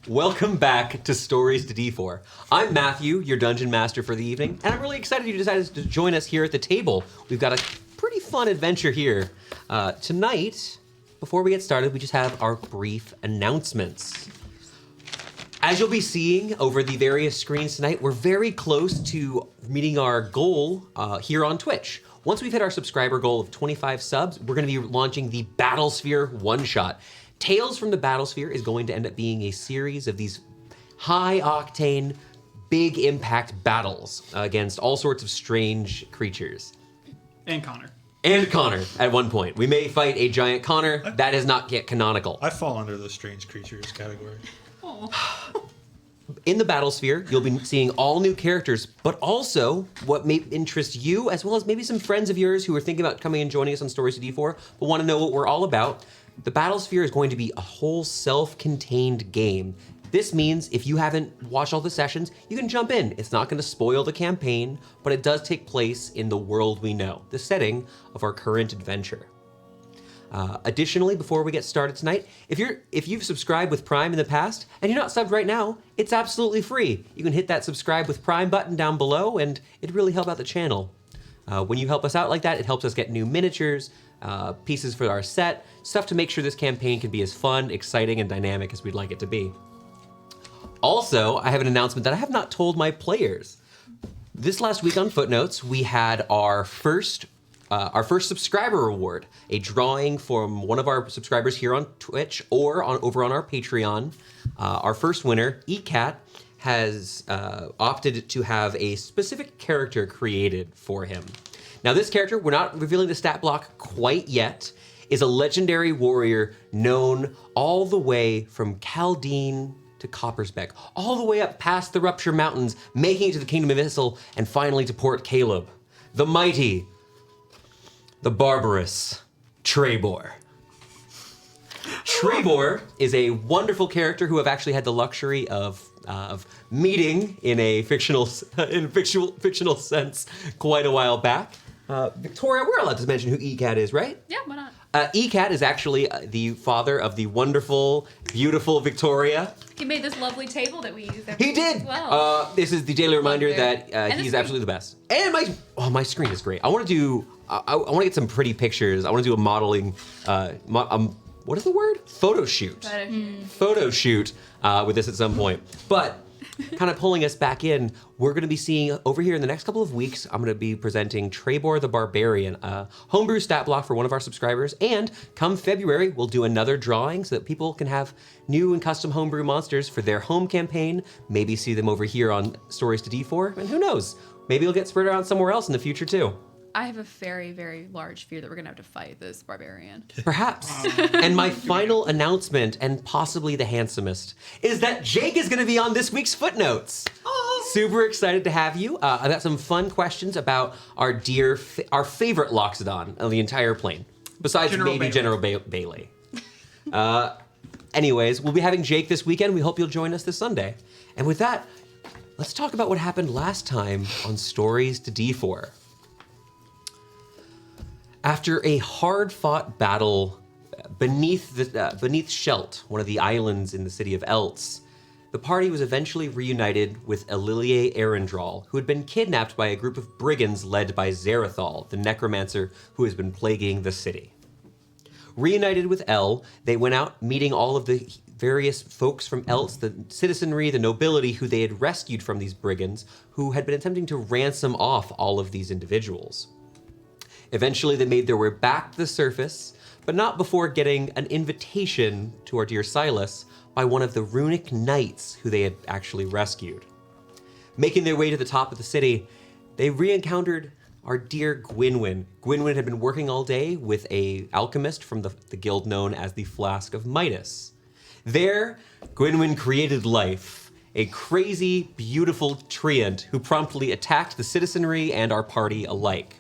Welcome back to Stories to D4. I'm Matthew, your dungeon master for the evening, and I'm really excited you decided to join us here at the table. We've got a pretty fun adventure here. Tonight, before we get started, we just have our brief announcements. As you'll be seeing over the various screens tonight, we're very close to meeting our goal here on Twitch. Once we've hit our subscriber goal of 25 subs, we're going to be launching the Battlesphere one-shot. Tales from the Battlesphere is going to end up being a series of these high-octane, big-impact battles against all sorts of strange creatures. And Connor. And Connor, at one point. We may fight a giant Connor. That is not yet canonical. I fall under the strange creatures category. In the Battlesphere, you'll be seeing all new characters, but also what may interest you, as well as maybe some friends of yours who are thinking about coming and joining us on Stories to D4, but want to know what we're all about. The Battlesphere is going to be a whole self-contained game. This means if you haven't watched all the sessions, you can jump in. It's not going to spoil the campaign, but it does take place in the world we know, the setting of our current adventure. Additionally, before we get started tonight, if you've subscribed with Prime in the past and you're not subbed right now, it's absolutely free. You can hit that subscribe with Prime button down below, and it'd really help out the channel. When you help us out like that, it helps us get new miniatures, pieces for our set, stuff to make sure this campaign can be as fun, exciting, and dynamic as we'd like it to be. Also, I have an announcement that I have not told my players. This last week on Footnotes, we had our first subscriber reward, a drawing from one of our subscribers here on Twitch or over on our Patreon. Our first winner, ECAT, has opted to have a specific character created for him. Now this character, we're not revealing the stat block quite yet, is a legendary warrior known all the way from Caldine to Coppersbeck, all the way up past the Rupture Mountains, making it to the Kingdom of Issel, and finally to Port Caleb. The mighty, the barbarous Trebor. Trebor is a wonderful character who I've actually had the luxury of meeting in a fictional sense quite a while back. Victoria, we're allowed to mention who ECAT is, right? Yeah, why not? ECAT is actually the father of the wonderful, beautiful Victoria. He made this lovely table that we use every He week did! as well. This is the daily reminder Wonder. that he's absolutely the best. And my screen is great. I want to get some pretty pictures. I want to do a modeling, what is the word? Photo shoot. Photo shoot with this at some point. But kind of pulling us back in, we're going to be seeing over here in the next couple of weeks, I'm going to be presenting Trebor the Barbarian, a homebrew stat block for one of our subscribers. And come February, we'll do another drawing so that people can have new and custom homebrew monsters for their home campaign. Maybe see them over here on Stories to D4. And who knows? Maybe it'll get spread around somewhere else in the future too. I have a very, very large fear that we're going to have to fight this barbarian. Perhaps. And my final announcement, and possibly the handsomest, is that Jake is going to be on this week's Footnotes. Oh. Super excited to have you. I've got some fun questions about our favorite Loxodon on the entire plane, besides General Bailey. Anyways, we'll be having Jake this weekend. We hope you'll join us this Sunday. And with that, let's talk about what happened last time on Stories to D4. After a hard-fought battle beneath Shelt, one of the islands in the city of Eltz, the party was eventually reunited with Elilier Arendral, who had been kidnapped by a group of brigands led by Zerathal, the necromancer who has been plaguing the city. Reunited with El, they went out meeting all of the various folks from Eltz, the citizenry, the nobility who they had rescued from these brigands, who had been attempting to ransom off all of these individuals. Eventually, they made their way back to the surface, but not before getting an invitation to our dear Silas by one of the runic knights who they had actually rescued. Making their way to the top of the city, they re-encountered our dear Gwynwyn. Gwynwyn had been working all day with an alchemist from the guild known as the Flask of Midas. There, Gwynwyn created life, a crazy, beautiful treant who promptly attacked the citizenry and our party alike.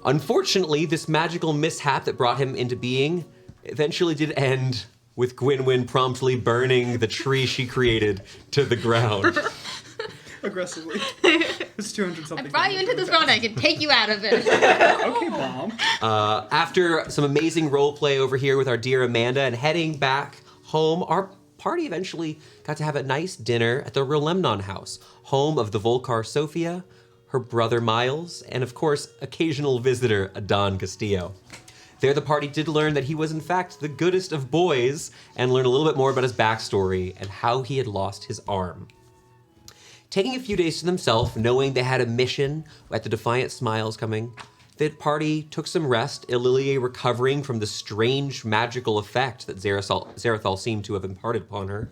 Unfortunately, this magical mishap that brought him into being eventually did end with Gwynwyn promptly burning the tree she created to the ground. Aggressively. It's 200 something. I brought you into this world, I can take you out of it. Okay, Mom. After some amazing role play over here with our dear Amanda and heading back home, our party eventually got to have a nice dinner at the Relemnon house, home of the Volcar Sophia, her brother Miles, and of course, occasional visitor Adon Castillo. There, the party did learn that he was in fact the goodest of boys and learn a little bit more about his backstory and how he had lost his arm. Taking a few days to themselves, knowing they had a mission at the Defiant Smiles coming, the party took some rest, Ililia recovering from the strange magical effect that Zarathal seemed to have imparted upon her.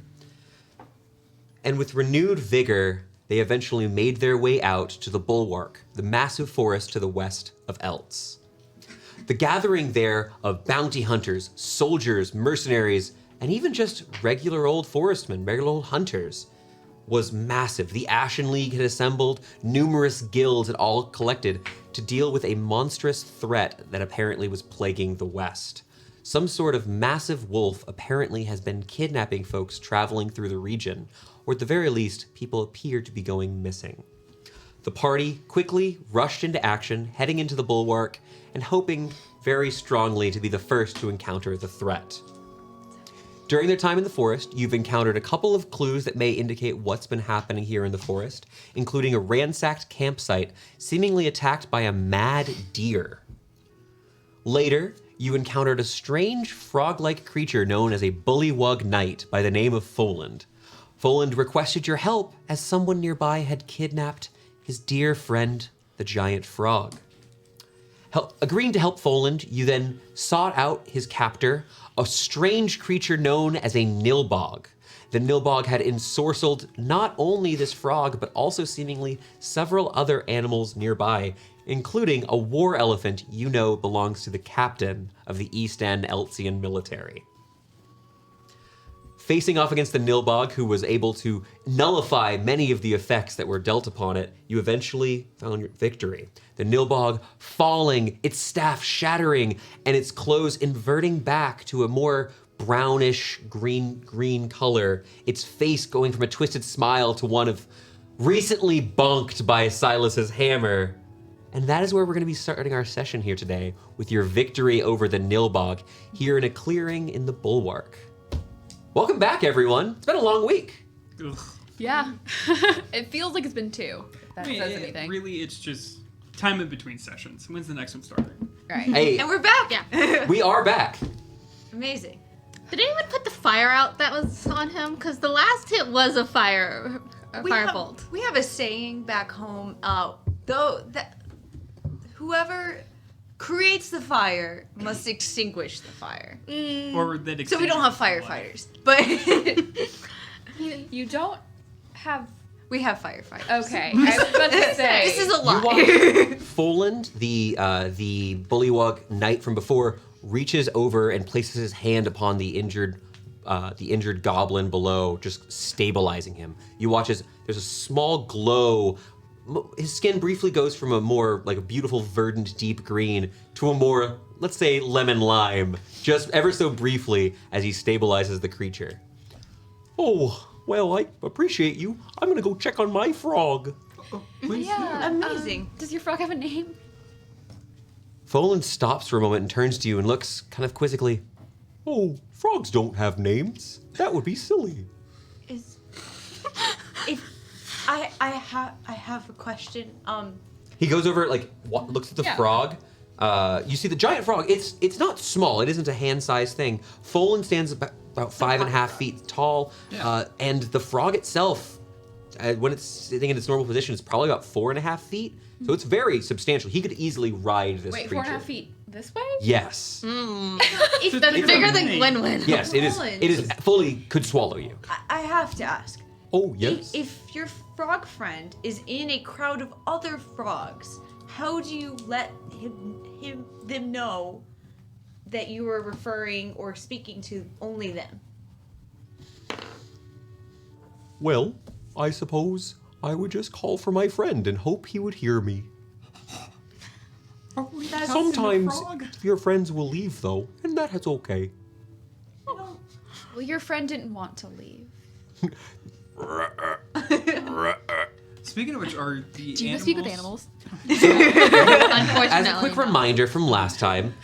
And with renewed vigor, they eventually made their way out to the Bulwark, the massive forest to the west of Eltz. The gathering there of bounty hunters, soldiers, mercenaries, and even just regular old forestmen, regular old hunters, was massive. The Ashen League had assembled, numerous guilds had all collected to deal with a monstrous threat that apparently was plaguing the West. Some sort of massive wolf apparently has been kidnapping folks traveling through the region, or at the very least, people appear to be going missing. The party quickly rushed into action, heading into the Bulwark, and hoping very strongly to be the first to encounter the threat. During their time in the forest, you've encountered a couple of clues that may indicate what's been happening here in the forest, including a ransacked campsite seemingly attacked by a mad deer. Later, you encountered a strange frog-like creature known as a bullywug knight by the name of Foland. Foland requested your help as someone nearby had kidnapped his dear friend, the giant frog. Agreeing to help Foland, you then sought out his captor, a strange creature known as a Nilbog. The Nilbog had ensorcelled not only this frog, but also seemingly several other animals nearby, including a war elephant you know belongs to the captain of the East End Eltzian military. Facing off against the Nilbog, who was able to nullify many of the effects that were dealt upon it, you eventually found your victory. The Nilbog falling, its staff shattering, and its clothes inverting back to a more brownish green color, its face going from a twisted smile to one of recently bonked by Silas's hammer. And that is where we're going to be starting our session here today, with your victory over the Nilbog here in a clearing in the Bulwark. Welcome back, everyone. It's been a long week. Ugh. Yeah. It feels like it's been 2, if that says anything. Really, it's just time in between sessions. When's the next one starting? Right. Hey, And we're back. Yeah. we are back. Amazing. Did anyone put the fire out that was on him? Because the last hit was a firebolt. We have a saying back home, though, that whoever creates the fire must extinguish the fire. Or that So we don't have firefighters, but You don't have... we have firefighters. Okay. I was about to say. This is a You lie. watch Foland, the bullywug knight from before, reaches over and places his hand upon the injured goblin below, just stabilizing him. You watch as there's a small glow. His skin briefly goes from a more like a beautiful verdant deep green to a more, let's say, lemon lime, just ever so briefly as he stabilizes the creature. Oh, well, I appreciate you. I'm gonna go check on my frog. Please do. Yeah. Amazing. Does your frog have a name? Foland stops for a moment and turns to you and looks kind of quizzically. Oh, frogs don't have names. That would be silly. If I have a question. He goes over, looks at the frog. You see the giant frog. It's not small. It isn't a hand-sized thing. Foland stands about 5.5 feet tall, and the frog itself, when it's sitting in its normal position, is probably about 4.5 feet. So it's very substantial. He could easily ride this Wait, creature. 4.5 feet this way? Yes. That's bigger than Glenwyn. Yes, it is. Foland. It is fully could swallow you. I have to ask. Oh yes. If your frog friend is in a crowd of other frogs, how do you let them know that you are referring or speaking to only them? Well, I suppose I would just call for my friend and hope he would hear me. Sometimes your friends will leave, though, and that is okay. Well, your friend didn't want to leave. Speaking of which, are the Do you animals... speak with animals? Unfortunately. As a quick reminder from last time,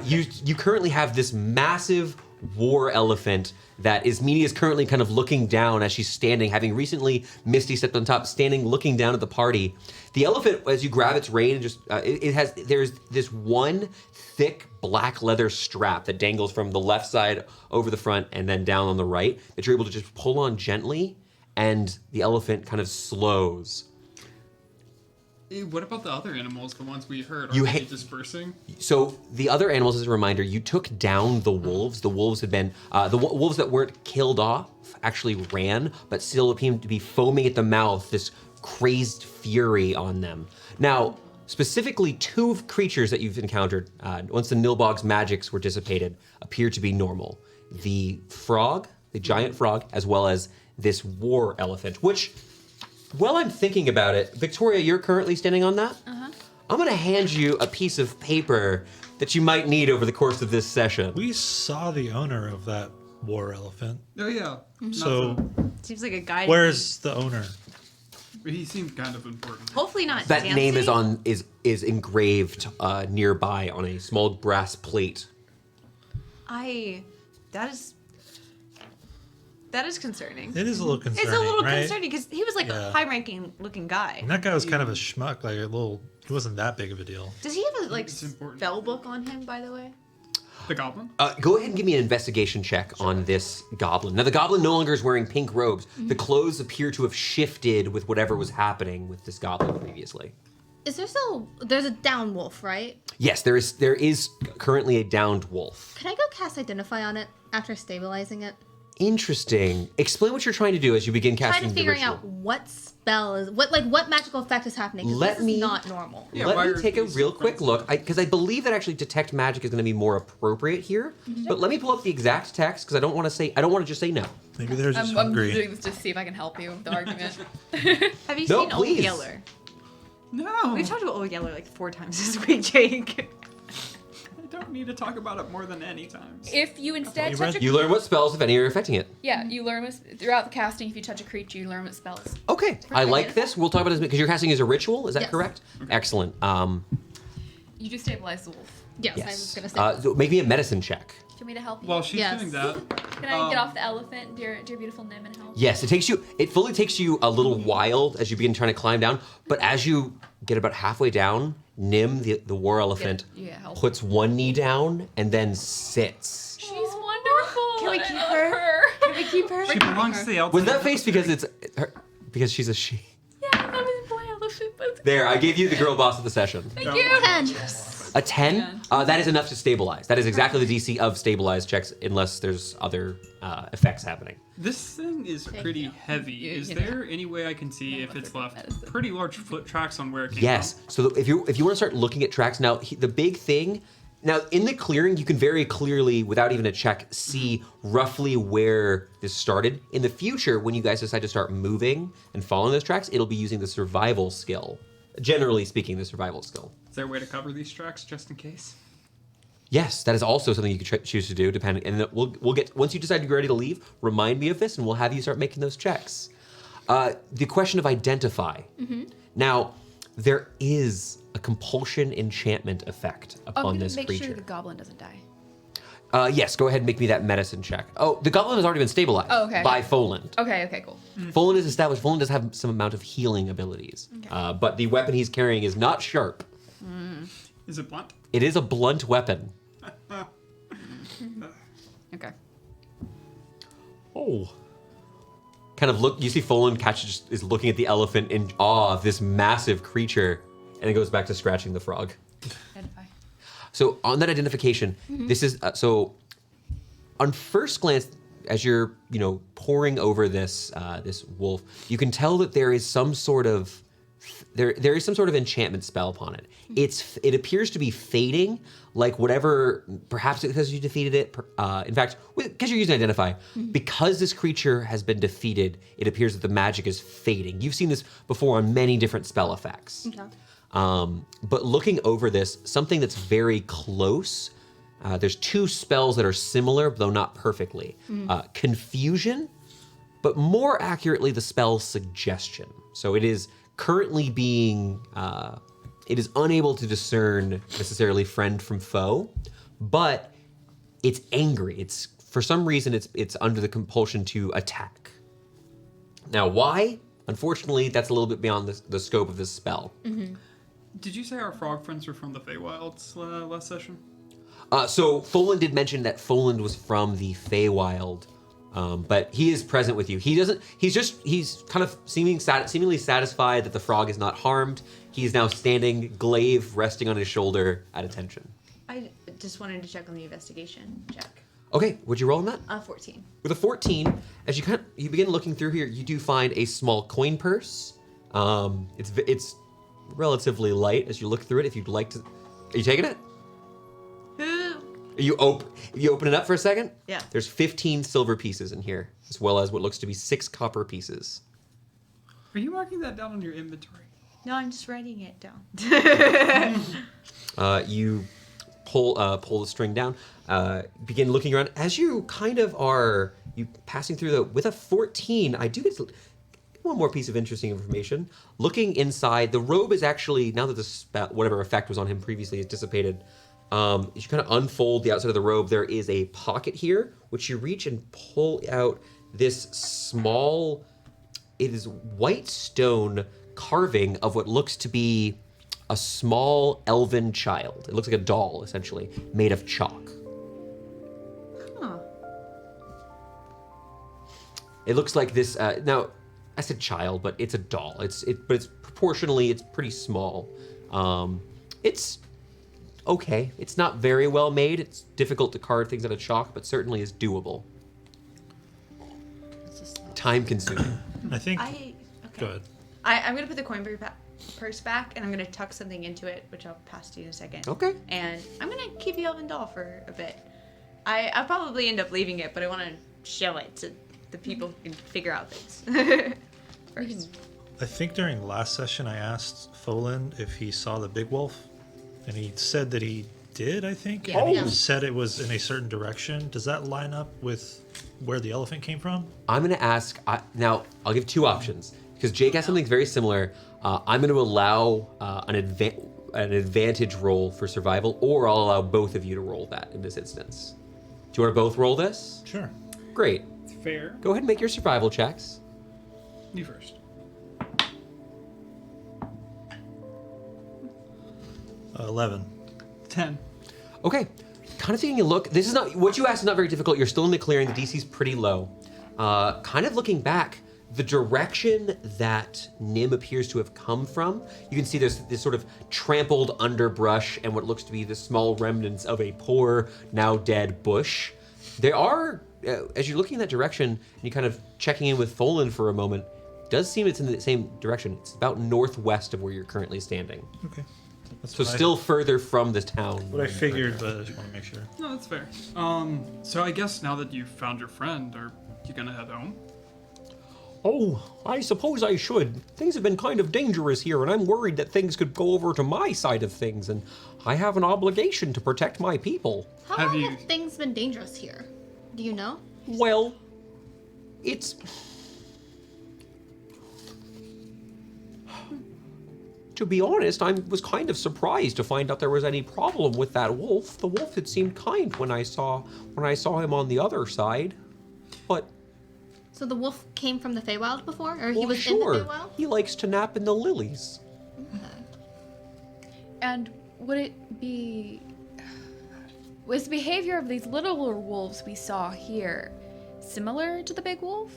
you currently have this massive war elephant that Ismini is currently kind of looking down as she's standing, having recently Misty stepped on top, standing looking down at the party. The elephant, as you grab its rein, just there's this one thick black leather strap that dangles from the left side over the front and then down on the right that you're able to just pull on gently, and the elephant kind of slows. What about the other animals, the ones we heard? Are You they ha- dispersing? So the other animals, as a reminder, you took down the wolves. The wolves had been, wolves that weren't killed off actually ran, but still appeared to be foaming at the mouth, this crazed fury on them. Now, specifically, two creatures that you've encountered, once the Nilbog's magics were dissipated, appear to be normal. The frog, the giant frog, as well as this war elephant, which, while I'm thinking about it, Victoria, you're currently standing on that? Uh-huh. I'm gonna hand you a piece of paper that you might need over the course of this session. We saw the owner of that war elephant. Oh, yeah. So Seems like a guy. to where's the owner? He seemed kind of important. me. Hopefully not. That dancing. name is engraved nearby on a small brass plate. That is concerning. It is a little concerning, It's a little right? concerning because he was like Yeah. a high-ranking looking guy. And that guy was kind of a schmuck, like a little. He wasn't that big of a deal. Does he have a like It's important. spell book on him, by the way? The goblin? Go ahead and give me an investigation check on this goblin. Now, the goblin no longer is wearing pink robes. The clothes appear to have shifted with whatever was happening with this goblin previously. Is there still? There's a down wolf, right? Yes, there is currently a downed wolf. Can I go cast Identify on it after stabilizing it? Interesting. Explain what you're trying to do as you begin casting Trying to the figuring ritual. out what spell is what magical effect is happening. 'Cause Let this me- is not normal. Yeah, Let why me are take a these real quick sequences? look, because I believe that actually detect magic is going to be more appropriate here. But let me pull up the exact text because I don't want to just say no. Maybe they're just I'm hungry. doing this to see if I can help you with the argument. Have you No, seen please. Old Yeller? No. We've talked about Old Yeller like 4 times this week, Jake. I don't need to talk about it more than any times. If you instead You touch read- a You learn what spells, if any, are affecting it. yeah, you learn throughout the casting. If you touch a creature, you learn what spells. Okay, I like this. We'll talk about it because you're casting as a ritual. Is that Yes. correct? Excellent. You just stabilize the wolf. Yes, I Yes. was gonna say. So make me a medicine check. Do you want me to help you? While she's Yes. doing that, Can I get off the elephant, dear beautiful Nim, and help? Yes, it fully takes you a little while as you begin trying to climb down, but as you get about halfway down, Nim, the war elephant, yeah, help. puts one knee down and then sits. She's wonderful. Can we I keep love her? Can we keep her? she belongs to the outside. Was that face because it's her, because she's a she? Yeah, I thought it was a boy elephant, but it's There, I gave you the girl boss of the session. Thank you. 10. A 10? That is enough to stabilize. That is exactly the DC of stabilized checks, unless there's other effects happening. This thing is pretty you. heavy. Is You know. there any way I can see if it's left medicine. pretty large foot tracks on where it came Yes. from? So if you want to start looking at tracks now, the big thing now in the clearing, you can very clearly, without even a check, see roughly where this started. In the future, when you guys decide to start moving and following those tracks, it'll be using the survival skill. Generally speaking, the survival skill. Is there a way to cover these tracks just in case? Yes, that is also something you could choose to do, depending. And then we'll get once you decide you're ready to leave. Remind me of this, and we'll have you start making those checks. The question of identify. Now, there is a compulsion enchantment effect I'm upon gonna this make creature. sure the goblin doesn't die. Yes, go ahead and make me that medicine check. Oh, the goblin has already been stabilized Oh, okay. by Foland. Okay, cool. Foland is established. Foland does have some amount of healing abilities, but the weapon he's carrying is not sharp. Is it blunt? It is a blunt weapon. Okay. Oh. Kind of look, you see Foland is looking at the elephant in awe of this massive creature, and it goes back to scratching the frog. Identify. So on that identification, this is, so on first glance, as you're, poring over this this wolf, you can tell that there is some sort of there is some sort of enchantment spell upon it. It appears to be fading, like whatever. Perhaps because you defeated it. In fact, because you're using identify, because this creature has been defeated, it appears that the magic is fading. You've seen this before on many different spell effects. Okay. But looking over this, something that's very close. There's two spells that are similar, though not perfectly. Confusion, but more accurately, the spell Suggestion. So it is currently being, it is unable to discern necessarily friend from foe, but it's angry. It's for some reason, it's under the compulsion to attack. Now, why? Unfortunately, that's a little bit beyond the scope of this spell. Did you say our frog friends were from the Feywilds last session? So Foland did mention that Foland was from the Feywild, but he is present with you. He doesn't. He's kind of seemingly satisfied that the frog is not harmed. He is now standing, glaive resting on his shoulder, at attention. I just wanted to check on the investigation check. Okay, would you roll on that? 14. With a 14, as you begin looking through here, you do find a small coin purse. It's relatively light as you look through it. If you'd like to, are you taking it? You open it up for a second? Yeah. There's 15 silver pieces in here, as well as what looks to be 6 copper pieces. Are you marking that down on your inventory? No, I'm just writing it down. You pull the string down, begin looking around. As you kind of are passing through with a 14, I do get one more piece of interesting information. Looking inside, the robe is actually, now that the spell, whatever effect was on him previously is dissipated, as you kind of unfold the outside of the robe, there is a pocket here, which you reach and pull out this small, it is white stone carving of what looks to be a small elven child. It looks like a doll, essentially, made of chalk. Huh. It looks like this. Now, I said child, but it's a doll. But it's proportionally, it's pretty small. It's okay. It's not very well made. It's difficult to carve things out of chalk, but certainly is doable. Time consuming. I think. Okay. Go ahead. I'm going to put the coin purse back, and I'm going to tuck something into it, which I'll pass to you in a second. Okay. And I'm going to keep the elven doll for a bit. I'll probably end up leaving it, but I want to show it so the people can figure out things. First. I think during last session I asked Foland if he saw the big wolf, and he said that he did, I think. Yeah. And he Yeah. said it was in a certain direction. Does that line up with where the elephant came from? I'm going to ask, now I'll give 2 options, because Jake has something very similar. I'm going to allow an advantage roll for survival, or I'll allow both of you to roll that in this instance. Do you want to both roll this? Sure. Great. It's fair. Go ahead and make your survival checks. You first. 11. 10. Okay, kind of taking a look. This is not, what you asked is not very difficult. You're still in the clearing. The DC's pretty low. Kind of looking back, the direction that Nim appears to have come from, you can see there's this sort of trampled underbrush and what looks to be the small remnants of a poor, now dead bush. There are, as you're looking in that direction, and you're kind of checking in with Foland for a moment, it does seem it's in the same direction. It's about northwest of where you're currently standing. Okay. That's So what still further from the town. what I figured, but I just want to make sure. No, that's fair. So I guess now that you've found your friend, are you gonna head home? Oh, I suppose I should. Things have been kind of dangerous here, and I'm worried that things could go over to my side of things, and I have an obligation to protect my people. How Have long you- have things been dangerous here? Do you know? Well, it's... To be honest, I was kind of surprised to find out there was any problem with that wolf. The wolf had seemed kind when I saw him on the other side, but... So the wolf came from the Feywild before? Or he well, was sure. in the Feywild? He likes to nap in the lilies. And would it be... Was the behavior of these littler wolves we saw here similar to the big wolf?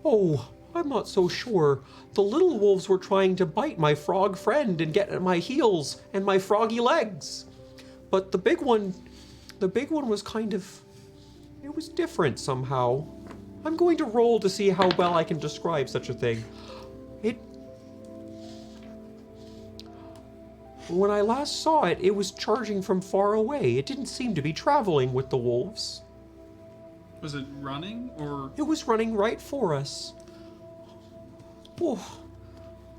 Oh, I'm not so sure. The little wolves were trying to bite my frog friend and get at my heels and my froggy legs. But the big one was kind of... It was different somehow. I'm going to roll to see how well I can describe such a thing. When I last saw it, it was charging from far away. It didn't seem to be traveling with the wolves. Was it running or? It was running right for us. Oh,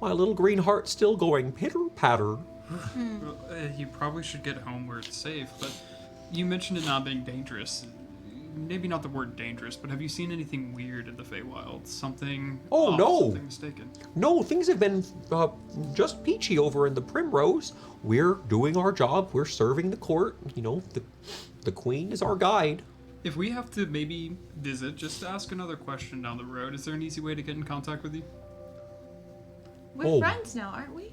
my little green heart's still going pitter-patter. Well, you probably should get home where it's safe. But you mentioned it not being dangerous. Maybe not the word dangerous, but have you seen anything weird in the Feywild? Something? Oh, off, no. Something mistaken. No, things have been just peachy over in the Primrose. We're doing our job. We're serving the court. You know, the queen is our guide. If we have to maybe visit, just ask another question down the road. Is there an easy way to get in contact with you? We're friends now, aren't we?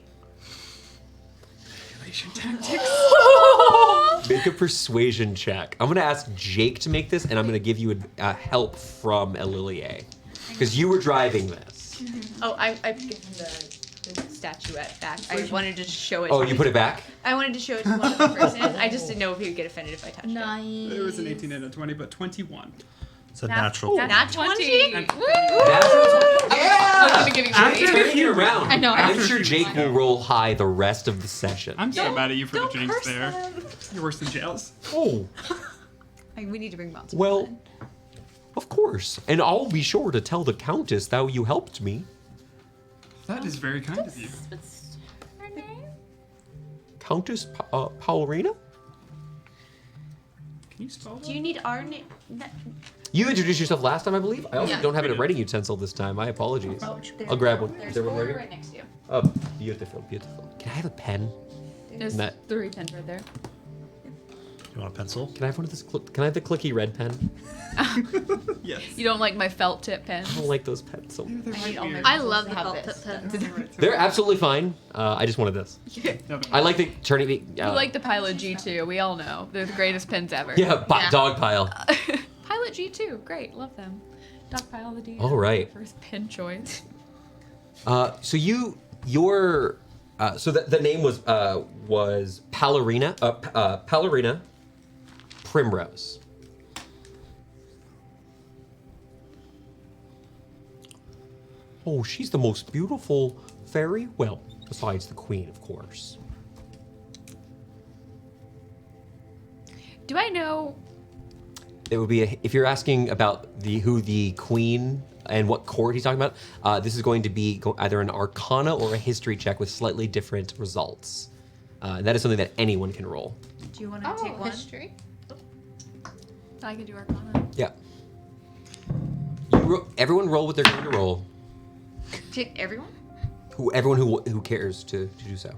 Manipulation tactics. Make a persuasion check. I'm gonna ask Jake to make this, and I'm gonna give you a help from Elilier. Because you were driving this. Oh, I've given the statuette back. I wanted to show it. Oh, you put it back? I wanted to show it to one of the person. I just didn't know if he would get offended if I touched it. Nice. There was an 18 and a 20, but 21. It's a natural. Nat 20? And Yeah! Giving After- Turn it around. I know, I'm after sure she was Jake will out. roll high the rest of the session. I'm so mad at you for the Don't jinx curse there. them. You're worse than jails. Oh, We need to bring Mountain. well, of course. And I'll be sure to tell the Countess how you helped me. That is very kind of you. What's her name? Countess Paulina? Can you spell that? Do you need our name? You introduced yourself last time, I believe. I also Yeah. don't have We a did. writing utensil this time. My apologies. I'll grab one. Is there one right here? next to you. Oh, beautiful, beautiful. Can I have a pen? There's That- 3 pens right there. You want a pencil? Can I have one of this? Can I have the clicky red pen? Yes. You don't like my felt tip pens? I don't like those pens so much. They're I need all my weird. I love the Have felt this. tip pens. They're absolutely fine. I just wanted this. No, I like the turning. You like the Pilot G2, we all know. They're the greatest pens ever. Yeah, Yeah. dog pile. Pilot G2, great, love them. Dog Pile the D. All right. First pen choice. So the name was Palorina Primrose. Oh, she's the most beautiful fairy. Well, besides the queen, of course. Do I know? It would be if you're asking about who the queen and what court he's talking about. This is going to be either an Arcana or a History check with slightly different results. That is something that anyone can roll. Do you want to take one? History. I can do Arcana. Yeah. Everyone roll what they're going to roll. Take everyone? Everyone who cares to do so.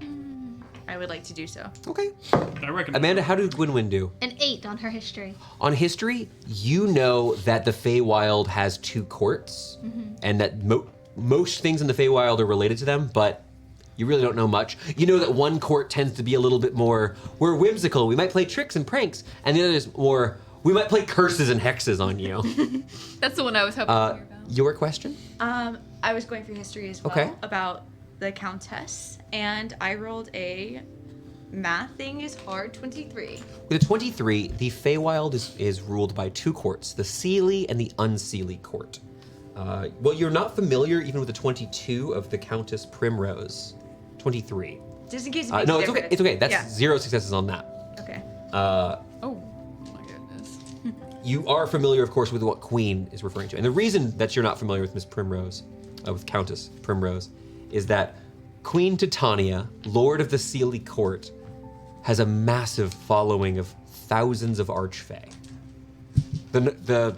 I would like to do so. Okay. I reckon. Amanda, how did Gwynwyn do? An 8 on her history. On history, you know that the Feywild has 2 courts, and that most things in the Feywild are related to them, but you really don't know much. You know that one court tends to be a little bit more, we're whimsical, we might play tricks and pranks, and the other is more, we might play curses and hexes on you. That's the one I was hoping to hear about. Your question? I was going through history as well Okay. about the Countess, and I rolled a math thing is hard 23. With a 23, the Feywild is ruled by 2 courts, the Seelie and the Unseelie court. Well, you're not familiar even with the 22 of the Countess Primrose. 23. Just in case it makes No, a it's okay. difference. It's okay. That's Yeah. 0 successes on that. Okay. Oh my goodness. You are familiar, of course, with what Queen is referring to. And the reason that you're not familiar with Miss Primrose, with Countess Primrose, is that Queen Titania, Lord of the Seelie Court, has a massive following of thousands of Archfey. The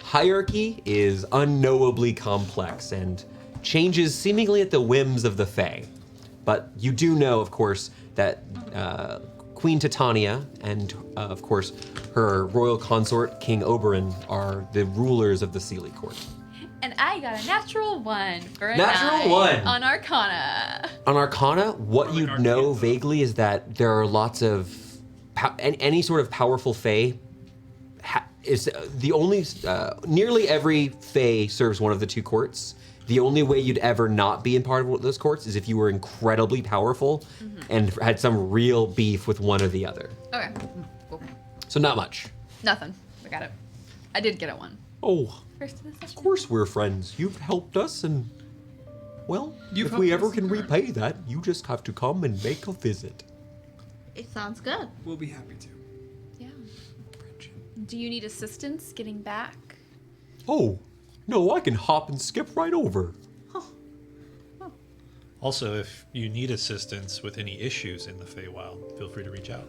hierarchy is unknowably complex and changes seemingly at the whims of the Fae. But you do know, of course, that Queen Titania and, of course, her royal consort, King Oberyn, are the rulers of the Seelie Court. And I got a natural 1 for a Natural 9 1. on Arcana. On Arcana, what Or like you Arcane, know though. vaguely is that there are lots of any sort of powerful Fae is the only nearly every Fae serves one of the 2 courts. The only way you'd ever not be in part of one of those courts is if you were incredibly powerful and had some real beef with one or the other. Okay. Cool. So not much. Nothing. I got it. I did get a 1. Oh, First of the session. of course we're friends. You've helped us, and well, You've if we helped ever us, can correct. repay that, you just have to come and make a visit. It sounds good. We'll be happy to. Yeah. Do you need assistance getting back? Oh, no, I can hop and skip right over. Also, if you need assistance with any issues in the Feywild, feel free to reach out.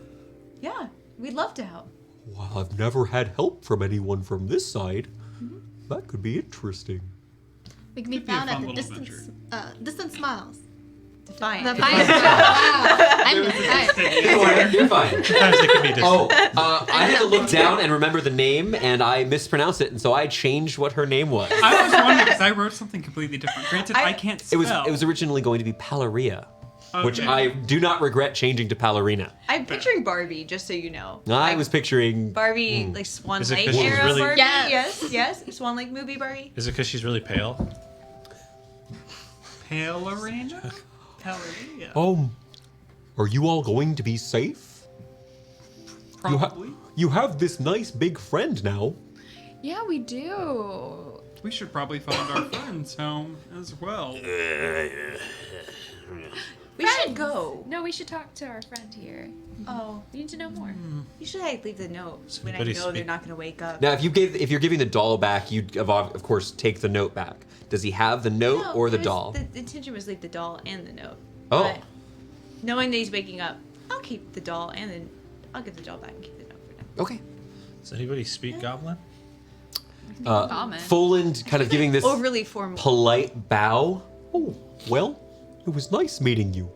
Yeah, we'd love to help. Well, I've never had help from anyone from this side. That could be interesting. We can be Could be a found at fun the little distant, adventure. distant smiles. Defiant. The fire. Wow. I'm Defiant. You're fine. Sometimes they can be distant. Oh, I had to look down and remember the name, and I mispronounced it, and so I changed what her name was. I was wondering because I wrote something completely different. Granted, I can't It spell. was originally going to be Palaria, which Okay. I do not regret changing to Ballerina. I'm picturing Barbie, just so you know. I was picturing Barbie, like Swan Is it Lake 'cause she's era really- Barbie. Yes. Yes. Swan Lake movie Barbie. Is it because she's really pale? Palerina? Palerina. Are you all going to be safe? Probably. You have this nice big friend now. Yeah, we do. We should probably find our friend's home as well. We should go. No, we should talk to our friend here. Oh, We need to know more. you should like leave the note when I know anybody they're speak- not going to wake up. Now, if you're giving the doll back, you'd of course take the note back. Does he have the note No, or the it was- doll? The intention was leave the doll and the note. Oh. But knowing that he's waking up, I'll keep the doll and then I'll get the doll back and keep the note for now. Okay. Does anybody speak Goblin? Common. Foland kind of giving this Overly formal. polite bow. Oh, well, it was nice meeting you.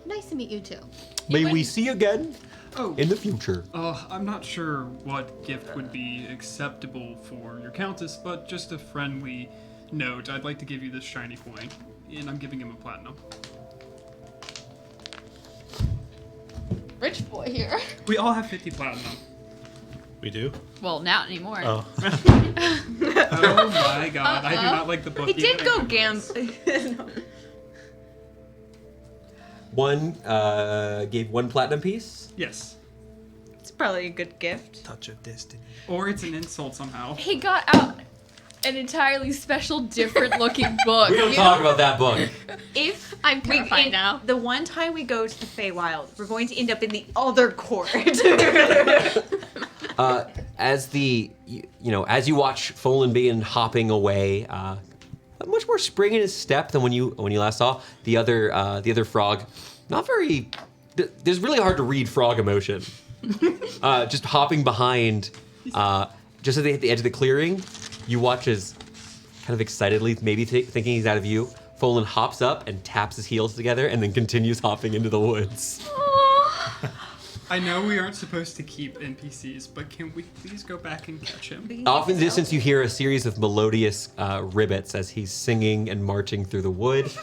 Nice to meet you too. May we see again Oh. in the future. I'm not sure what gift would be acceptable for your countess, but just a friendly note. I'd like to give you this shiny coin, and I'm giving him a platinum. Rich boy here. We all have 50 platinum. We do? Well, not anymore. Oh. Oh my god, I do not like the book. He did either. go gamble. One gave one platinum piece. Yes. It's probably a good gift. Touch of destiny. Or it's an insult somehow. He got out an entirely special, different looking book. We don't talk about that book. If I'm terrified now. the one time we go to the Feywild, we're going to end up in the other court. As as you watch Folan begin hopping away, much more spring in his step than when you last saw the other frog. Not very. There's really hard to read frog emotion. Just hopping behind, just as they hit the edge of the clearing, you watch as, kind of excitedly, maybe thinking he's out of view, Folan hops up and taps his heels together and then continues hopping into the woods. I know we aren't supposed to keep NPCs, but can we please go back and catch him? Off in the distance, you hear a series of melodious ribbits as he's singing and marching through the wood. He's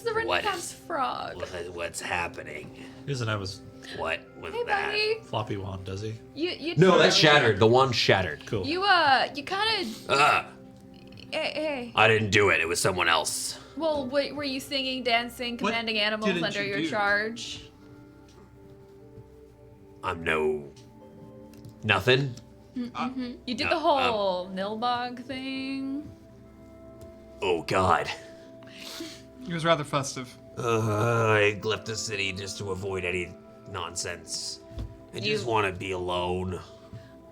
the Renaissance frog. What's happening? He doesn't have his What was Hey, that? buddy. floppy wand, does he? You No, that's shattered. The wand shattered. Cool. You kind of. Ah, Hey. I didn't do it. It was someone else. Well, were you singing, dancing, What commanding animals didn't under you your do? charge? I'm no. Nothing. You did the whole Nilbog thing. Oh God. It was rather festive. I left the city just to avoid any nonsense. I just want to be alone.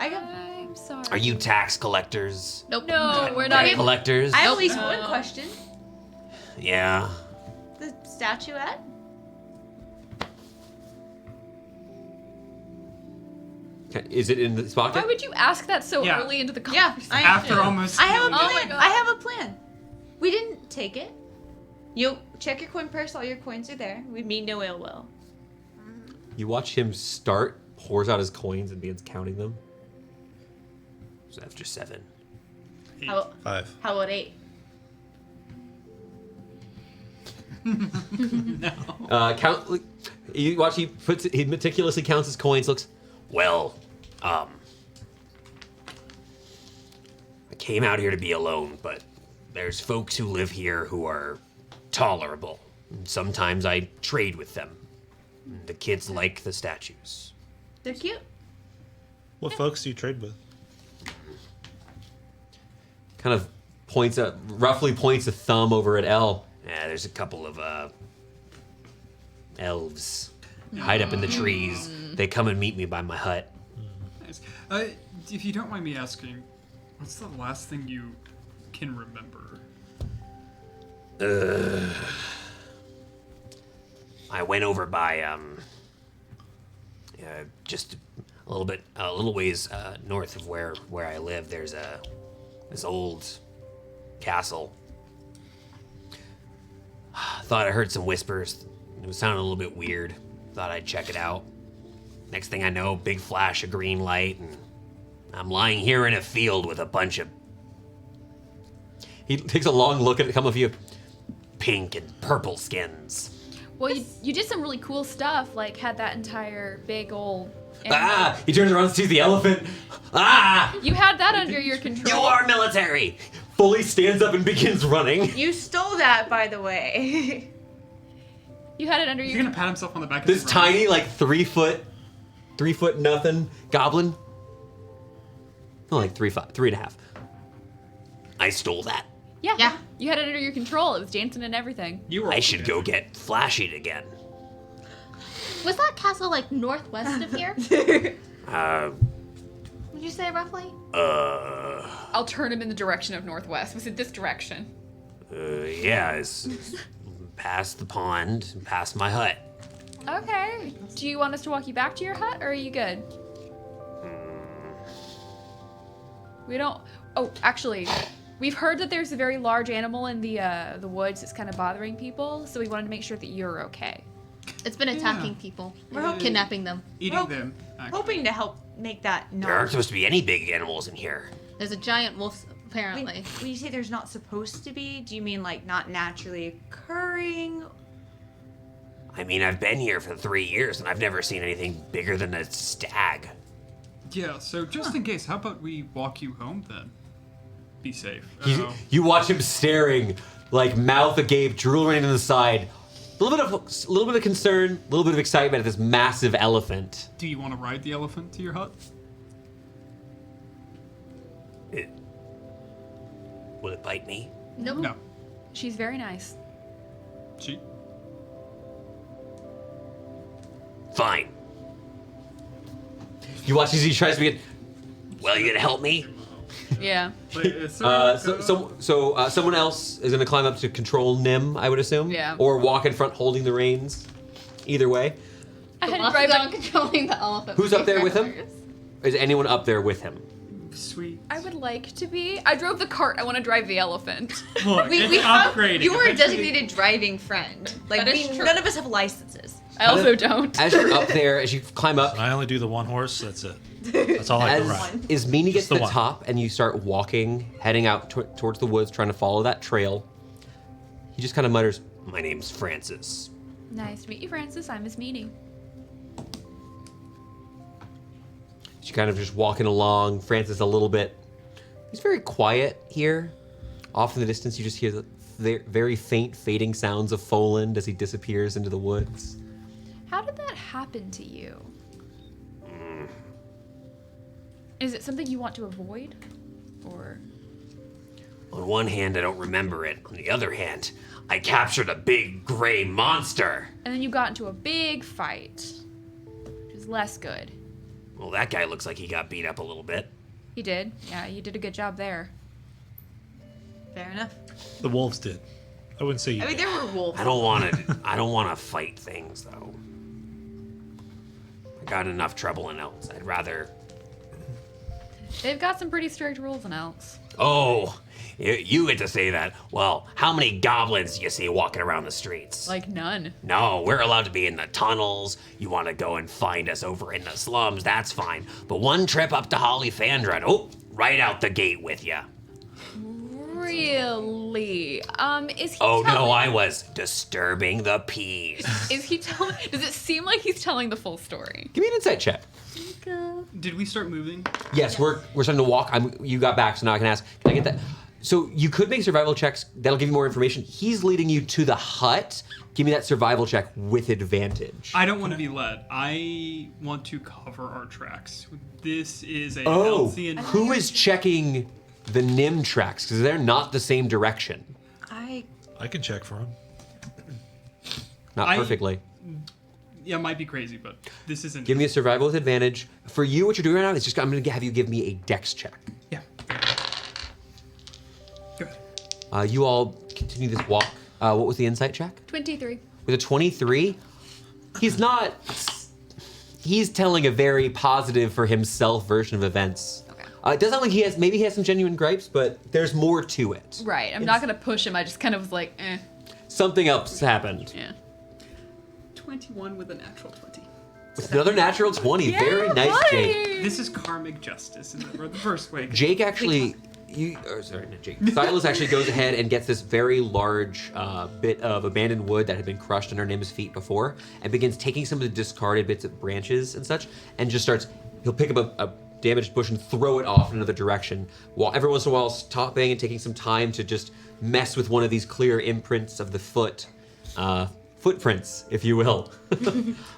I'm sorry. Are you tax collectors? Nope. No, we're not even. Collectors. I have at least one question. Yeah. The statuette? Is it in this pocket? Why would you ask that so Yeah. early into the Yeah, conversation? After almost. I have a Oh my plan. God. I have a plan. We didn't take it. You check your coin purse. All your coins are there. We mean no ill will. You watch him start, pours out his coins, and begins counting them. So after 7. How 5. how about 8? Count. You watch. He meticulously counts his coins. Looks. Well, I came out here to be alone, but there's folks who live here who are tolerable. And sometimes I trade with them. The kids like the statues. They're cute. What folks do you trade with? Kind of roughly points a thumb over at El. Yeah, there's a couple of elves hide up in the trees. They come and meet me by my hut. Nice. If you don't mind me asking, what's the last thing you can remember? I went over by just a little ways north of where I live. There's this old castle. Thought I heard some whispers. It was sounding a little bit weird. Thought I'd check it out. Next thing I know, big flash of green light, and I'm lying here in a field with a bunch of... He takes a long look at some of you. pink and purple skins. Well, you did some really cool stuff, like had that entire big old... animal. Ah! He turns around and sees the elephant. Ah! You had that under your control. You are military! Fully stands up and begins running. You stole that, by the way. You had it under He's your gonna pat himself on the back. This of the run. tiny, like 3 foot nothing goblin. No, like 3.5. I stole that. Yeah. Yeah. You had it under your control. It was dancing and everything. You were. I should go get flashy again. Was that castle like northwest of here? Uh, Would you say roughly? I'll turn him in the direction of northwest. Was it this direction? yeah, it's past the pond, past my hut. Okay. Do you want us to walk you back to your hut, or are you good? We don't... Oh, actually, we've heard that there's a very large animal in the woods that's kind of bothering people, so we wanted to make sure that you're okay. It's been attacking people. We're Kidnapping them. Eating Well, them. Actually. Hoping to help make that There aren't not. supposed to be any big animals in here. There's a giant wolf, apparently. When you say there's not supposed to be, do you mean like not naturally occurring? I mean, I've been here for 3 years and I've never seen anything bigger than a stag. Yeah. So just in case, how about we walk you home then? Be safe. You watch him staring, like mouth agape, drool running to the side. A little bit of concern, a little bit of excitement at this massive elephant. Do you want to ride the elephant to your hut? Will it bite me? Nope. No. She's very nice. She. Fine. You watch as he tries to get. Well, you gonna help me? Yeah. Someone else is gonna climb up to control Nim, I would assume. Yeah. Or walk in front holding the reins. Either way. I had to Lost drive on back. controlling the elephant. Who's up there with him? Is anyone up there with him? Sweet. I would like to be. I drove the cart. I want to drive the elephant. Look, We it's have upgrading. you are a Eventually- designated driving friend. Like That is true. none of us have licenses. I also don't. As you're up there, as you climb up, And I only do the one horse. That's it. That's all I can ride. as Meanie gets Just to the the one. top and you start walking, heading out towards the woods, trying to follow that trail, he just kind of mutters, My name's Francis. Nice to meet you, Francis. I'm Miss Meanie. she's kind of just walking along. Francis a little bit. He's very quiet here. Off in the distance, you just hear the very faint fading sounds of Foland as he disappears into the woods. How did that happen to you? Is it something you want to avoid? Or... On one hand, I don't remember it. On the other hand, I captured a big gray monster. And then you got into a big fight, which is less good. Well, that guy looks like he got beat up a little bit. He did. Yeah, you did a good job there. Fair enough. The wolves did. I wouldn't say you I mean, did. there were wolves. I don't want to. I don't want to fight things though. I got enough trouble in elves. I'd rather. They've got some pretty strict rules in elves. Oh, you get to say that. Well, how many goblins do you see walking around the streets? Like none. No, we're allowed to be in the tunnels. You want to go and find us over in the slums, that's fine. But one trip up to Hollyfandra, oh, right out the gate with you. Really? Is he Oh telling... no, I was disturbing the peace. Is he telling... Does it seem like he's telling the full story? Give me an insight check. Did we start moving? Yes, we're starting to walk. You got back, so now I can ask. Can I get that? So you could make survival checks. That'll give you more information. He's leading you to the hut. Give me that survival check with advantage. I don't want to be led. I want to cover our tracks. This is a Oh, healthy and who is checking the Nim tracks? Because they're not the same direction. I I can check for him. Not I- perfectly. yeah, might be crazy, but this isn't. Give me a survival with advantage. For you, what you're doing right now is just I'm going to have you give me a dex check. Yeah. Go ahead. You all continue this walk. What was the insight check? 23. With a 23, he's not. He's telling a very positive for himself version of events. Okay. It does sound like he has some genuine gripes, but there's more to it. Right. I'm not going to push him. I just kind of was like, eh. something else happened. Yeah. 21 with a natural 20. With another natural 20. Very nice, Jake. This is karmic justice in the first way. Jake actually, not Jake. Silas actually goes ahead and gets this very large bit of abandoned wood that had been crushed under Nim's feet before, and begins taking some of the discarded bits of branches and such, and just starts. He'll pick up a damaged bush and throw it off in another direction, while every once in a while stopping and taking some time to just mess with one of these clear imprints of the footprints, if you will.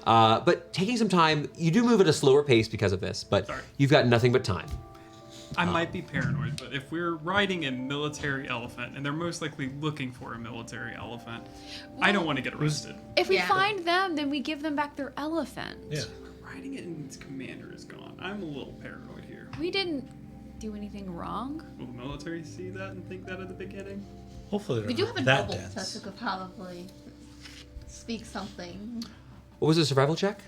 But taking some time, you do move at a slower pace because of this, but Sorry. you've got nothing but time. I might be paranoid, but if we're riding a military elephant, and they're most likely looking for a military elephant, I don't want to get arrested. If we Yeah. find them, then we give them back their elephant. Yeah. Riding it and its commander is gone. I'm a little paranoid here. We didn't do anything wrong. Will the military see that and think that at the beginning? Hopefully they're We do not have a that noble dense. that could probably speak something. What was the survival check?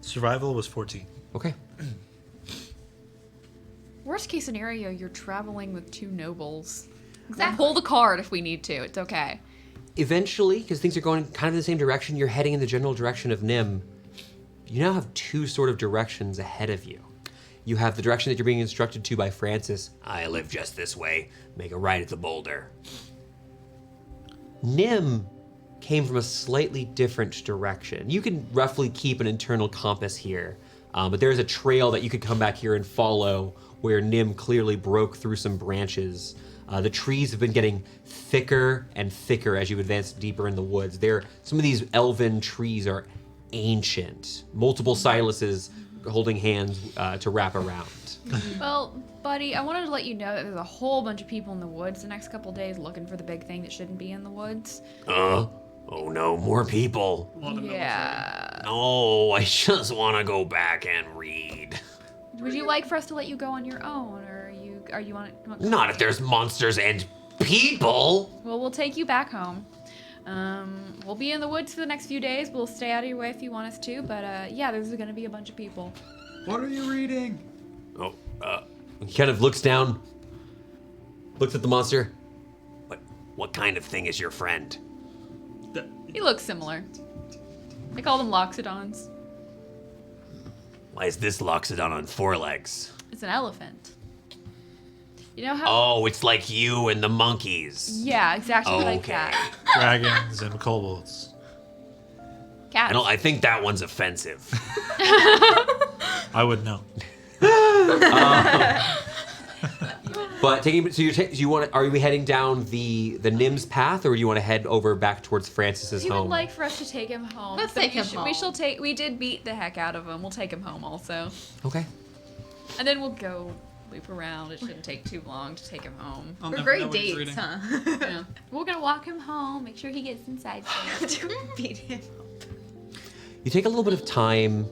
Survival was 14. Okay. Worst case scenario, you're traveling with 2 nobles. Exactly. Pull the card if we need to. It's okay. Eventually, because things are going kind of in the same direction, you're heading in the general direction of Nim. You now have 2 sort of directions ahead of you. You have the direction that you're being instructed to by Francis. I live just this way. Make a right at the boulder. Nim came from a slightly different direction. You can roughly keep an internal compass here, but there's a trail that you could come back here and follow where Nim clearly broke through some branches. The trees have been getting thicker and thicker as you advance deeper in the woods. Some of these elven trees are ancient. Multiple Silases holding hands to wrap around. Well, buddy, I wanted to let you know that there's a whole bunch of people in the woods the next couple days looking for the big thing that shouldn't be in the woods. Oh no, more people. A lot of Yeah. No, I just want to go back and read. Would you like for us to let you go on your own, or are you on it? Not if there's monsters and people. Well, we'll take you back home. We'll be in the woods for the next few days. We'll stay out of your way if you want us to, but yeah, there's gonna be a bunch of people. What are you reading? Oh, He kind of looks down, looks at the monster. what kind of thing is your friend? He looks similar. They call them loxodons. Why is this Loxodon on 4 legs? It's an elephant. You know how? Oh, it's like you and the monkeys. Yeah, exactly like Okay. that. Dragons and kobolds. Cats. I think that one's offensive. I would know. But are we heading down the Nim's path, or do you want to head over back towards Francis's He home? would like for us to take him home. Let's so take we him should- home. We did beat the heck out of him. We'll take him home also. Okay. And then we'll go loop around. It shouldn't take too long to take him home. I'll We're never know great what he's dates, reading. huh? Yeah. We're gonna walk him home, make sure he gets inside safe. To beat him. You take a little bit of time,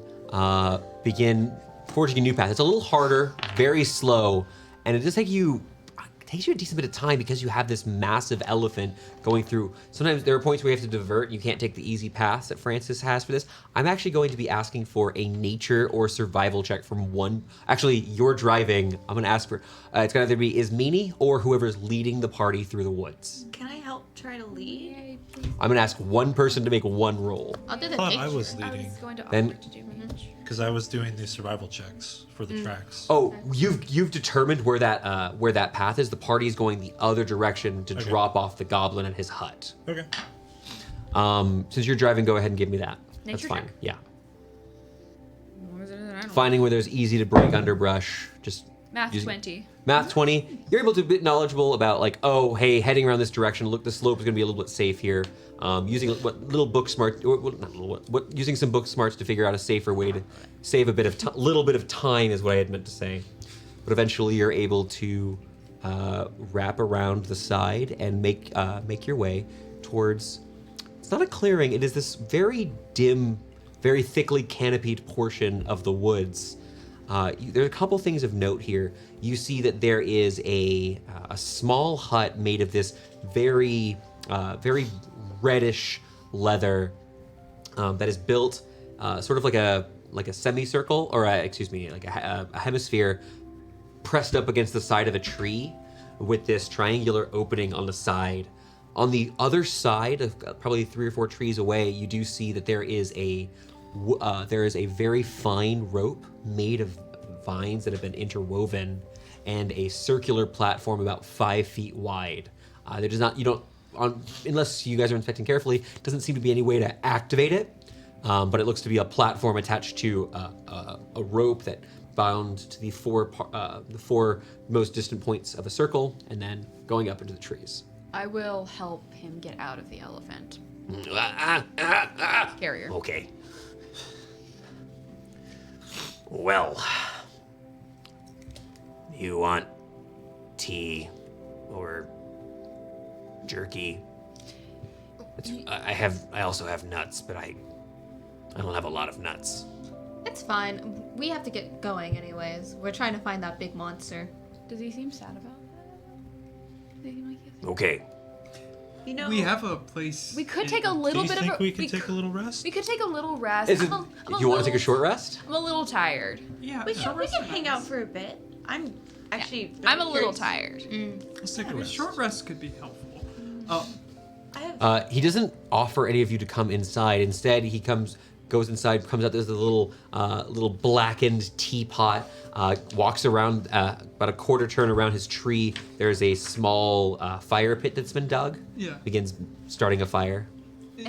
begin forging a new path. It's a little harder, very slow, and it does takes you a decent bit of time because you have this massive elephant going through. Sometimes there are points where you have to divert. You can't take the easy paths that Francis has for this. I'm actually going to be asking for a nature or survival check from one. Actually, you're driving. I'm going to ask for. It's going to either be Ismini or whoever's leading the party through the woods. Can I help try to lead? Yay, please. I'm going to ask one person to make one roll. I'll do I the thought I nature. was I leading was going to Then- offer to do nature. because I was doing the survival checks for the tracks. Oh, you've determined where that path is. The party is going the other direction to Okay. drop off the goblin at his hut. Okay. Since you're driving, go ahead and give me that. That's Nature fine. check? Yeah. What was it? I don't know. Finding where there's easy to break underbrush. Just Math using- 20. Math 20. You're able to be knowledgeable about like, oh, hey, heading around this direction. Look, the slope is going to be a little bit safe here. Using what little book smart, or not little, what using some book smarts to figure out a safer way to save a bit of little bit of time is what I had meant to say. But eventually, you're able to wrap around the side and make your way towards. It's not a clearing. It is this very dim, very thickly canopied portion of the woods. There are a couple things of note here. You see that there is a small hut made of this very reddish leather that is built sort of like a semicircle, or like a hemisphere pressed up against the side of a tree with this triangular opening on the side. On the other side, of probably 3 or 4 trees away, you do see that there is a very fine rope made of vines that have been interwoven, and a circular platform about 5 feet wide. There does not, unless you guys are inspecting carefully, doesn't seem to be any way to activate it. But it looks to be a platform attached to a rope that bound to the 4 most distant points of a circle, and then going up into the trees. I will help him get out of the elephant carrier. Okay. Well, you want tea or jerky? I also have nuts, but I don't have a lot of nuts. It's fine. We have to get going anyways. We're trying to find that big monster. Does he seem sad about that? Does he seem like he has- Okay. You know, We have a place. We could take a Do little you bit think of a. we could take a little rest? We could take a little rest. Is it, I'm you want to take a short rest? I'm a little tired. Yeah, we short can rests are hang nice. out for a bit. I'm actually. I'm a little curious. tired. Let's take a A rest. short rest could be helpful. I have. He doesn't offer any of you to come inside. Instead, he goes inside, comes out. There's a little blackened teapot. Walks around about a quarter turn around his tree. There's a small fire pit that's been dug. Yeah. Begins starting a fire.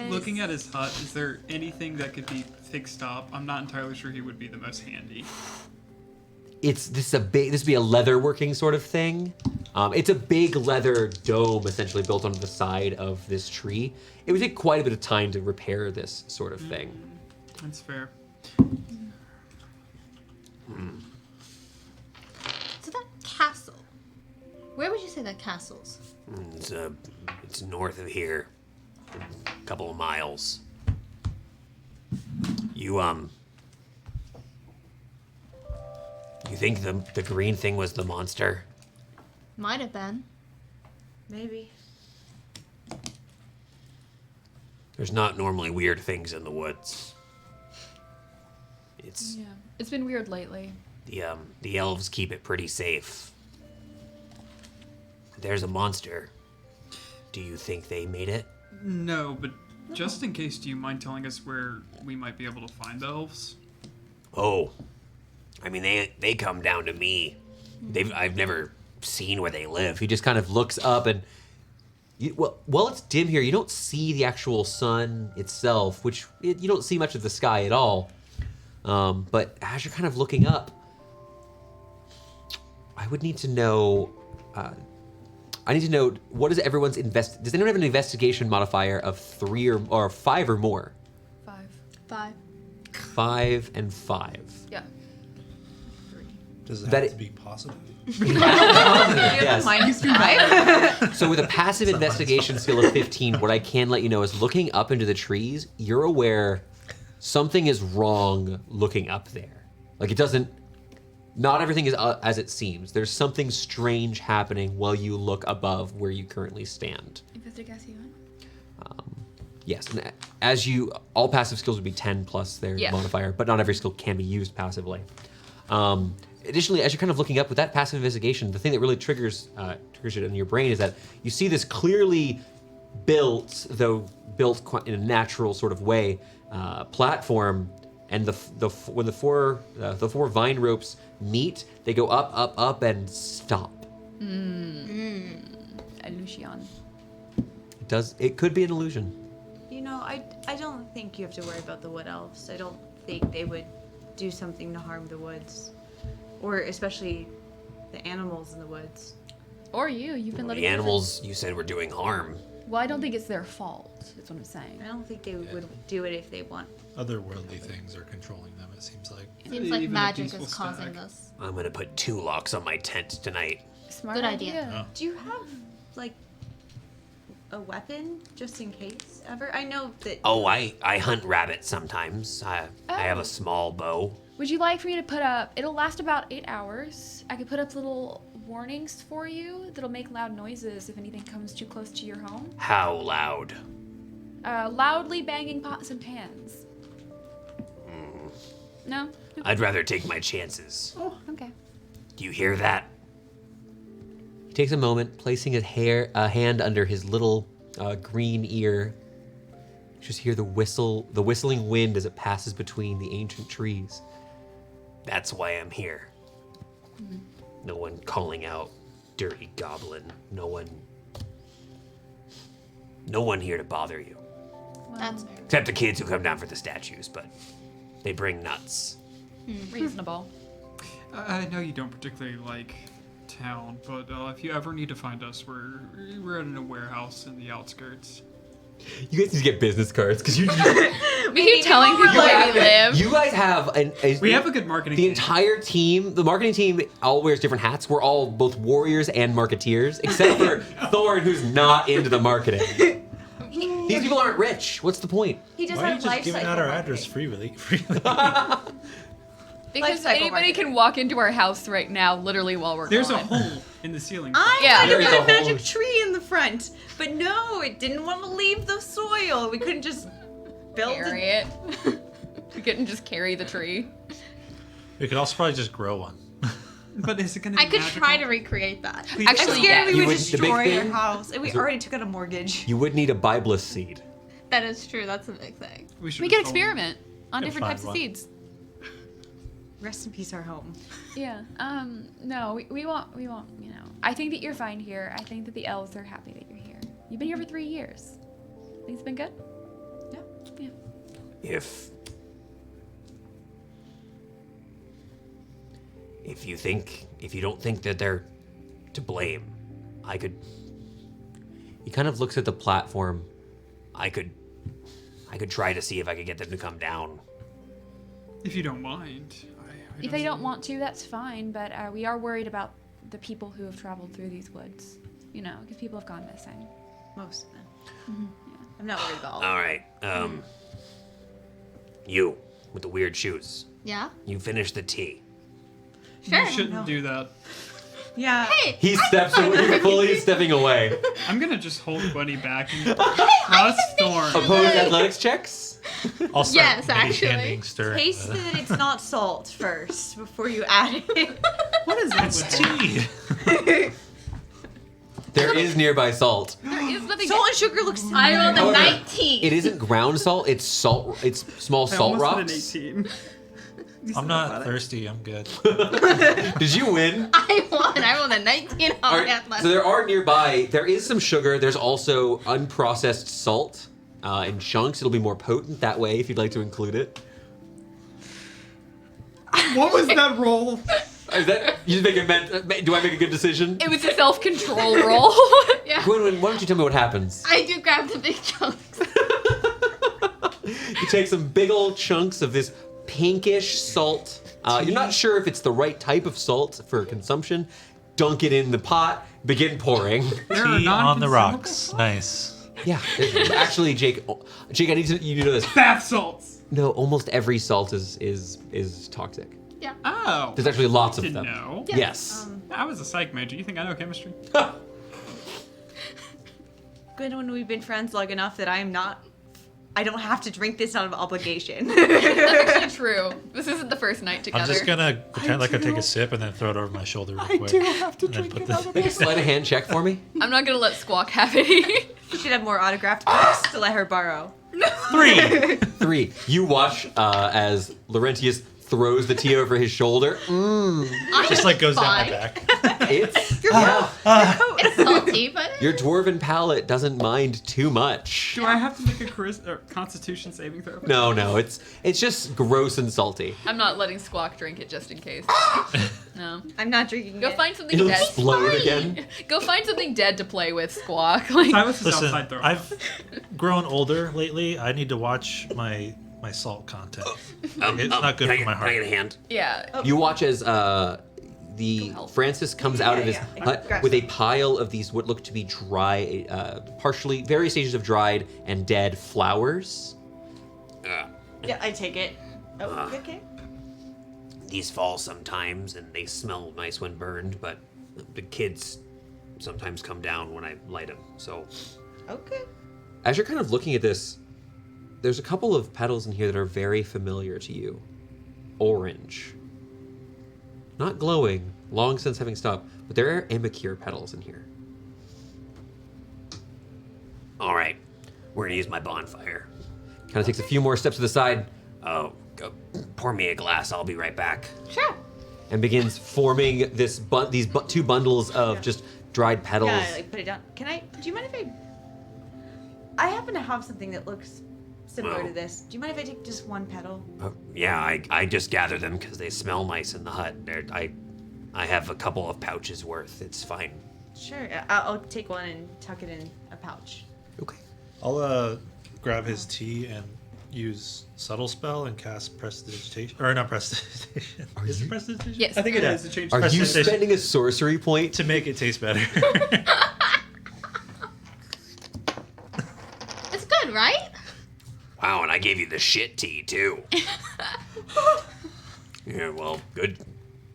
Looking at his hut, is there anything that could be fixed up? I'm not entirely sure he would be the most handy. This would be a leather working sort of thing. It's a big leather dome essentially built onto the side of this tree. It would take quite a bit of time to repair this sort of thing. That's fair. So that castle. Where would you say that castle's? It's north of here, a couple of miles. You think the green thing was the monster? Might have been. Maybe. There's not normally weird things in the woods. It's Yeah. It's been weird lately. the elves keep it pretty safe. There's a monster. Do you think they made it? No, but just in case, do you mind telling us where we might be able to find the elves? Oh, I mean they come down to me. I've never seen where they live. He just kind of looks up and, while it's dim here, you don't see the actual sun itself, you don't see much of the sky at all. But as you're kind of looking up, I would need to know. I need to know, what is everyone's Does anyone have an investigation modifier of 3 or 5 or more? 5. 5. 5 and 5. Yeah. Does it That have it- to be positive? Yes. -5. So with a passive investigation skill of 15, what I can let you know is, looking up into the trees, you're aware something is wrong looking up there. Like, it doesn't, not everything is as it seems. There's something strange happening while you look above where you currently stand. Investigation. Yes, and all passive skills would be 10 plus their Yeah. modifier, but not every skill can be used passively. Additionally, as you're kind of looking up with that passive investigation, the thing that really triggers it in your brain is that you see this clearly built, though built in a natural sort of way, platform, and when the four vine ropes meet, they go up, up, up, and stop. Illusion. It could be an illusion. You know, I don't think you have to worry about the wood elves. I don't think they would do something to harm the woods, or especially the animals in the woods. Or you've been letting The animals you said were doing harm. Well, I don't think it's their fault. That's what I'm saying. I don't think they would do it if they want. Otherworldly things are controlling them, it seems like. Seems like Even a magic peaceful is causing stack. this. I'm gonna put 2 locks on my tent tonight. Smart Good idea. Do you have like a weapon just in case ever? I know that. Oh, I hunt rabbits sometimes. I have Oh. a small bow. Would you like for me to put up? It'll last about 8 hours. I could put up little warnings for you that'll make loud noises if anything comes too close to your home. How loud? Loudly banging pots and pans. No? I'd rather take my chances. Oh, okay. Do you hear that? He takes a moment, placing a hand under his little green ear. You just hear the whistling wind as it passes between the ancient trees. That's why I'm here. No one calling out dirty goblin. No one here to bother you. That's fair. Except the kids who come down for the statues, but they bring nuts. Reasonable. I know you don't particularly like town, but if you ever need to find us, we're in a warehouse in the outskirts. You guys need to get business cards because you We keep telling people where we live. you guys have We have a good marketing the team. entire team. The marketing team all wears different hats. We're all both warriors and marketeers, except for Thorn, who's not into the marketing. These people aren't rich. What's the point? He does Why are you have just life giving cycle out our marketing. address freely? Because cycle anybody marketing. can walk into our house right now, literally while we're There's a gone. hole in the ceiling. I Yeah. wanted to There's put a a magic whole- tree in the front, but no, it didn't want to leave the soil. We couldn't just build Carry it. it. We couldn't just carry the tree. We could also probably just grow one. But is it going to be I could magical? try to recreate that. Please I'm Actually, don't. scared yeah. we You would would- the big destroy your thing house, and we is- already took out a mortgage. You would need a Biblis seed. That is true. That's a big thing. should We have can told experiment on Can different find types of one. seeds. Rest in peace, our home. Yeah. No, we won't, you know. I think that you're fine here. I think that the elves are happy that you're here. You've been here for 3 years. Think it's been good? Yeah. If you don't think that they're to blame, He kind of looks at the platform. I could try to see if I could get them to come down. If you don't mind. If they don't want to, that's fine, but we are worried about the people who have traveled through these woods. You know, because people have gone missing. Most of them. I'm not worried about all. All right. You with the weird shoes. Yeah? You finish the tea. Sure. You shouldn't do that. Yeah. Hey! He steps away, he's fully stepping away. I'm going to just hold Bunny back and trust Thorn. Opposed athletics checks? I'll start Yes, mini actually. handing stir. Taste that it's not salt first before you add it. What is that It's with tea. There is nearby salt. There is nothing. Salt and sugar looks I rolled a However, 19. It isn't ground salt, it's salt. It's small I salt almost rocks. hit an 18. I'm not thirsty. I'm good. Did you win? I won. I rolled a 19 on Alright, athletics. so there are nearby. There is some sugar. There's also unprocessed salt in chunks. It'll be more potent that way if you'd like to include it. What was that roll? Is that you just make a do I make a good decision? It was a self-control roll. Yeah. Gwynwyn, why don't you tell me what happens? I do grab the big chunks. You take some big old chunks of this pinkish salt. You're not sure if it's the right type of salt for consumption. Dunk it in the pot. Begin pouring. There are Tea on the non-consumable rocks. salts? Nice. Yeah, actually, Jake, I need you to know this. Bath salts. No, almost every salt is toxic. Yeah. Oh. There's actually lots of Didn't them. know. Yes. I was a psych major. You think I know chemistry? Good when we've been friends long enough that I don't have to drink this out of obligation. That's actually true. This isn't the first night together. I'm just gonna pretend like I take a sip and then throw it over my shoulder real quick. have to and then put the Make a sleight of hand check for me. I'm not gonna let Squawk have any. You should have more autographed books to let her borrow. 3. 3. You watch as Laurentius throws the tea over his shoulder. Just like goes down my Fine. back. It's It's salty, but your dwarven palate doesn't mind too much. Do I have to make a Constitution saving throw? No, it's just gross and salty. I'm not letting Squawk drink it just in case. No. I'm not drinking Go it. find something It'll dead. explode again. Go find something dead to play with, Squawk. Like, Silas is Listen, outside throwing. I've grown older lately. I need to watch my salt content. It's not good Can I for get- my Can I get heart. a hand? yeah. You watch as the help. Francis comes out of his yeah. hut Grab with a some. pile of these what look to be dry, partially various stages of dried and dead flowers. Yeah, I take it. Oh, okay. These fall sometimes, and they smell nice when burned, but the kids sometimes come down when I light them. So Okay. As you're kind of looking at this, there's a couple of petals in here that are very familiar to you. Orange. Not glowing, long since having stopped, but there are Amicure petals in here. All right, we're gonna use my bonfire. Kind of takes a few more steps to the side Oh, go pour me a glass. I'll be right back. Sure. and begins forming these two bundles of just dried petals. Yeah, like put it down. Do you mind if I happen to have something that looks similar Well. to this. Do you mind if I take just one petal? Yeah, I just gather them because they smell nice in the hut. I have a couple of pouches worth. It's fine. Sure. I'll take one and tuck it in a pouch. Okay. I'll grab his tea and use subtle spell and cast prestidigitation. Or not prestidigitation. Is it prestidigitation? Yes. I think it Yeah, is. it's a change. Are you Prestidigitation. spending a sorcery point? To make it taste better. It's good, right? Wow, and I gave you the shit tea too. Yeah, well, good.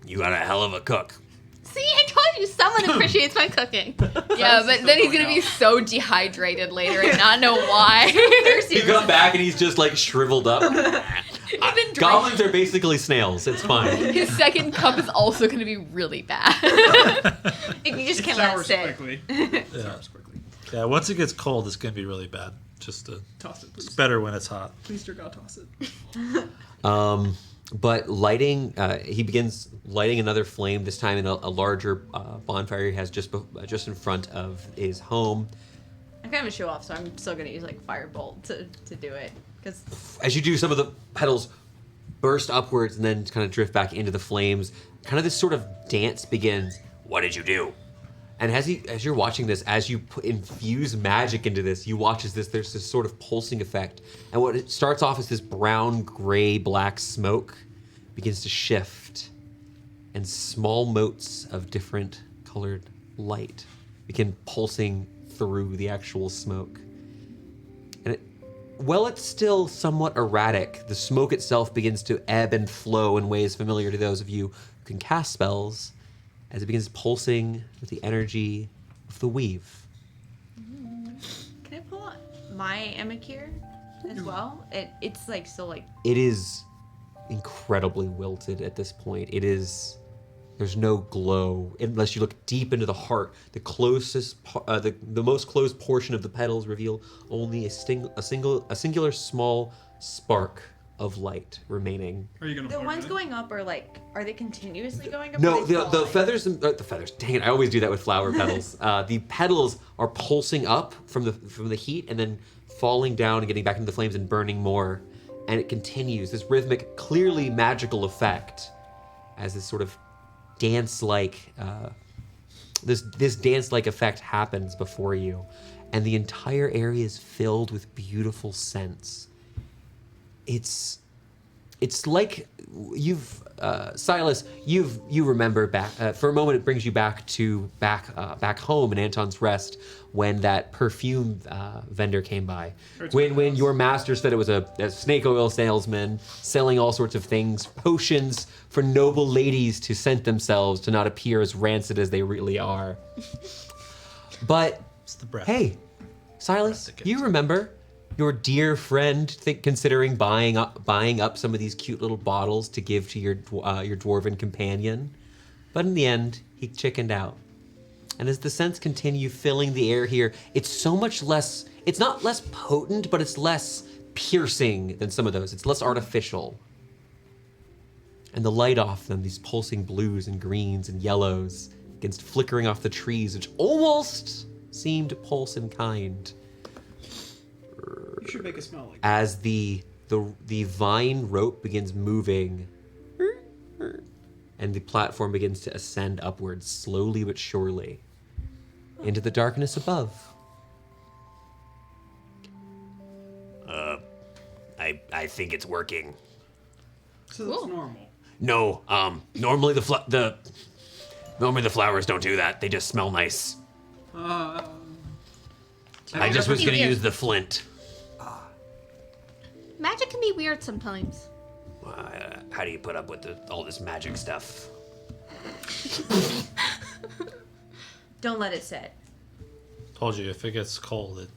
You got a hell of a cook. See, I told you someone appreciates my cooking. Yeah, but then he's gonna be so dehydrated later and not know why. You come back and he's just like shriveled up. He's been Goblins are basically snails. It's fine. His second cup is also gonna be really bad. You just It can't let it sours sit. quickly. Yeah. Sours quickly. Yeah, once it gets cold, it's going to be really bad. Toss it, It's it's please. better when it's hot. Please, dear God, toss it. But lighting, he begins lighting another flame. This time in a larger bonfire he has just in front of his home. I'm kind of a show off, so I'm still gonna use like firebolt to do it because As you do, some of the petals burst upwards and then kind of drift back into the flames. Kind of this sort of dance begins. What did you do? And as you're watching this, as you infuse magic into this, you watch as there's this sort of pulsing effect. And what it starts off as this brown, gray, black smoke begins to shift. And small motes of different colored light begin pulsing through the actual smoke. And while it's still somewhat erratic, the smoke itself begins to ebb and flow in ways familiar to those of you who can cast spells, as it begins pulsing with the energy of the weave. can I pull out my Emikir as well? It's like still like It is incredibly wilted at this point. There's no glow unless you look deep into the heart. The most closed portion of the petals reveal only a singular small spark of light remaining. Are you gonna? the plug ones it? going up are they continuously going up? No, or are they the falling? feathers. The feathers. Dang it! I always do that with flower petals. The petals are pulsing up from the heat and then falling down and getting back into the flames and burning more, and it continues this rhythmic, clearly magical effect as this sort of dance-like this dance-like effect happens before you, and the entire area is filled with beautiful scents. It's like you've Silas, you remember back for a moment. It brings you back home in Anton's Rest when that perfume vendor came by. When your master said it was a snake oil salesman selling all sorts of things, potions for noble ladies to scent themselves to not appear as rancid as they really are. But It's the breath. hey, Silas, Breath that you gets- remember your dear friend considering buying up some of these cute little bottles to give to your dwarven companion, but in the end he chickened out. And as the scents continue filling the air here, it's so much less. It's not less potent, but it's less piercing than some of those. It's less artificial. And the light off them, these pulsing blues and greens and yellows, against flickering off the trees, which almost seem to pulse in kind. You should make it smell like. As the vine rope begins moving, and the platform begins to ascend upwards, slowly but surely, into the darkness above. I think it's working. So that's normal. No, normally the flowers don't do that. They just smell nice. I just was gonna use the flint. Magic can be weird sometimes. How do you put up with all this magic stuff? Don't let it sit. Told you, if it gets cold, it...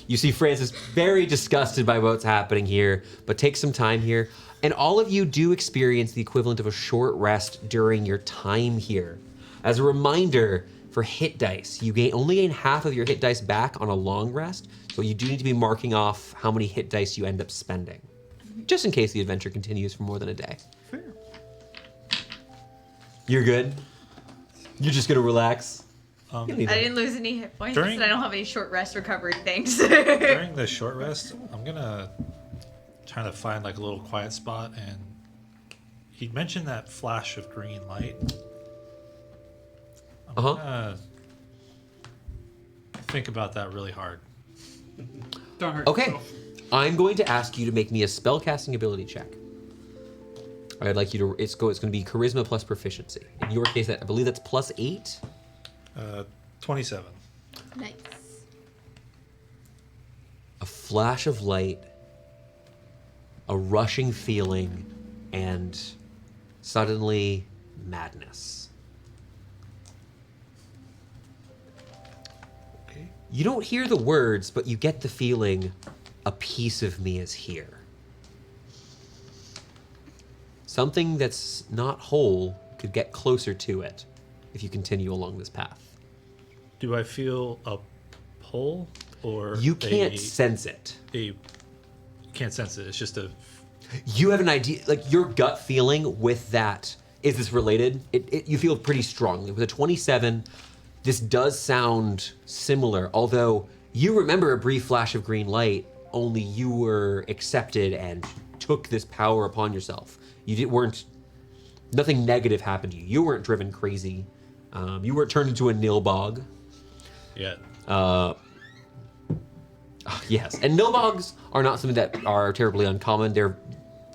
You see Francis very disgusted by what's happening here, but take some time here. And all of you do experience the equivalent of a short rest during your time here. As a reminder, for hit dice, you only gain half of your hit dice back on a long rest, so you do need to be marking off how many hit dice you end up spending, just in case the adventure continues for more than a day. Fair. You're good? You're just gonna relax? I didn't lose any hit points, During- and I don't have any short rest recovery things. During the short rest, I'm gonna try to find like a little quiet spot, and he mentioned that flash of green light. I'm gonna think about that really hard. Don't hurt Okay. yourself. I'm going to ask you to make me a spellcasting ability check. I'd like you to. It's going to be charisma plus proficiency. In your case, I believe that's +8. 27. Nice. A flash of light, a rushing feeling, and suddenly madness. Okay. You don't hear the words, but you get the feeling a piece of me is here. Something that's not whole could get closer to it if you continue along this path. Do I feel a pull or You can't sense it. you can't sense it? It's just a. You have an idea, like your gut feeling with that. Is this related? You feel pretty strongly. With a 27, this does sound similar, although you remember a brief flash of green light, only you were accepted and took this power upon yourself. Nothing negative happened to you. You weren't driven crazy. You weren't turned into a Nilbog. Yeah. Yes, and Nilbogs are not something that are terribly uncommon. They're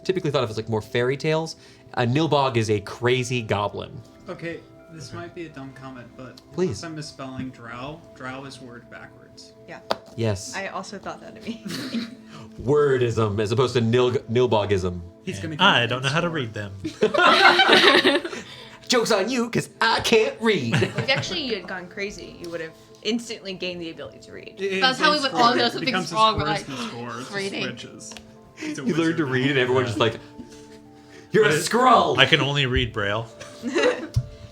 typically thought of as like more fairy tales. A Nilbog is a crazy goblin. Okay, this might be a dumb comment, but Please. unless I'm misspelling drow, drow is word backwards. Yeah, Yes, I also thought that of me. wordism as opposed to Nilbogism. He's gonna. I don't know how to read them. Joke's on you, because I can't read. If actually you had gone crazy, you would have instantly gained the ability to read. That's how we would all know something becomes wrong, we're His like, score just reading. switches. He's a You learn to wizard read, now. and everyone's just like, "You're a scroll." I can only read Braille.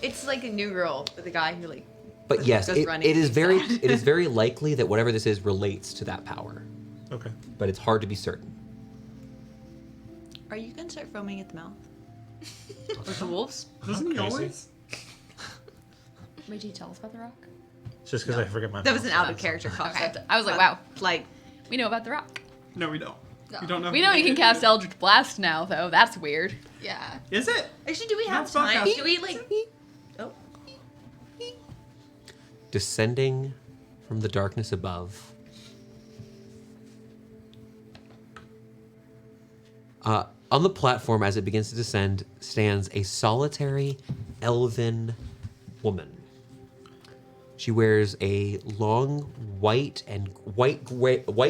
It's like a new girl with a guy who like. But yes, goes it running is and very, that. it is very likely that whatever this is relates to that power, Okay. but it's hard to be certain. Are you gonna start foaming at the mouth? With the wolves? Doesn't he Crazy. always? Wait, did you tell us about the rock? It's just because I forget my. That was an mouth. out of character concept. I was like, wow, Like, we know about the rock. No, we don't. No. We don't know. We know you can cast Eldritch Blast now, though. That's weird. Yeah. Is it? actually, do we No, have it's not time? cast. Do we like? Oh, Descending from the darkness above. On the platform, as it begins to descend, stands a solitary elven woman. She wears a long white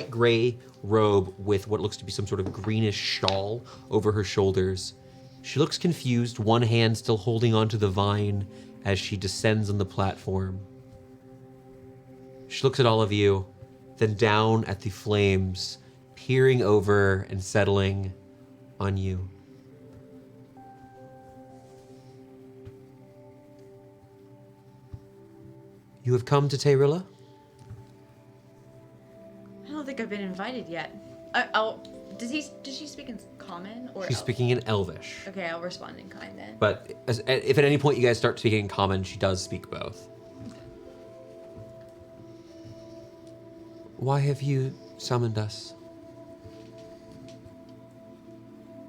gray robe with what looks to be some sort of greenish shawl over her shoulders. She looks confused, one hand still holding onto the vine as she descends on the platform. She looks at all of you, then down at the flames, peering over and settling on you. You have come to Taerylla? I don't think I've been invited yet. Does she speak in common or? She's elf? speaking in Elvish. Okay, I'll respond in kind then. But if at any point you guys start speaking in common, she does speak both. Why have you summoned us?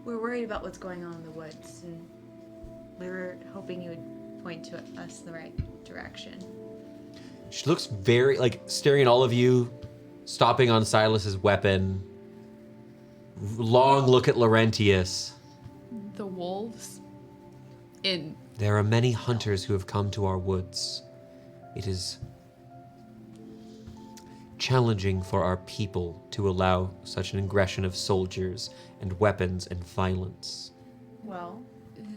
We're worried about what's going on in the woods, and we were hoping you would point to us in the right direction. She looks very, like, staring at all of you, stopping on Silas's weapon. Long look at Laurentius. The wolves in There are many hunters who have come to our woods. It is challenging for our people to allow such an aggression of soldiers and weapons and violence. Well,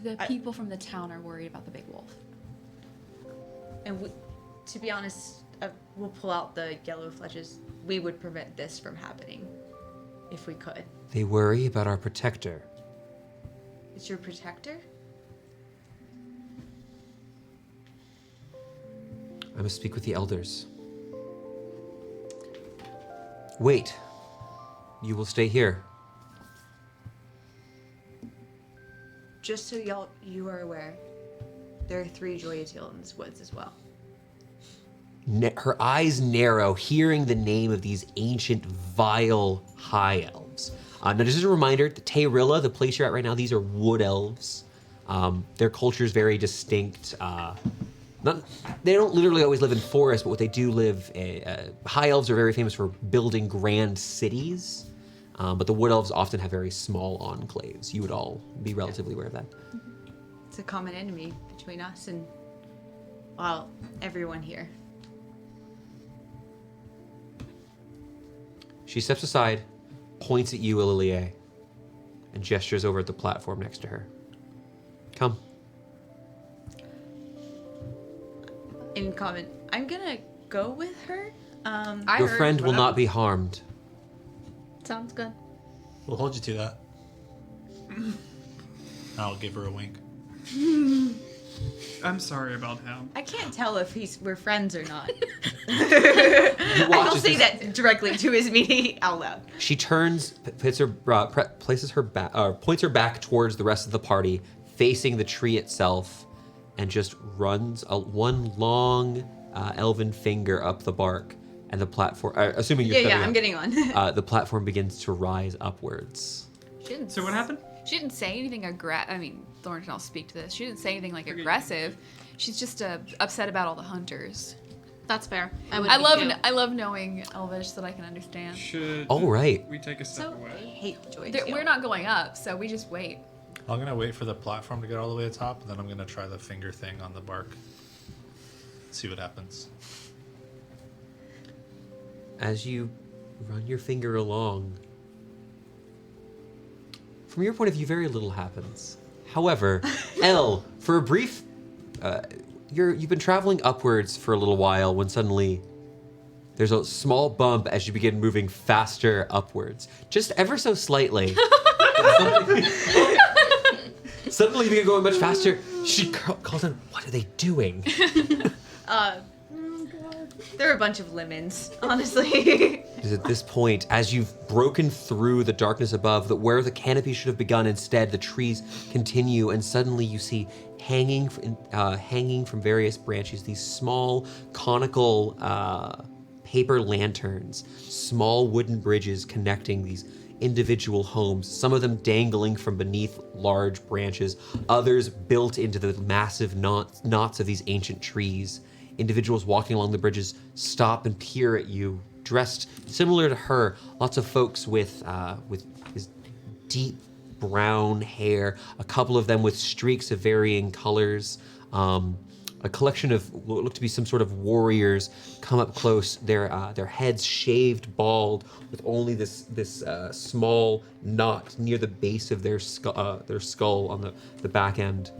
the people from the town are worried about the big wolf. and to be honest, we'll pull out the yellow fletches. We would prevent this from happening if we could. They worry about our protector. It's your protector? I must speak with the elders. Wait. You will stay here. Just so you are aware, there are 3 Joyatil in this woods as well. Her eyes narrow, hearing the name of these ancient, vile high elves. Now, just as a reminder, the Taerylla, the place you're at right now, these are wood elves. Their culture is very distinct. They don't literally always live in forests, but what they do live, high elves are very famous for building grand cities. But the wood elves often have very small enclaves. You would all be relatively aware of that. It's a common enemy between us and, well, everyone here. She steps aside, points at you, Ililie, and gestures over at the platform next to her. Come. In comment, I'm gonna go with her. Your friend will not be harmed. Sounds good. We'll hold you to that. I'll give her a wink. I'm sorry about him. I can't tell if we're friends or not. You watch I'll as say this- that directly to his meeting out loud. She turns, puts her, places her back, points her back towards the rest of the party, facing the tree itself, and just runs one long elven finger up the bark, and the platform. Assuming you're Yeah, stepping I'm up, getting on. the platform begins to rise upwards. She didn't So what happened? She didn't say anything I mean, Thornton, I'll speak to this. She didn't say anything like aggressive. She's just upset about all the hunters. That's fair. I would. I love knowing Elvish so that I can understand. Should All right. we take a step I away? hate Joyatil. We're not going up, so we just wait. I'm gonna wait for the platform to get all the way to the top, and then I'm gonna try the finger thing on the bark. See what happens. As you run your finger along, from your point of view, very little happens. However, Elle, for a brief, you've been traveling upwards for a little while when suddenly there's a small bump as you begin moving faster upwards, just ever so slightly. Suddenly, you begin going much faster. She calls in, "What are they doing?" There are a bunch of lemons, honestly. It is at this point, as you've broken through the darkness above, that where the canopy should have begun, instead the trees continue, and suddenly you see hanging from various branches these small conical paper lanterns, small wooden bridges connecting these individual homes, some of them dangling from beneath large branches, others built into the massive knots of these ancient trees. Individuals walking along the bridges stop and peer at you, dressed similar to her. Lots of folks with his deep brown hair, a couple of them with streaks of varying colors. A collection of what look to be some sort of warriors come up close, their heads shaved bald, with only this small knot near the base of their skull on the back end.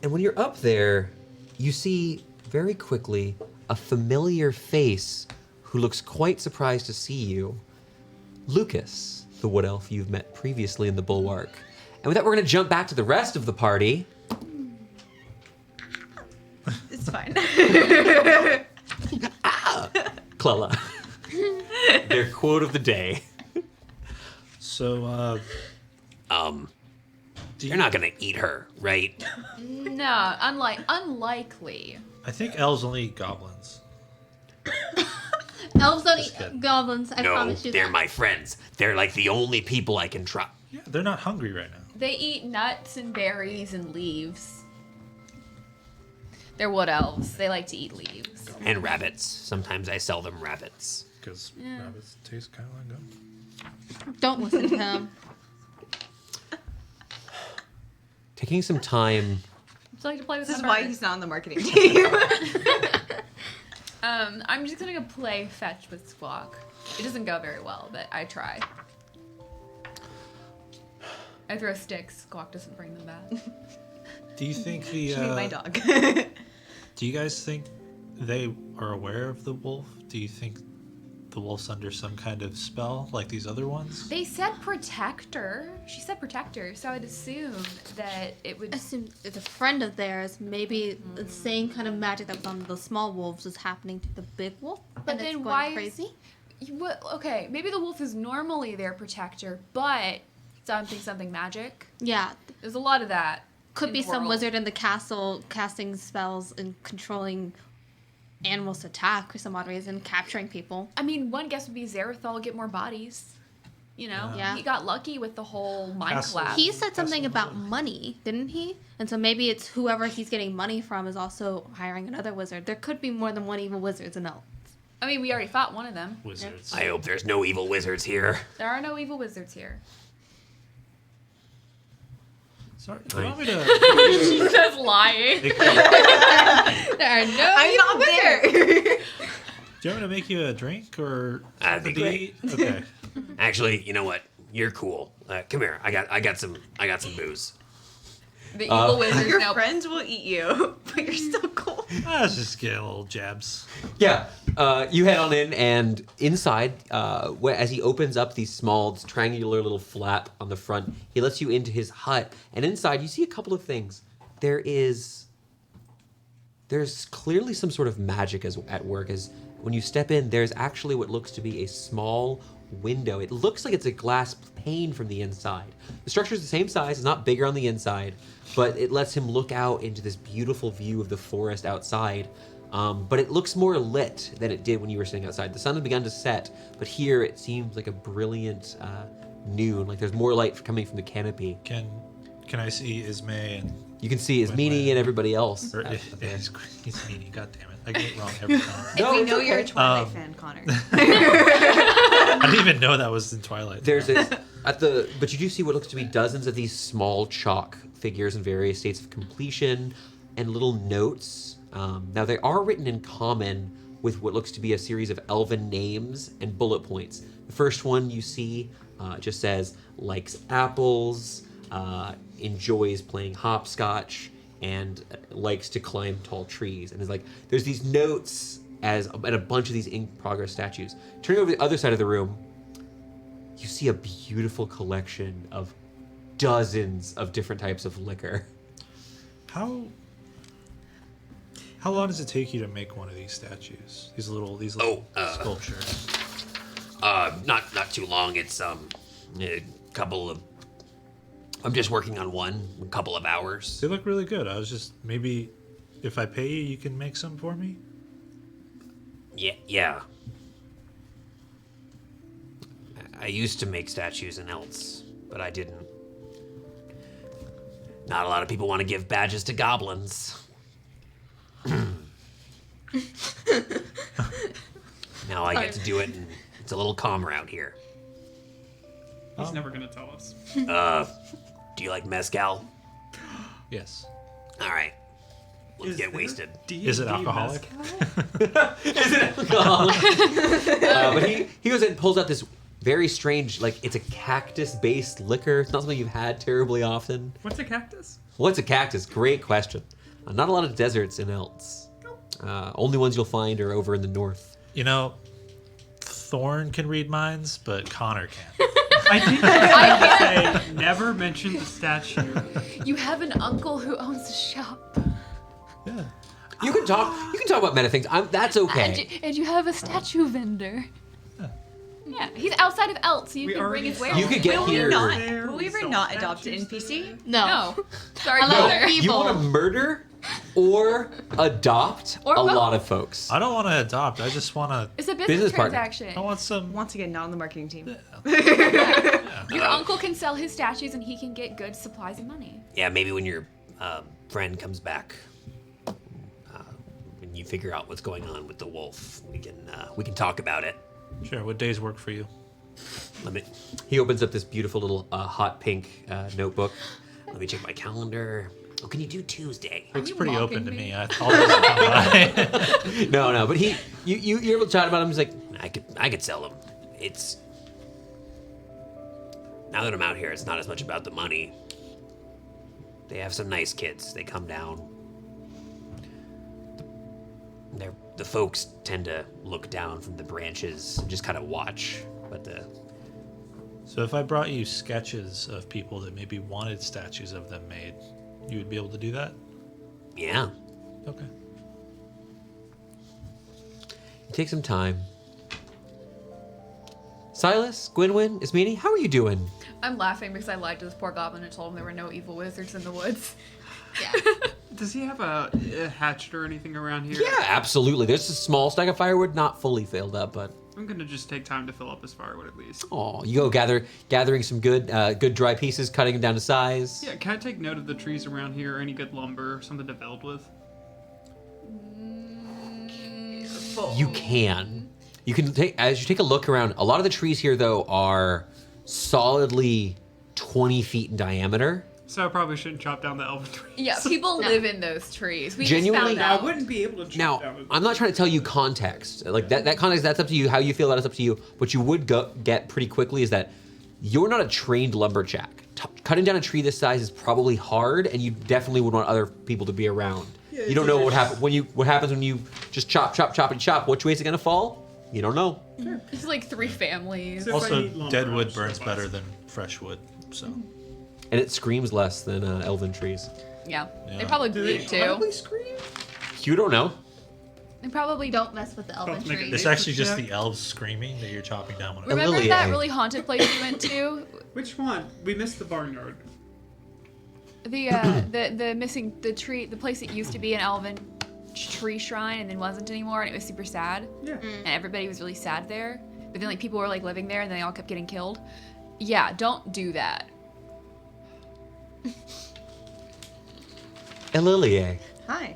And when you're up there, you see very quickly a familiar face who looks quite surprised to see you. Lucas, the wood elf you've met previously in the Bulwark. And with that, we're going to jump back to the rest of the party. It's fine. Clella. Their quote of the day. So, You're not gonna eat her, right? No, unlikely. I think elves only eat goblins. Elves don't Just eat kidding. goblins. I No, promise you they're that. my friends. They're like the only people I can trust. Yeah, they're not hungry right now. They eat nuts and berries and leaves. They're wood elves. They like to eat leaves. And rabbits. Sometimes I sell them rabbits. Because rabbits taste kind of like gum. Don't listen to him. Taking some time. Would you like to play with This is number? why he's not on the marketing team. I'm just gonna go play fetch with Squawk. It doesn't go very well, but I try. I throw sticks. Squawk doesn't bring them back. Do you think the Should be my dog. Do you guys think they are aware of the wolf? Do you think the wolf's under some kind of spell like these other ones? They said protector. She said protector, so I'd assume that it would. Assume it's a friend of theirs. Maybe the same kind of magic that was on the small wolves is happening to the big wolf. But and then it's going why? crazy? Okay, maybe the wolf is normally their protector, but something magic. Yeah, There's a lot of that. could in be the some world. wizard in the castle casting spells and controlling animals to attack for some odd reason, capturing people. I mean, one guess would be Zarathol get more bodies. You know, Yeah. he got lucky with the whole mind Castle. collapse. He said something about money, didn't he? And so maybe it's whoever he's getting money from is also hiring another wizard. There could be more than one evil wizard in elves. I mean, we already fought one of them. Wizards. I hope there's no evil wizards here. There are no evil wizards here. Sorry, do you want me to... She's just lying. make- There are no I'm not there. Do you want me to make you a drink or That'd be something to eat? Okay. Actually, you know what? You're cool. Come here. I got some booze. The evil wizards Your now. friends will eat you, but you're still cool. Let's just get a little jabs. Yeah, you head on in, and inside, as he opens up these small triangular little flap on the front, he lets you into his hut. And inside, you see a couple of things. There's clearly some sort of magic at work. As when you step in, there's actually what looks to be a small window. It looks like it's a glass pane from the inside. The structure is the same size, it's not bigger on the inside, but it lets him look out into this beautiful view of the forest outside. But it looks more lit than it did when you were sitting outside. The sun has begun to set, but here it seems like a brilliant noon. Like there's more light coming from the canopy. Can I see Ismay and... You can see When- Ismini and everybody else. Or, out yeah, there. he's Meanie, god damn it. I get it wrong every time. No, We it's know okay. you're a Twilight fan, Connor. I didn't even know that was in Twilight. There's but you do see what looks to be dozens of these small chalk figures in various states of completion and little notes. Now they are written in common with what looks to be a series of elven names and bullet points. The first one you see just says likes apples, enjoys playing hopscotch, and likes to climb tall trees. And there's these notes and a bunch of these in progress statues. Turning over to the other side of the room, you see a beautiful collection of dozens of different types of liquor. How long does it take you to make one of these statues? These little sculptures. Not too long. It's a couple of. I'm just working on one. A couple of hours. They look really good. I was just, maybe if I pay you, you can make some for me? Yeah. I used to make statues in Elts, but I didn't. Not a lot of people want to give badges to goblins. Now I get to do it, and it's a little calmer out here. He's never gonna tell us. Do you like mezcal? Yes. All right. Let's get wasted. Is it alcoholic? But he goes and pulls out this very strange, it's a cactus-based liquor. It's not something you've had terribly often. What's a cactus? What's a cactus? Great question. Not a lot of deserts in Elts. Only ones you'll find are over in the north. You know, Thorn can read minds, but Connor can't. I think I would say never mention the statue. You have an uncle who owns a shop. Yeah. You can talk about meta things. That's okay. And you have a statue vendor. Yeah, he's outside of Elts, so you We can bring already his saw wares. You could get Will here. we not? There, Will we ever saw not adopt an statues NPC? No. No. Sorry, I love brother. it. You People. want to murder or adopt Or a both. lot of folks. I don't want to adopt. I just want to. It's a Business business partner. transaction. I want some. Once again, not on the marketing team. Your uncle can sell his statues and he can get good supplies and money. Yeah, maybe when your friend comes back, when you figure out what's going on with the wolf, we can talk about it. Sure. What days work for you? He opens up this beautiful little hot pink notebook. Let me check my calendar. Oh, can you do Tuesday? Looks you pretty mocking open to me? me. I'll just come by. No, but you're able to chat about him. He's like, I could sell them. It's now that I'm out here, it's not as much about the money. They have some nice kids. They come down. the folks tend to look down from the branches and just kind of watch. But So if I brought you sketches of people that maybe wanted statues of them made, you would be able to do that? yeah, Okay. You take some time. Silas, Gwynwyn, Ismini, how are you doing? I'm laughing because I lied to this poor goblin and told him there were no evil wizards in the woods. Does he have a hatchet or anything around here? Yeah, absolutely. There's a small stack of firewood, not fully filled up, but I'm gonna just take time to fill up his firewood at least. oh, you go gathering some good dry pieces, cutting them down to size. Yeah, can I take note of the trees around here? Any good lumber, something to build with? You can. You can take as you take a look around. A lot of the trees here, though, are solidly 20 feet in diameter. So I probably shouldn't chop down the elven trees. Yeah, people live in those trees. We Genuinely? just found out. I wouldn't be able to chop Now, down. I'm not trying to tell you context. Like that context, that's up to you. How you feel, that is up to you. What you would get pretty quickly is that you're not a trained lumberjack. Cutting down a tree this size is probably hard, and you definitely would want other people to be around. Yeah, You don't know what happens when you just chop, and chop. Which way is it gonna fall? You don't know. It's like 3 families. So- If I Also, need lumber, dead I'll wood just burns go buy better some. than fresh wood, so. And it screams less than elven trees. Yeah. Yeah. They probably Do they bleed too. audibly scream? You don't know. They probably Don't mess with the elven Let's make it trees. It's actually just check. the elves screaming that you're chopping down one. Remember Lily, that eh? really haunted place we went to? Which one? We missed the barnyard. The missing the tree, the place that used to be an elven tree shrine and then wasn't anymore, and it was super sad. Yeah. And everybody was really sad there. But then like people were like living there, and then they all kept getting killed. Yeah, don't do that. Elilie. Hi.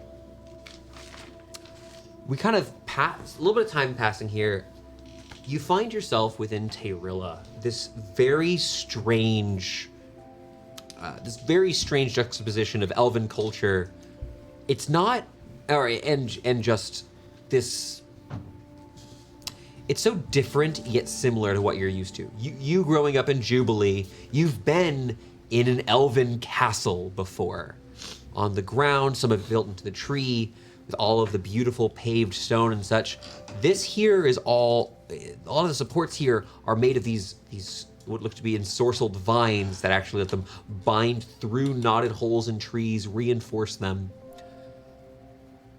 We kind of pass a little bit of time passing here. You find yourself within Taerylla, this very strange juxtaposition of elven culture. It's not, and just this. It's so different yet similar to what you're used to. You growing up in Jubilee, you've been in an elven castle before, on the ground. Some have built into the tree, with all of the beautiful paved stone and such. This here is all of the supports here are made of these what look to be ensorcelled vines that actually let them bind through knotted holes in trees, reinforce them.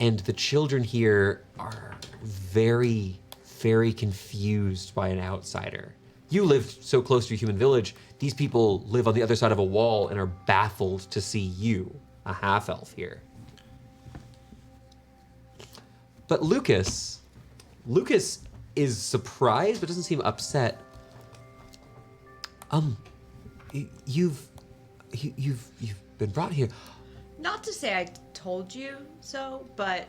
And the children here are very, very confused by an outsider. You live so close to a human village, these people live on the other side of a wall and are baffled to see you, a half-elf here. But Lucas is surprised but doesn't seem upset. You've been brought here. Not to say I told you so, but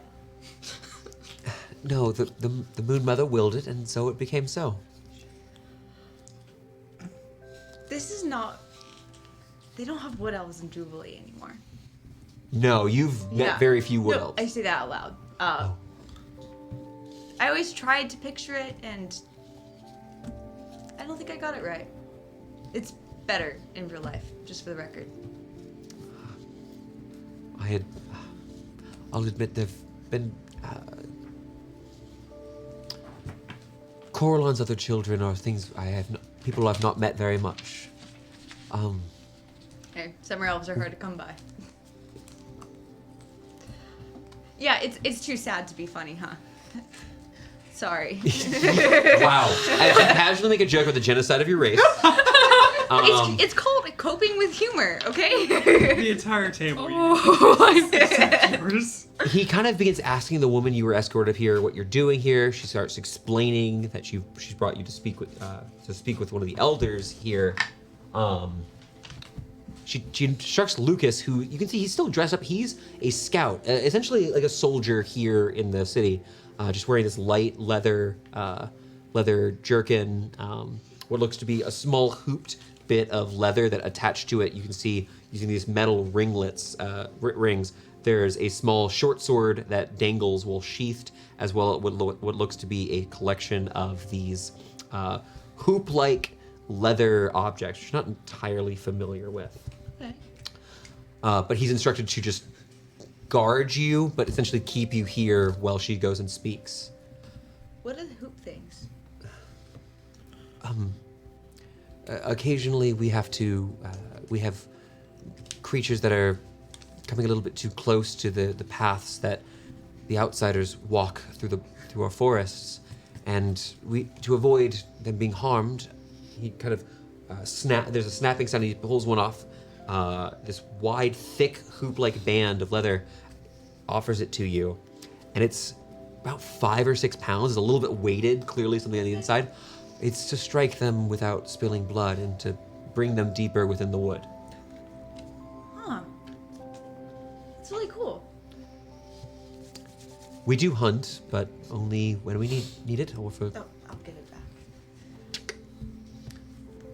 No, the Moon Mother willed it, and so it became so. this is not. They don't have wood elves in Jubilee anymore. No, you've met Yeah. very few wood No, elves. I say that out loud. I always tried to picture it, and I don't think I got it right. It's better in real life, just for the record. I'll admit there've been Coralon's other children are things people I've not met very much. Hey, summer elves are hard to come by. Yeah, it's too sad to be funny, huh? Sorry. Wow. I casually make a joke about the genocide of your race. It's called coping with humor, okay? The entire table. He kind of begins asking the woman you were escorted here what you're doing here. She starts explaining that she's brought you to speak with one of the elders here. She instructs Lucas, who you can see he's still dressed up. He's a scout, essentially like a soldier here in the city, just wearing this light leather jerkin, what looks to be a small hooped bit of leather that attached to it. You can see using these metal ringlets, rings. There's a small short sword that dangles while sheathed, as well as what looks to be a collection of these hoop-like leather objects, which you're not entirely familiar with. Okay. But he's instructed to just guard you, but essentially keep you here while she goes and speaks. What are the hoop things? Occasionally we have we have creatures that are coming a little bit too close to the paths that the outsiders walk through our forests, and to avoid them being harmed, he kind of there's a snapping sound. He pulls one off. This wide, thick, hoop-like band of leather, offers it to you, and it's about 5 or 6 pounds. It's a little bit weighted, clearly something on the inside. It's to strike them without spilling blood and to bring them deeper within the wood. Huh. It's really cool. We do hunt, but only when we need it, or for... Oh, I'll give it back.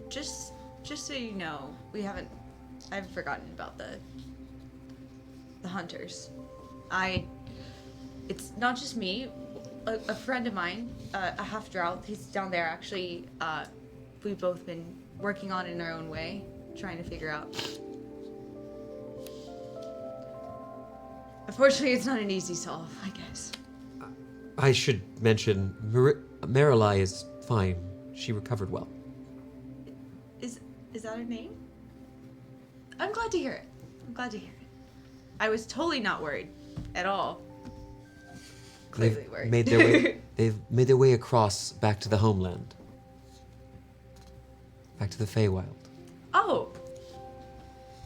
Just so you know, I haven't forgotten about the hunters. It's not just me. A friend of mine, a half drow, he's down there actually. We've both been working on it in our own way, trying to figure out. Unfortunately, it's not an easy solve, I guess. I should mention, Marilai is fine. She recovered well. Is that her name? I'm glad to hear it. I was totally not worried at all. Clearly worried. They've made their way across back to the homeland. Back to the Feywild. Oh.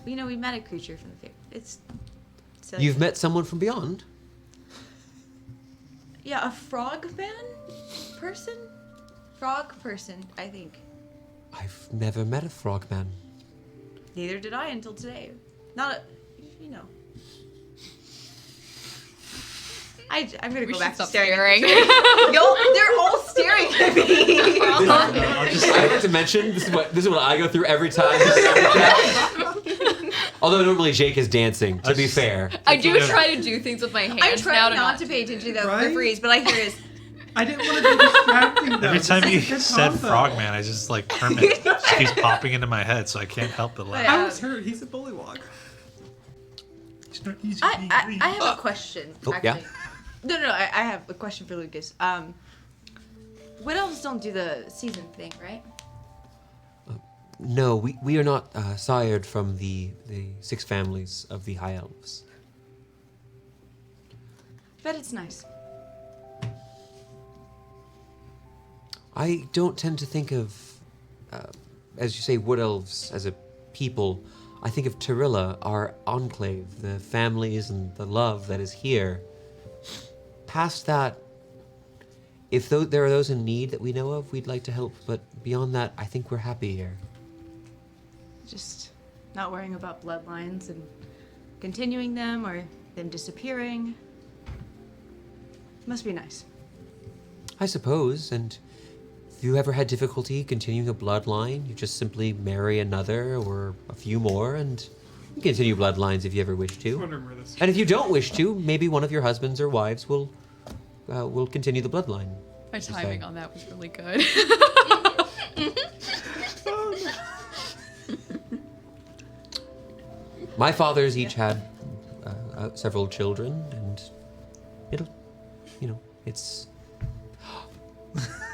We met a creature from the Feywild. You've met someone from beyond? Yeah, a frog-man person? Frog person, I think. I've never met a frogman. Neither did I until today. Not a, I'm gonna go back to staring. Y'all, they're all staring at me. I like to mention this is what I go through every time. Although normally Jake is dancing. To be fair, I do try to do things with my hands. I'm trying not to pay attention to the freeze, but I hear his. I didn't want to be distracting them. Every time you It's a good said combo. frogman, I just like Kermit keeps popping into my head, so I can't help but laugh. I was hurt. He's a bullywog. It's not easy being green. I have a question. Oh, actually. yeah? No, I have a question for Lucas. Wood elves don't do the season thing, right? no, we are not sired from the 6 families of the High Elves. Bet it's nice. I don't tend to think of, as you say, wood elves as a people. I think of Taerylla, our enclave, the families and the love that is here. Past that, if there are those in need that we know of, we'd like to help. But beyond that, I think we're happy here. Just not worrying about bloodlines and continuing them or them disappearing. Must be nice. I suppose, and if you ever had difficulty continuing a bloodline, you just simply marry another or a few more, and you continue bloodlines if you ever wish to. Wondering where this. And if you don't wish to, maybe one of your husbands or wives will continue the bloodline. My say. timing on that was really good. My fathers each had several children, and it's.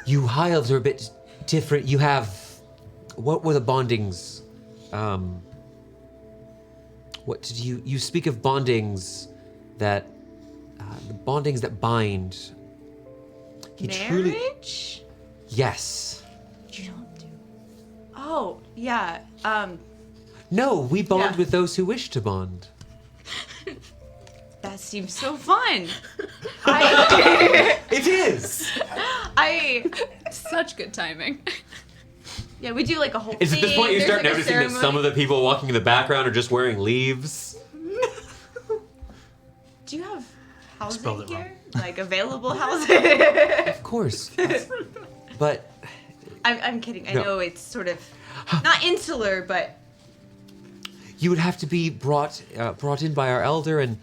You High Elves are a bit different. You have. What were the bondings? What did you speak of bondings that. The bondings that bind. Marriage? Yes. You don't do. Oh, yeah. No, we bond Yeah. with those who wish to bond. That seems so fun. It is! Such good timing. Yeah, we do like a whole It's at this point you thing. start There's, like, a noticing that some of the people walking in the background are just wearing leaves. Do you have housing Spelled it here? Like available housing? Of course. But I'm kidding. I No. know it's sort of not insular, but you would have to be brought in by our elder, and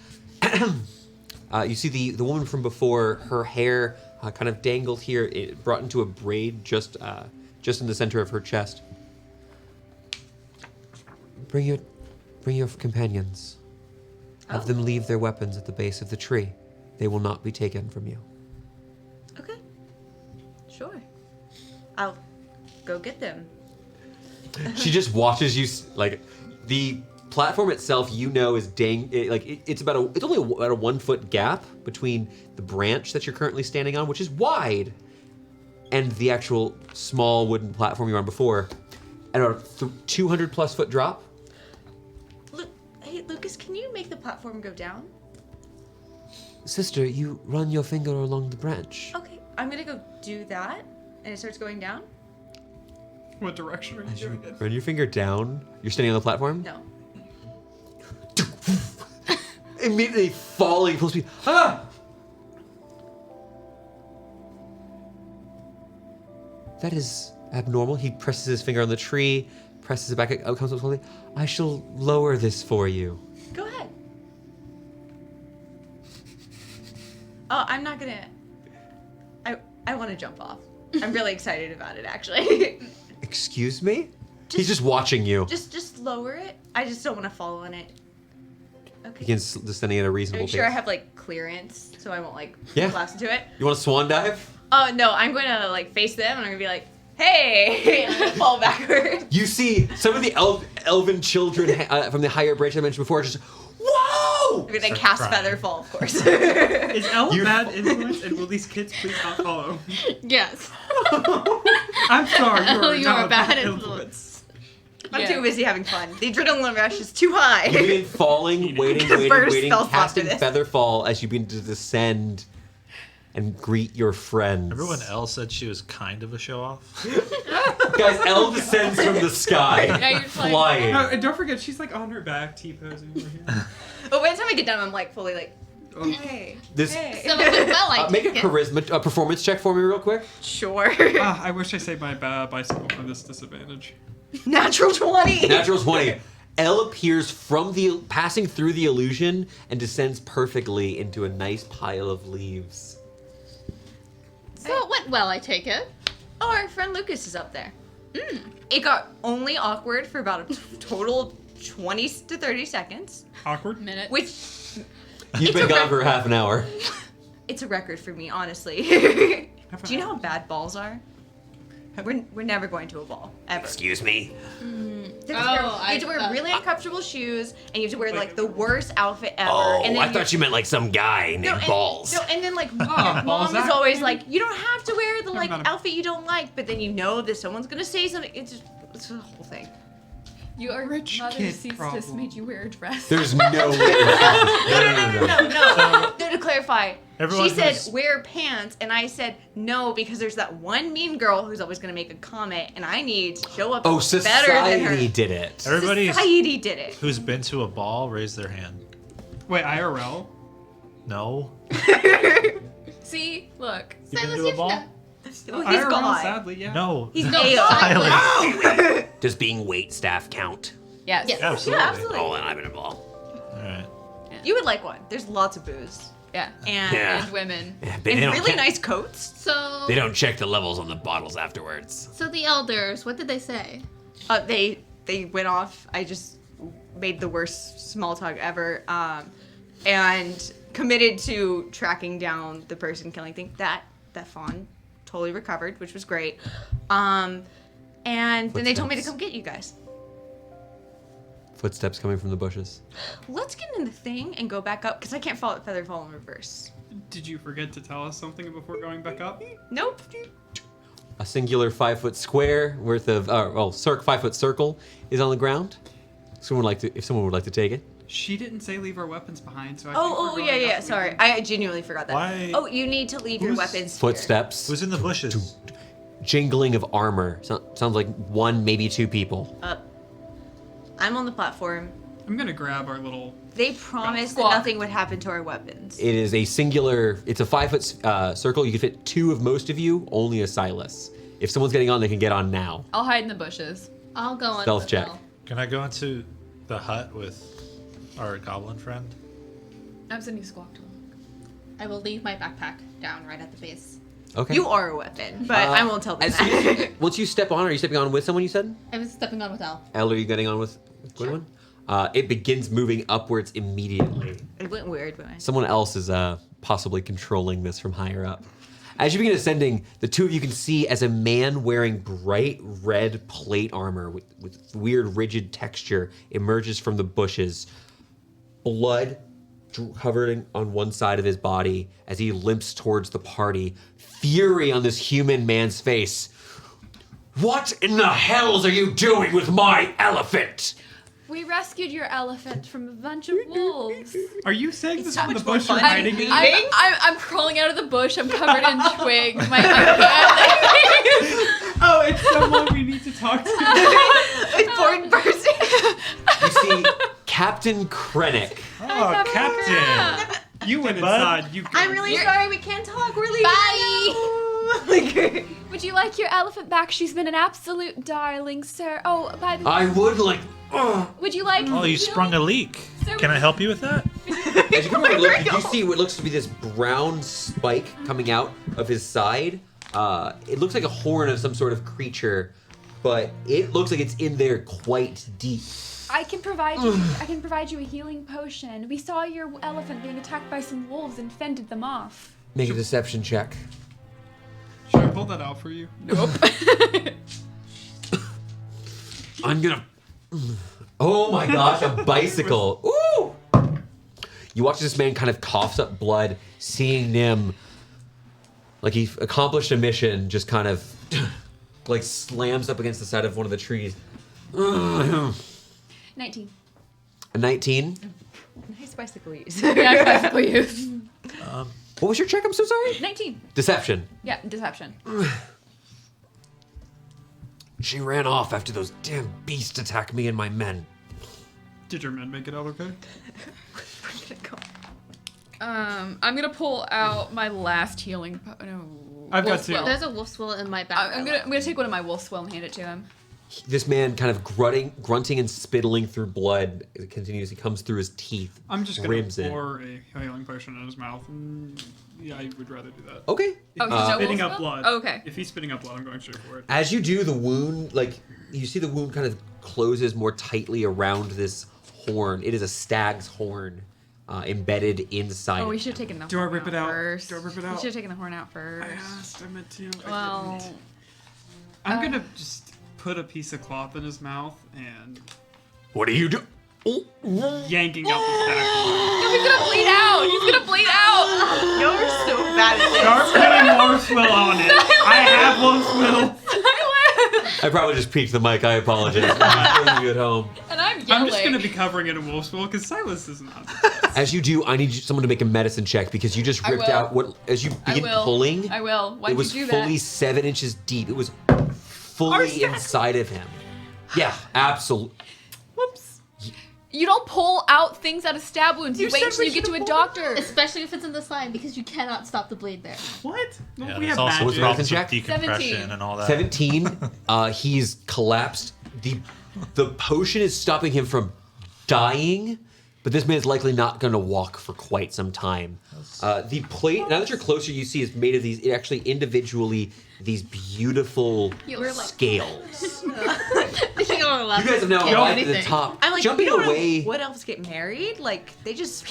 you see the woman from before, her hair kind of dangled here, brought into a braid just in the center of her chest. Bring your companions. Have them leave their weapons at the base of the tree. They will not be taken from you. Okay. Sure. I'll go get them. She just watches you, like, the platform itself, you know, is it's only about a 1 foot gap between the branch that you're currently standing on, which is wide, and the actual small wooden platform you were on before, and a 200 plus foot drop. Look, hey Lucas, can you make the platform go down? Sister, you run your finger along the branch. Okay, I'm gonna go do that, and it starts going down. What direction are you doing it? Run your finger down. You're standing on the platform? No. Immediately falling full speed. Ah! That is abnormal. He presses his finger on the tree, presses it back, comes up slowly. I shall lower this for you. Go ahead. Oh, I'm not gonna. I want to jump off. I'm really excited about it, actually. Excuse me? He's just watching you. Just lower it. I just don't want to fall on it. Okay. Begins descending at a reasonable Make pace. sure I have like clearance, so I won't like Yeah. blast into it. You want a swan dive? Oh no, I'm gonna like face them, and I'm gonna be like, "Hey!" and I'm gonna fall backward. You see some of the elven children from the higher branch I mentioned before just, whoa! I'm gonna Start cast crying. Featherfall, of course. Is Elle a You- bad influence, and will these kids please not follow? Yes. I'm sorry, Elle, you are a bad influence. I'm too busy having fun. The adrenaline rush is too high. You begin falling, waiting, First spell slot casting for this. Featherfall as you begin to descend and greet your friends. Everyone else said she was kind of a show off. Guys, Elle descends from the sky, Yeah, you're just like- flying. No, and don't forget, she's like on her back, T-posing over here. But by the time I get done, I'm like fully like, Oh. hey, This hey. So well, I make a take it. charisma performance check for me real quick. Sure. Ah, I wish I saved my bicycle for this disadvantage. Natural 20. Natural 20. Elle appears from passing through the illusion and descends perfectly into a nice pile of leaves. So it went well, I take it. Oh, our friend Lucas is up there. It got only awkward for about a total of 20 to 30 seconds, Awkward? Minute. which You've It's been a gone rec- for half an hour. it's a record for me, honestly. Do you know how bad balls are? We're never going to a ball, ever. Excuse me? You have to wear, Oh, you have to wear really uncomfortable shoes, and you have to wear like the worst outfit ever. Oh, and then I thought you meant like some guy named and, Balls. No, and then like Balls mom is act, always maybe? like, you don't have to wear the like Never mind. outfit you don't like, but then you know that someone's gonna say something. It's a whole thing. Your Rich mother kid ceased problem. made you wear a dress. There's no way. No. To clarify, Everyone she said who's- wear pants, and I said no because there's that one mean girl who's always gonna make a comment, and I need to show up Oh, better than her. society did it. Everybody Society did it. who's been to a ball, raise their hand. Wait, IRL? No? See, look. You been Silas, to a you've ball? done- Well, he's IRL, gone. sadly, yeah. No. He's No, AO. Silence. Does being wait staff count? Yes. Yes. Absolutely. Yeah, absolutely. Oh, then I'm in a ball. Alright. You would like one. There's lots of booze Yeah. and Yeah. And women. Yeah, but they and don't really check- nice coats. So, They don't check the levels on the bottles afterwards. so the elders, what did they say? They went off. I just made the worst small talk ever, and committed to tracking down the person killing thing. That fawn totally recovered, which was great. And then they told me to Footsteps. come get you guys. Footsteps coming from the bushes. Let's get in the thing and go back up because I can't fall at Featherfall in reverse. Did you forget to tell us something before going back up? Nope. A singular 5 foot square worth of, 5 foot circle is on the ground. If someone would like to take it. She didn't say leave our weapons behind, so I think Oh, we're yeah. going up Sorry, again. I genuinely forgot that. Why- Oh, you need to leave your Who's- weapons. here. Footsteps. Who's in the bushes? Jingling of armor. Sounds like one, maybe two people. I'm on the platform. I'm gonna grab our little... They promised that Squawk. nothing would happen to our weapons. It is a singular, it's a 5 foot circle. You can fit two of most of you, only a Silas. If someone's getting on, they can get on now. I'll hide in the bushes. I'll go on. Stealth with check. Bill. Can I go into the hut with our goblin friend? I'm sending you squawk to him. I will leave my backpack down right at the base. Okay. You are a weapon, but I won't tell them As soon that. as once you step on, are you stepping on with someone, you said? I was stepping on with Elle. Elle, are you getting on with Gwynwyn? It begins moving upwards immediately. It went weird when I. Someone else is possibly controlling this from higher up. As you begin ascending, the two of you can see as a man wearing bright red plate armor with weird rigid texture emerges from the bushes. Blood covering on one side of his body as he limps towards the party. Fury on this human man's face. What in the hells are you doing with my elephant? We rescued your elephant from a bunch of wolves. Are you saying this so from the much more bush you're fun hiding in? I'm crawling out of the bush. I'm covered in twigs. Oh, it's someone we need to talk to. Important person. You see Captain Krennic. Oh, Captain. You went bud. inside. You. I'm really sorry we can't talk. We're leaving. Bye. Would you like your elephant back? She's been an absolute darling, sir. Oh, by the way, I would like. would you like? Oh, you sprung a leak. Can I help you with that? As you come over and look, you see what looks to be this brown spike coming out of his side. It looks like a horn of some sort of creature, but it looks like it's in there quite deep. I can provide you. I can provide you a healing potion. We saw your elephant being attacked by some wolves and fended them off. Make a deception check. Should I pull that out for you? Nope. I'm gonna. Oh my gosh, a bicycle. Ooh! You watch this man kind of coughs up blood, seeing Nim, like he accomplished a mission, just kind of like slams up against the side of one of the trees. 19. A 19. Nice bicycle use. Yeah, bicycle use. What was your check? I'm so sorry. 19. Deception. Yeah, deception. She ran off after those damn beasts attacked me and my men. Did your men make it out okay? I'm gonna pull out my last healing. No. I've got Wolf's two. Will. There's a wolf swill in my back. I'm gonna take one of my wolf will and hand it to him. This man kind of grunting and spittling through blood. It continues. He comes through his teeth. I'm just gonna rims it. pour a healing potion in his mouth. Yeah, I would rather do that. Okay. Oh, he's no Spitting wolf up will? blood. Oh, okay. If he's spitting up blood, I'm going straight for it. As you do, the wound, like, you see the wound kind of closes more tightly around this horn. It is a stag's horn embedded inside. Oh, we it. should have taken the Do I horn rip out it out? first. Do I rip it We out? should have taken the horn out first. I asked. I meant to. I Well, didn't. I'm gonna just put a piece of cloth in his mouth and What are you doing? yanking out the back. he's gonna bleed out. He's gonna bleed out. You're so bad at this. Start putting more swill on it. I have one swill. I probably just peeked the mic. I apologize. I'm you at home. And I'm yelling. I'm just gonna be covering it in wolf swill because Silas is not. As you do, I need someone to make a medicine check because you just I ripped will. out what as you I begin will. pulling. I will. Why'd It was you do fully that? 7 inches deep. It was fully inside of him. Yeah, absolutely. Whoops. You don't pull out things out of stab wounds. You wait said until we you get to a should've doctor. Especially if it's in the slime, because you cannot stop the bleed there. What? No, Yeah, we there's have also magic. problems with Check? decompression 17. and all that. 17. He's collapsed. The potion is stopping him from dying, but this man's likely not going to walk for quite some time. The plate, now that you're closer, you see is made of these actually individually these beautiful scales. You guys You guys have now arrived at the top. I'm like, jumping you don't away. know what elves get married? Like, they just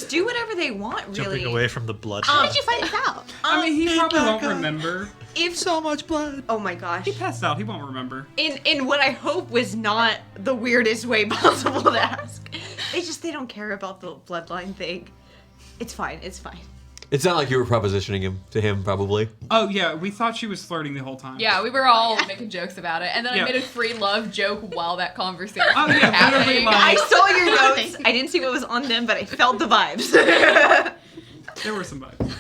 do whatever they want, really. Jumping away from the blood. How did you find this out? I mean, he probably won't Becca. remember. If So much blood. oh my gosh, He passed out. He won't remember. in what I hope was not the weirdest way possible to ask. They don't care about the bloodline thing. It's fine. It's fine. It's not like you were propositioning him to him, probably. Oh yeah, we thought she was flirting the whole time. Yeah, we were all making jokes about it, and then Yeah. I made a free love joke while that conversation Oh, was yeah, literally, happening. like- I saw your notes. Thank you. I didn't see what was on them, but I felt the vibes. There were some vibes.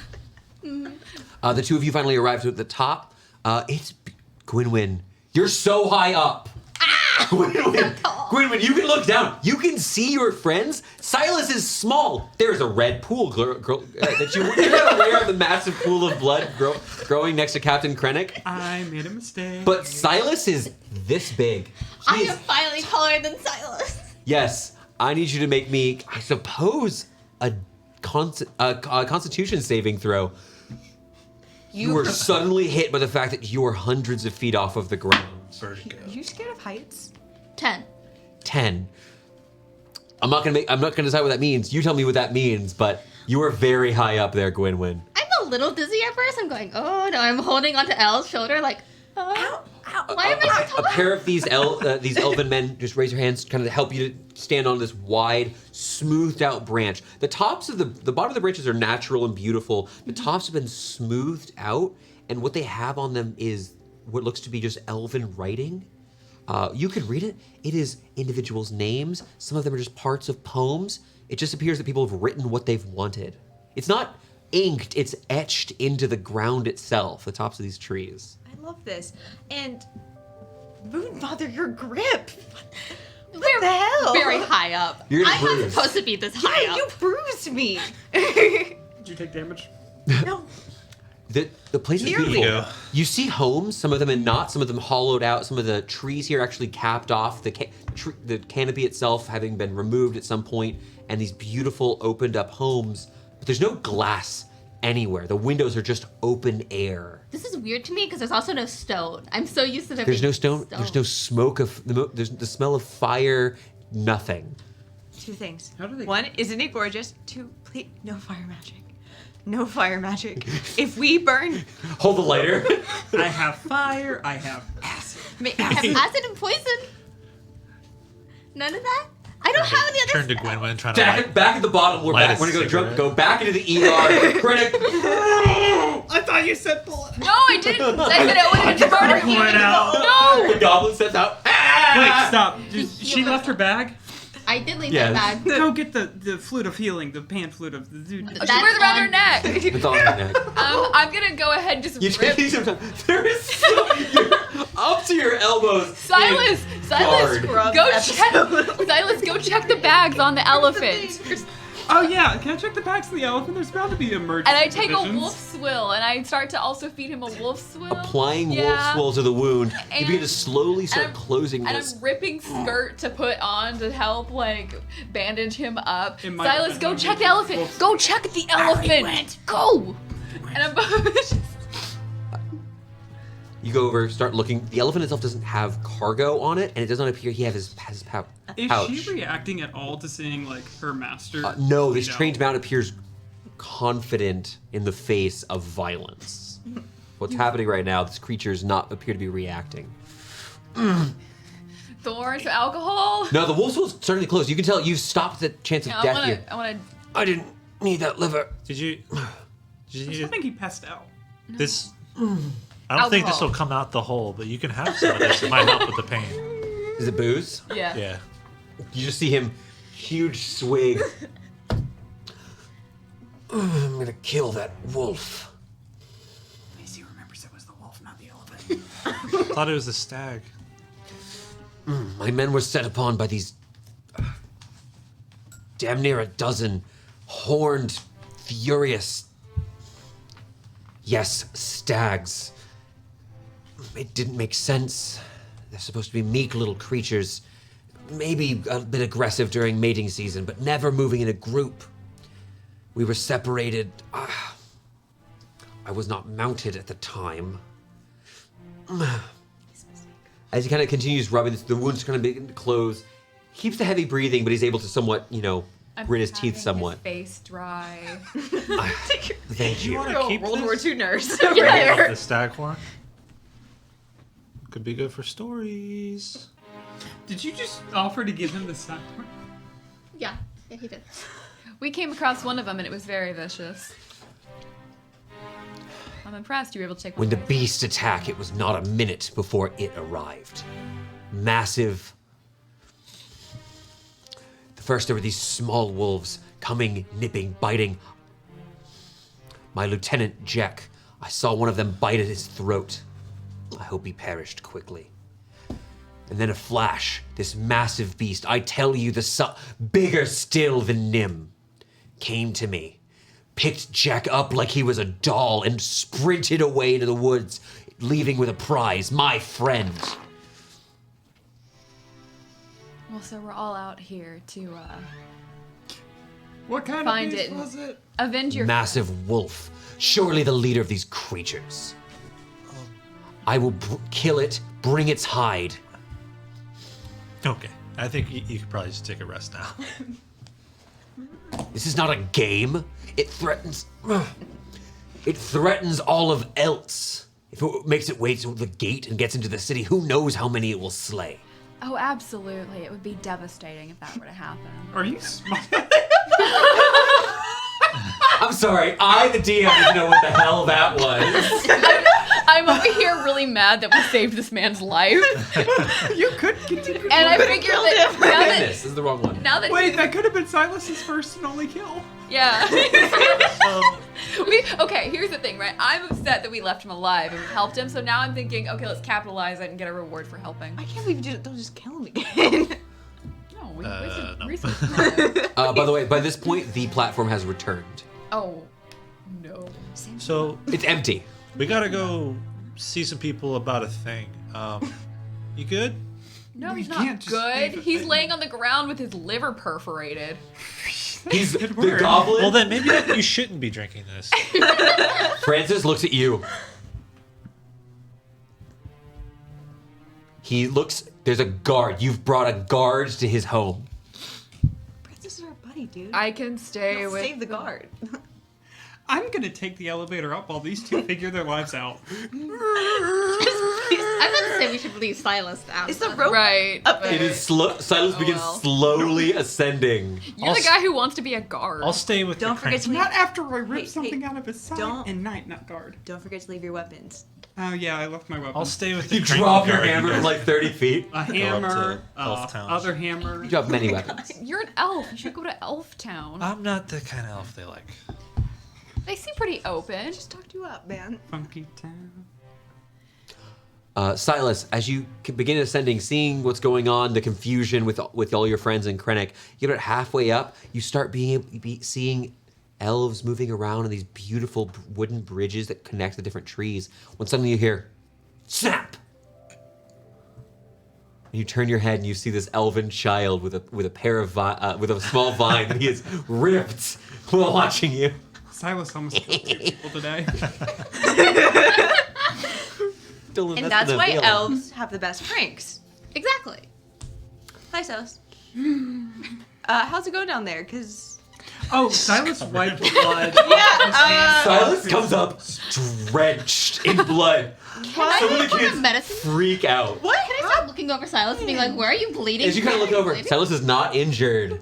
The two of you finally arrived at the top. It's Gwynwyn. You're so high up. Gwynwyn, you can look down. You can see your friends. Silas is small. There's a red pool that you're not aware of the massive pool of blood growing next to Captain Krennic. I made a mistake. But Silas is this big. I He is- am finally taller than Silas. Yes, I need you to make me, I suppose, a Constitution saving throw. You are suddenly hit by the fact that you are hundreds of feet off of the ground. Vertigo. Are you scared of heights? 10. 10. I'm not gonna decide what that means. You tell me what that means, but you are very high up there, Gwynwyn. I'm a little dizzy at first. I'm going, oh no. I'm holding onto Elle's shoulder, like, oh. Why am I so tall? A pair of these elven men just raise their hands, kind of help you to stand on this wide, smoothed out branch. The tops of the bottom of the branches are natural and beautiful. The tops have been smoothed out, and what they have on them is what looks to be just elven writing. You could read it. It is individuals' names. Some of them are just parts of poems. It just appears that people have written what they've wanted. It's not inked, it's etched into the ground itself, the tops of these trees. I love this. And Moonfather, your grip. We're the hell? very high up. You're I'm not bruised. supposed to be this high Yeah, up. you bruised me. Did you take damage? No. The place is Nearly. beautiful. You see homes, some of them in knots, some of them hollowed out. Some of the trees here actually capped off, the canopy itself having been removed at some point, and these beautiful opened up homes. But there's no glass anywhere. The windows are just open air. This is weird to me because there's also no stone. I'm so used to there There's being no stone. There's no smoke of. There's the smell of fire. Nothing. Two things. How do they- One, isn't it gorgeous? Two, please, no fire magic. No fire magic. If we burn, Hold the lighter. I have fire. I have acid. I have acid and poison. None of that? I don't have any other Turn to spell. Gwynwyn trying to back at the bottom. We're Light back. a We're gonna cigarette. go back into the ER. I thought you said bullet. No, I didn't. I said I wanted to murder you. Point out. No. The goblin steps out. Wait, stop. She left her bag. I did leave Yeah. that bag. Go get the flute of healing, the pan flute of the dude. She That's wears it around her on- neck. It's on her neck. I'm gonna go ahead and just You rip. take some time. There is you're up to your elbows. Silas, Guard. go check. Silas, go check the bags on the elephant. Oh yeah, can I check the bags of the elephant? There's bound to be emergency And I take a provisions. wolf swill, and I start to also feed him a wolf swill. Applying wolf Yeah. swill to the wound, you And- begin to slowly start and I'm- closing And this. I'm ripping skirt to put on to help, like, bandage him up. It might Silas, have go been check the one elephant. wolf- Go check the elephant. Go. And I'm You go over, start looking. The elephant itself doesn't have cargo on it, and it does not appear he has his pouch. Is she reacting at all to seeing like her master? No, this bleed trained out? mount appears confident in the face of violence. What's happening right now, this creature does not appear to be reacting. Thorns, alcohol. No, the wolf swill's starting to close. You can tell you've stopped the chance of Yeah, death here. I wanna. I didn't need that liver. Did you I think he passed out. this? I don't think this will come out the whole, but you can have some of this. It might help with the pain. Is it booze? Yeah. Yeah. You just see him, huge swig. I'm gonna kill that wolf. At least he remembers it was the wolf, not the elephant. I thought it was a stag. My men were set upon by these damn near a dozen horned, furious, yes, stags. It didn't make sense. They're supposed to be meek little creatures, maybe a bit aggressive during mating season, but never moving in a group. We were separated. I was not mounted at the time. As he kind of continues rubbing this, the wound's kind of begin to close. Keeps the heavy breathing, but he's able to somewhat, grit his teeth somewhat. His face dry. Thank you. Want to keep World War II nurse. the stag horn? Could be good for stories. Did you just offer to give him the sack? Yeah, he did. We came across one of them, and it was very vicious. I'm impressed you were able to take one. When the of them. beast attacked, it was not a minute before it arrived. Massive. First, there were these small wolves coming, nipping, biting. My lieutenant, Jack, I saw one of them bite at his throat. I hope he perished quickly. And then a flash, this massive beast, I tell you, bigger still than Nim, came to me, picked Jack up like he was a doll, and sprinted away into the woods, leaving with a prize, my friend. Well, so we're all out here to What kind Find of beast it. was it? avenge your. Massive wolf, surely the leader of these creatures. I will kill it, bring its hide. Okay. I think you could probably just take a rest now. This is not a game. It threatens all of else. If it makes its way to the gate and gets into the city, who knows how many it will slay. Oh, absolutely. It would be devastating if that were to happen. Are you smart? I'm sorry, I, the DM, didn't know what the hell that was. I'm over here really mad that we saved this man's life. You could continue. And I figured that now that, This is the wrong one. now that Wait, that could have been Silas's first and only kill. yeah. Okay, here's the thing, right? I'm upset that we left him alive and we helped him, so now I'm thinking, okay, let's capitalize it and get a reward for helping. I can't believe you don't just kill him again. No, we no. recently. By the way, by this point, the platform has returned. Oh, no. So It's empty. we gotta go see some people about a thing. You good? No, We he's can't not just good. leave it. He's laying on the ground with his liver perforated. He's Good the word. goblin. Well, then maybe you shouldn't be drinking this. Francis looks at you. He looks. There's a guard. You've brought a guard to his home. Francis is our buddy, dude. I can stay He'll with save the guard. I'm gonna take the elevator up while these two figure their lives out. I was gonna say we should leave Silas out. Is the rope Right. up but It is slow. Silas begins well. slowly ascending. You're the guy who wants to be a guard. I'll stay with Don't your forget to crank. Not after I rip Hey, something hey, out of his side. don't- And night, not guard. Don't forget to leave your weapons. Oh yeah, I left my weapon. I'll stay with the You crank drop your guard, hammer you from guys. like 30 feet. A to hammer, Elf Town. other hammer. You drop many weapons. You're an elf. You should go to Elf Town. I'm not the kind of elf they like. They seem pretty open. Just talked you up, man. Funky town. Silas, as you begin ascending, seeing what's going on, the confusion with all your friends in Krennic, you get about halfway up, you start seeing elves moving around on these beautiful wooden bridges that connect the different trees. When suddenly you hear, snap! And you turn your head and you see this elven child with a pair of with a small vine that he has ripped while watching you. Silas almost killed 2 people today. Still And invested that's in why the elves have the best pranks. Exactly. Hi, Silas. How's it going down there? Cause Oh, Silas wiped blood. Silas comes up drenched in blood. Can Some of I the look kids for medicine? freak out. What? Can I start looking over Silas and being like, where are you bleeding? As you kind of look Where are you over, bleeding? Silas is not injured.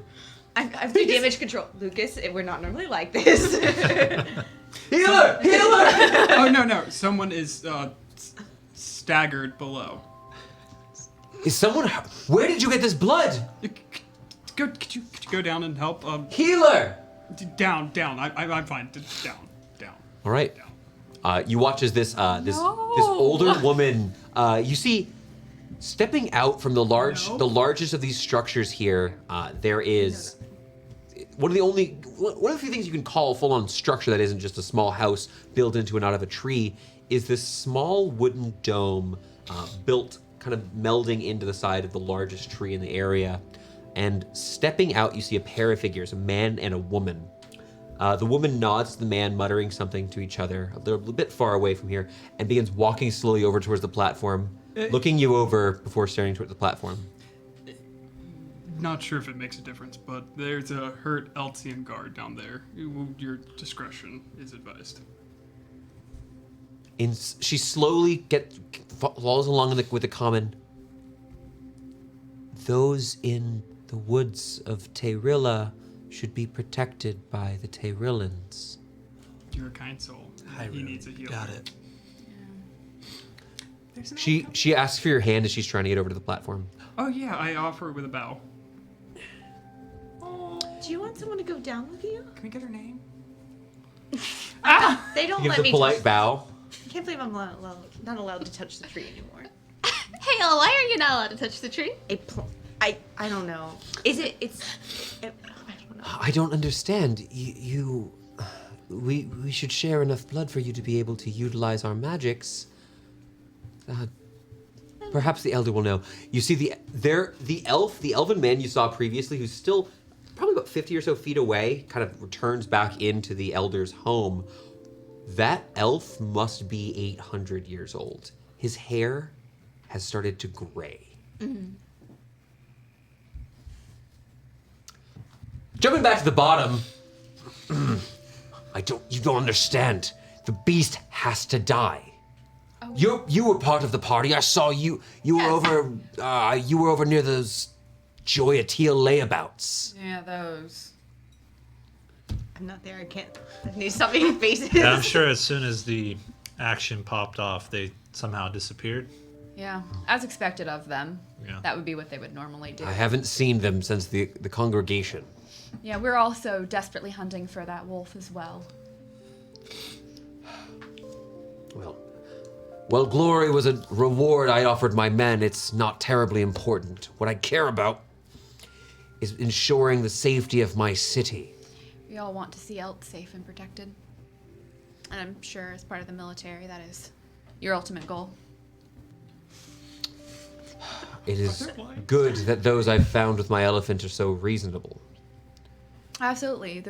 I've do damage control. Lucas, we're not normally like this. Healer! Healer! Oh no, someone is staggered below. Is someone? Where did you get this blood? Could you go down and help? Healer! Down. I'm fine. Down. All right. You watch as this older woman. You see, stepping out from the largest of these structures here. There is one of the few things you can call a full-on structure that isn't just a small house built into and out of a tree. Is this small wooden dome built kind of melding into the side of the largest tree in the area. And stepping out, you see a pair of figures, a man and a woman. The woman nods to the man, muttering something to each other a little bit far away from here, and begins walking slowly over towards the platform, looking you over before staring towards the platform. Not sure if it makes a difference, but there's a hurt Eltian guard down there. Your discretion is advised. She slowly falls along with the common. Those in the woods of Taerylla should be protected by the Taeryllans. You're a kind soul. He needs a healer. Got it. She asks for your hand as she's trying to get over to the platform. Oh yeah, I offer it with a bow. Do you want someone to go down with you? Can we get her name? They don't Give let the me. polite bow. I can't believe I'm not allowed to touch the tree anymore. Hey, why are you not allowed to touch the tree? I don't know. I don't know. I don't understand. We should share enough blood for you to be able to utilize our magics. Perhaps the elder will know. You see the elven man you saw previously, who's still probably about 50 or so feet away, kind of returns back into the elder's home. That elf must be 800 years old. His hair has started to gray. Mm-hmm. Jumping back to the bottom. You don't understand. The beast has to die. Oh. You were part of the party. I saw you. You were over. You were over near those Joyatil layabouts. Yeah, those. I'm not there. I can't. I need to stop making faces. Yeah, I'm sure as soon as the action popped off, they somehow disappeared. Yeah, as expected of them. Yeah. That would be what they would normally do. I haven't seen them since the congregation. Yeah, we're also desperately hunting for that wolf as well. Well, glory was a reward I offered my men. It's not terribly important. What I care about is ensuring the safety of my city. We all want to see Elt safe and protected. And I'm sure as part of the military, that is your ultimate goal. It is good that those I've found with my elephant are so reasonable. Absolutely.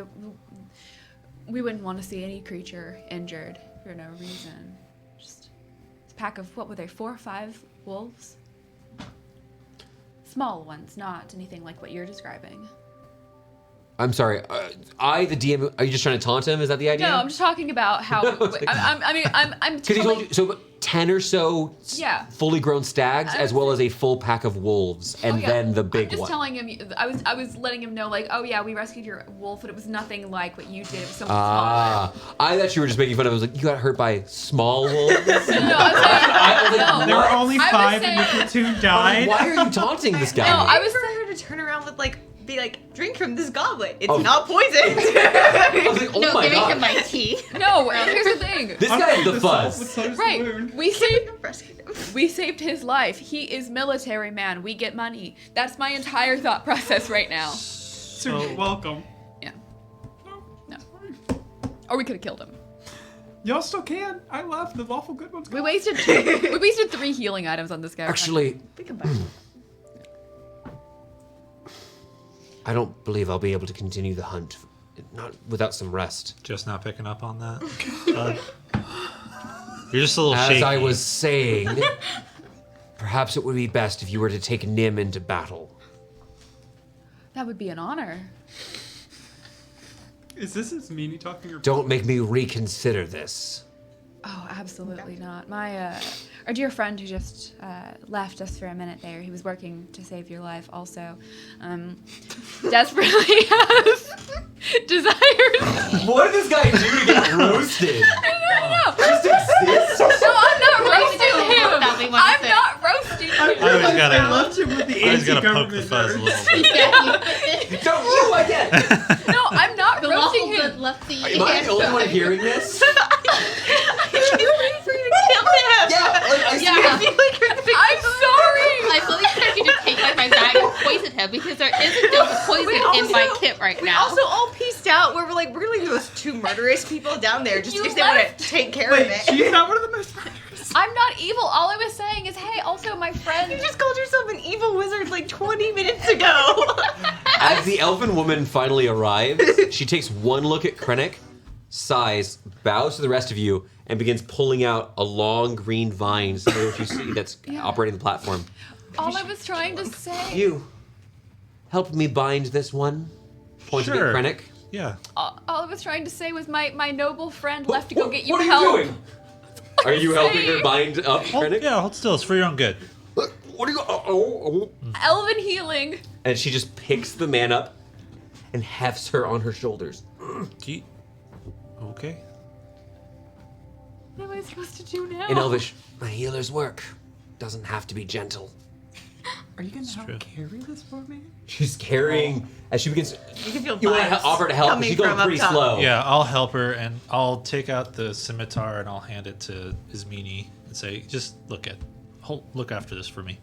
We wouldn't want to see any creature injured for no reason. Just a pack of, what were they, 4 or 5 wolves? Small ones, not anything like what you're describing. I'm sorry. The DM. Are you just trying to taunt him? Is that the idea? No, I'm just talking about how. I'm Because he told you so. 10 or so fully grown stags, as well as a full pack of wolves, and then the big I'm just one. telling him. I was letting him know, like, oh yeah, we rescued your wolf, but it was nothing like what you did. It was something small. I thought you were just making fun of it. I was like, you got hurt by small wolves? No, There were only 5 and your platoon died. Why are you taunting this guy? No, I was for her to turn around with be like, drink from this goblet. It's not poisoned. I was like, oh no, my giving God. him my tea. No, here's the thing. This guy is the fuzz. Right. We saved his life. He is military man. We get money. That's my entire thought process right now. So you're welcome. Yeah. No. Or we could have killed him. Y'all still can. I left. The lawful good ones. We wasted 3 healing items on this guy. Actually, We can buy. I don't believe I'll be able to continue the hunt, not without some rest. Just not picking up on that. You're just a little As shaky. I was saying, perhaps it would be best if you were to take Nim into battle. That would be an honor. Is this his meanie talking or? Don't make me reconsider this. Oh, absolutely not. Our dear friend who just left us for a minute there, he was working to save your life also, desperately has desires. What did this guy do to get roasted? No. Just exist? No, I'm not roasting him. I'm not roasting him. I left him with the I just gotta poke the anti-government fuzz a nerds. little bit. Don't you again! No, I'm not The roasting lawful him. good left the Am I the only one hearing this? You're ready for you to kill him. Yeah. I feel like you're the I'm sorry. I fully expect you to take my bag and poison him because there is a dose of poison in my kit right We now. also all pieced out where we're like, we're gonna leave those 2 murderous people down there just You if they want left. to take care Wait, of it. she's not one of the most murderous. I'm not evil. All I was saying is, hey, also my friend. You just called yourself an evil wizard like 20 minutes ago. As the elfin woman finally arrives, she takes one look at Krennic, sighs, bows to the rest of you, and begins pulling out a long green vine, similar to what you see that's operating the platform. All I was trying to say. You, help me bind this one. Pointing Sure. at Krennic. Yeah. All I was trying to say was my noble friend left to go get you what help. are you doing? Are you helping her bind up Krennic? Yeah, hold still. It's for your own good. What are you? Elven healing. And she just picks the man up and hefts her on her shoulders. Okay. What am I supposed to do now? In Elvish, my healer's work doesn't have to be gentle. Are you gonna true. help carry this for me? She's carrying as she begins. You can feel You want to vibes offer to help, but coming she's going from up pretty top. slow. Yeah, I'll help her, and I'll take out the scimitar and I'll hand it to Ismini and say, "Just look after this for me."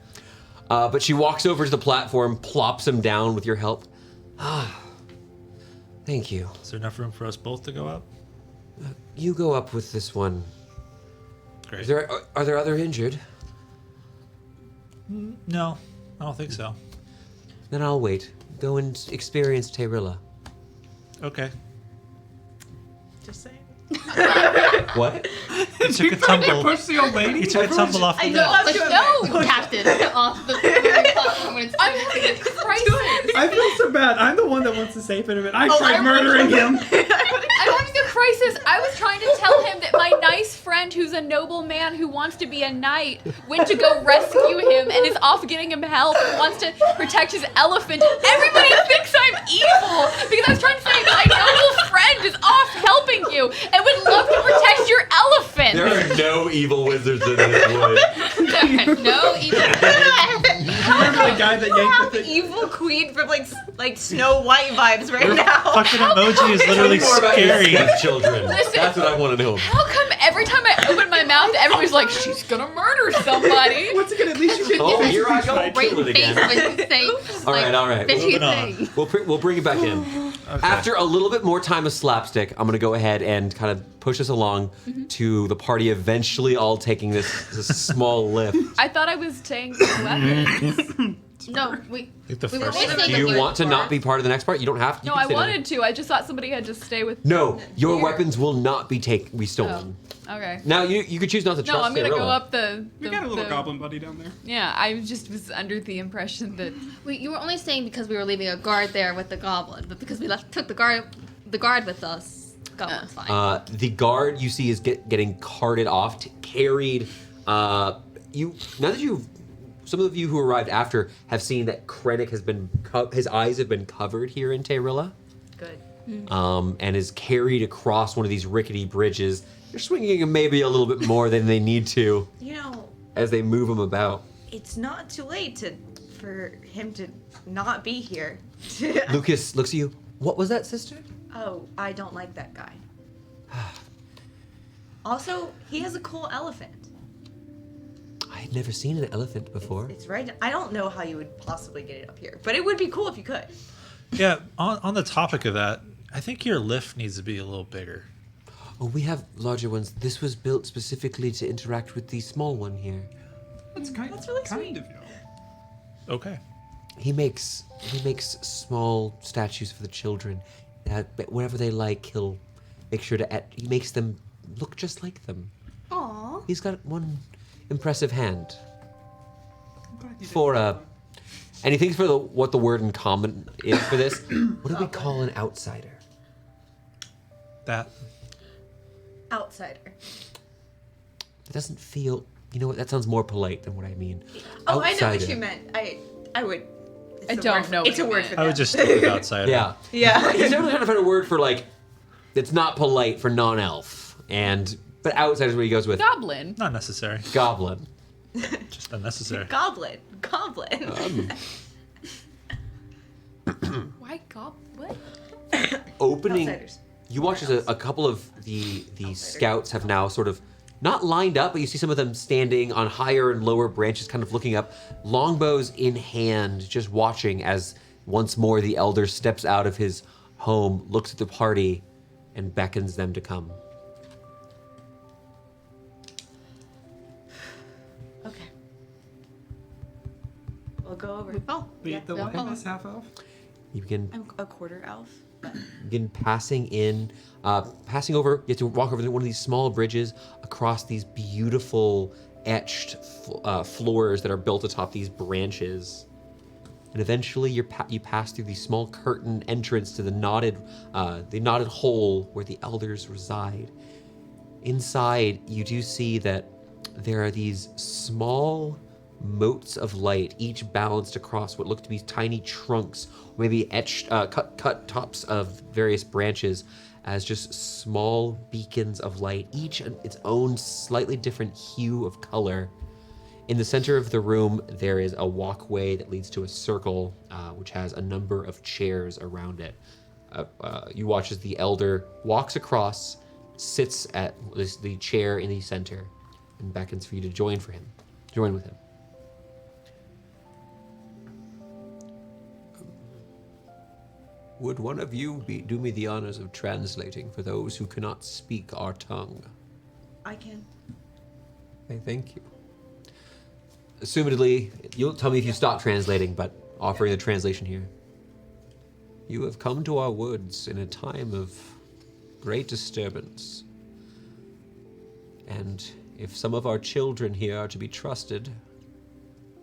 But she walks over to the platform, plops him down with your help. Thank you. Is there enough room for us both to go up? You go up with this one. Great. Are there other injured? No, I don't think so. Then I'll wait. Go and experience Taerylla. Okay. Just saying. What? He took a tumble. Push the old lady. He took a tumble off the know. net. No, Captain. Off the platform when it's I'm having a crisis. I feel so bad. I'm the one that wants to save him, and I Oh, tried I murdering him. I'm having a crisis. I was trying to tell him that my nice friend, who's a noble man who wants to be a knight, went to go rescue him and is off getting him help and wants to protect his elephant. Everybody thinks I'm evil because I was trying to say my noble friend is off helping you and would love to protect your elephant. There are no evil wizards in this wood. no even. Remember the guy that You yanked have the the thing? evil queen from like Snow White vibes right Your now. fucking emoji is literally More about your scary. stepchildren. Listen. That's what I want to know. How come every time I open my mouth, everybody's like, she's gonna murder somebody? Once again, at least you get Oh, here I go. Right Kill it face again. when you say All right, all right. fishy Moving on. thing. We'll bring it back in. After a little bit more time of slapstick, I'm gonna go ahead and kind of push us along to the party eventually all taking this small lift. I thought I was saying weapons. No, we Like the We were first wasting Do the you third want to not part. be part of the next part? You don't have to. No, I wanted to. I just thought somebody had to stay with. No, your Here. weapons will not be stolen. Oh, okay. Now you could choose not to trust No, I'm gonna go Taerylla. up the. We got a little goblin buddy down there. Yeah, I just was under the impression that. Wait, you were only saying because we were leaving a guard there with the goblin, but because we took the guard with us, goblin's fine. The guard you see is getting carted off, carried. Now that some of you who arrived after have seen that Krennic has been his eyes have been covered here in Taerylla. Good. And is carried across one of these rickety bridges. They're swinging him maybe a little bit more than they need to You know, as they move him about. it's not too late for him to not be here. Lucas looks at you. What was that, sister? Oh, I don't like that guy. Also, he has a cool elephant. I had never seen an elephant before. It's right. I don't know how you would possibly get it up here, but it would be cool if you could. Yeah, on the topic of that, I think your lift needs to be a little bigger. Oh, we have larger ones. This was built specifically to interact with the small one here. That's really kind sweet. of you. Okay. He makes small statues for the children. But whenever they like, he'll make sure to. He makes them look just like them. Aww. He's got one impressive hand. I'm glad you did. For anything for what the word in common is for this? What do we call an outsider? That. Outsider. It doesn't feel. You know what? That sounds more polite than what I mean. Oh, I know what Outsider. you meant. I would. It's I a don't word know For, it's a what you word meant. for that. I would just stick with outsider. Yeah. Yeah. He's definitely trying to find a word for like. It's not polite for non-elf, but outsider is what he goes with. Goblin. Not necessary. Goblin. Just unnecessary. Goblin. Why what? Opening. Outsiders. You watch as a couple of the scouts have now sort of not lined up, but you see some of them standing on higher and lower branches, kind of looking up, longbows in hand, just watching as once more the elder steps out of his home, looks at the party, and beckons them to come. Okay. We'll go over. Oh, The yeah. one is half elf. You begin I'm a quarter elf. passing over. You have to walk over one of these small bridges across these beautiful etched floors that are built atop these branches. And eventually you pass through the small curtain entrance to the knotted hole where the elders reside. Inside, you do see that there are these small motes of light, each balanced across what look to be tiny trunks, or maybe etched, cut tops of various branches as just small beacons of light, each its own slightly different hue of color. In the center of the room, there is a walkway that leads to a circle, which has a number of chairs around it. You watch as the elder walks across, sits at the chair in the center, and beckons for you to join with him. Would one of you do me the honors of translating for those who cannot speak our tongue? I can. Okay, thank you. Assumedly, you'll tell me if you stop translating, but offering the translation here. You have come to our woods in a time of great disturbance. And if some of our children here are to be trusted,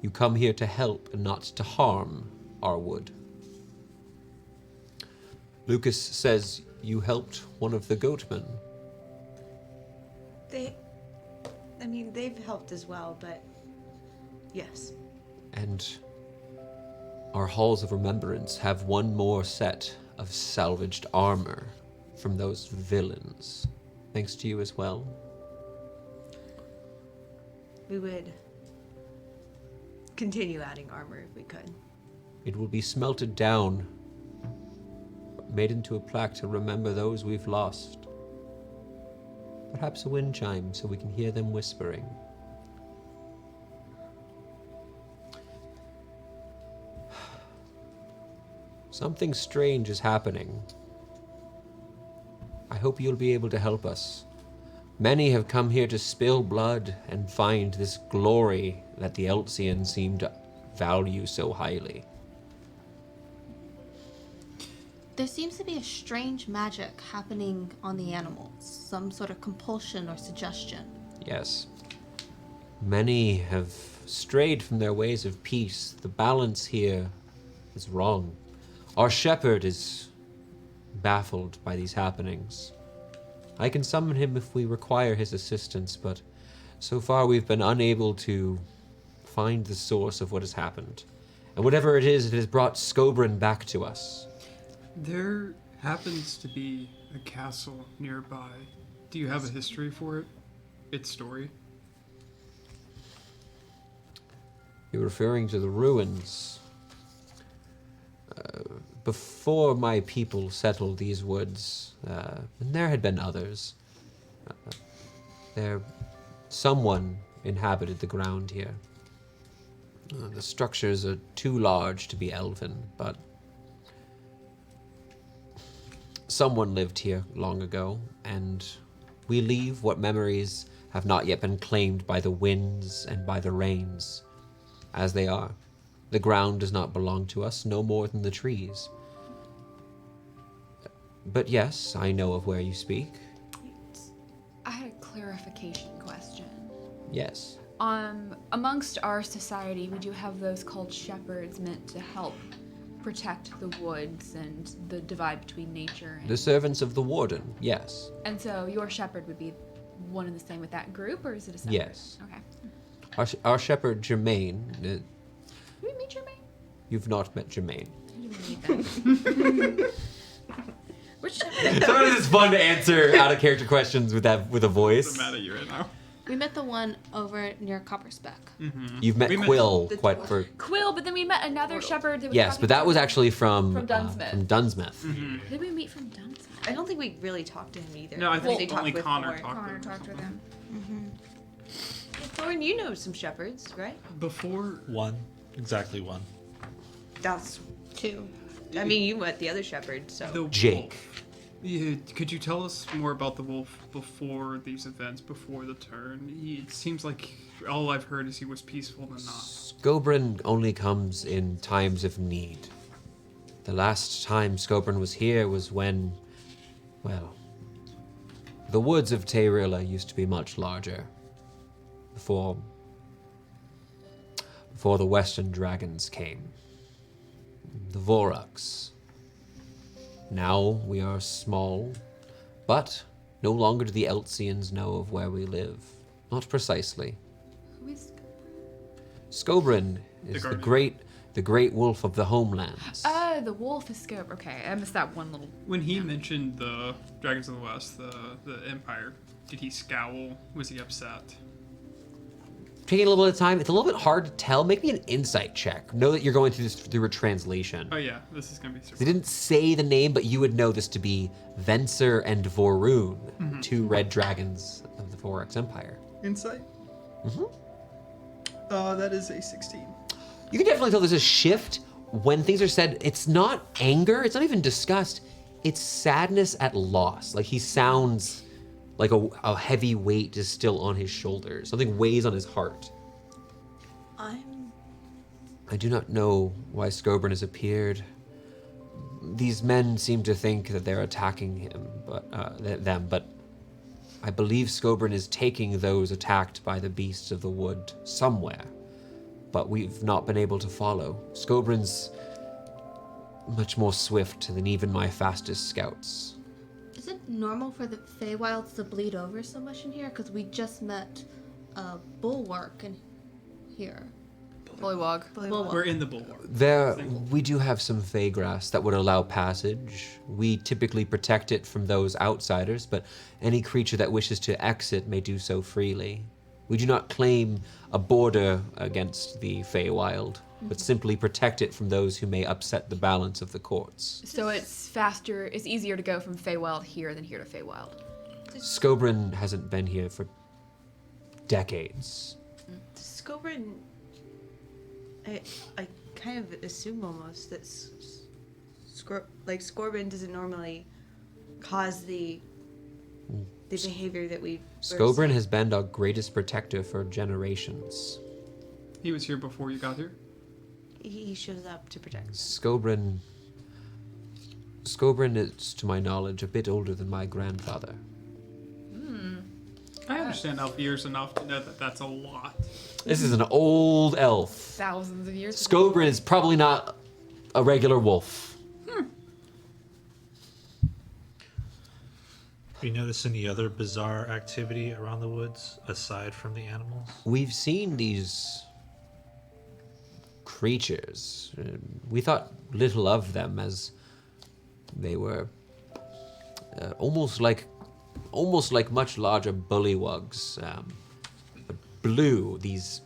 you come here to help and not to harm our wood. Lucas says you helped one of the goatmen. They've helped as well, but yes. And our halls of remembrance have one more set of salvaged armor from those villains. Thanks to you as well. We would continue adding armor if we could. It will be smelted down, made into a plaque to remember those we've lost. Perhaps a wind chime so we can hear them whispering. Something strange is happening. I hope you'll be able to help us. Many have come here to spill blood and find this glory that the Eltsians seem to value so highly. There seems to be a strange magic happening on the animals. Some sort of compulsion or suggestion. Yes. Many have strayed from their ways of peace. The balance here is wrong. Our shepherd is baffled by these happenings. I can summon him if we require his assistance, but so far we've been unable to find the source of what has happened. And whatever it has brought Scobrin back to us. There happens to be a castle nearby. Do you have a history for it? Its story? You're referring to the ruins. Before my people settled these woods, and there had been others, someone inhabited the ground here. The structures are too large to be elven, but someone lived here long ago, and we leave what memories have not yet been claimed by the winds and by the rains, as they are. The ground does not belong to us, no more than the trees. But yes, I know of where you speak. I had a clarification question. Yes. Amongst our society, we do have those called shepherds meant to help protect the woods and the divide between nature and... The servants of the warden, yes. And so your shepherd would be one and the same with that group, or is it a separate? Yes. Okay. Our shepherd, Jermaine... Did we meet Jermaine? You've not met Jermaine. You meet them. Which shepherd? Sometimes it's fun to answer out of character questions with a voice. I'm mad at you right now. We met the one over near Copperspeck. Mm-hmm. You've met Quill quite for... Quill, but then we met another shepherd that was Yes, but that was actually from Dunsmith. From Dunsmith. Mm-hmm. Did we meet from Dunsmith? I don't think we really talked to him either. No, I think they only talked with Connor Thorn. talked Connor to him. talked with him. Thorn, you know some shepherds, right? Before... One. Exactly one. That's... 2. I mean, you met the other shepherd, so... The Jake. wolf. Yeah, could you tell us more about the wolf before these events, before the turn? It seems like all I've heard is he was peaceful and not. Scobrin only comes in times of need. The last time Scobrin was here was when, well, the woods of Taerylla used to be much larger. Before the Western Dragons came. The Vorax. Now we are small, but no longer do the Eltsians know of where we live. Not precisely. Who is Scobrin is the great wolf of the homelands. the wolf is Scope. Okay, I missed that one little... When he mentioned the Dragons of the West, the Empire, did he scowl? Was he upset? Taking a little bit of time, it's a little bit hard to tell. Make me an insight check. Know that you're going through this through a translation. Oh yeah, this is gonna be super. They didn't say the name, but you would know this to be Venser and Vorun, two red dragons of the Vorax Empire. Insight? Mm-hmm. That is a 16. You can definitely tell there's a shift when things are said. It's not anger, it's not even disgust, it's sadness at loss. Like he sounds like a heavy weight is still on his shoulders. Something weighs on his heart. I do not know why Scobrin has appeared. These men seem to think that they're attacking him, but I believe Scobrin is taking those attacked by the beasts of the wood somewhere, but we've not been able to follow. Scobrin's much more swift than even my fastest scouts. Is it normal for the Feywilds to bleed over so much in here? Because we just met Bulwark in here. Bullywog. We're in the Bulwark. We do have some fey grass that would allow passage. We typically protect it from those outsiders, but any creature that wishes to exit may do so freely. We do not claim a border against the Feywild, but simply protect it from those who may upset the balance of the courts. So it's easier to go from Feywild here than here to Feywild. Scobrin hasn't been here for decades. Scobrin, I kind of assume almost that Scorbin doesn't normally cause the behavior that we. Scobrin has been our greatest protector for generations. He was here before you got here? He shows up to protect. Scobrin is, to my knowledge, a bit older than my grandfather. I understand elf years enough to know that that's a lot. This is an old elf. Thousands of years. Scobrin is probably not a regular wolf. Have you noticed any other bizarre activity around the woods aside from the animals? We've seen these creatures. We thought little of them as they were almost like much larger bullywugs. But blue, these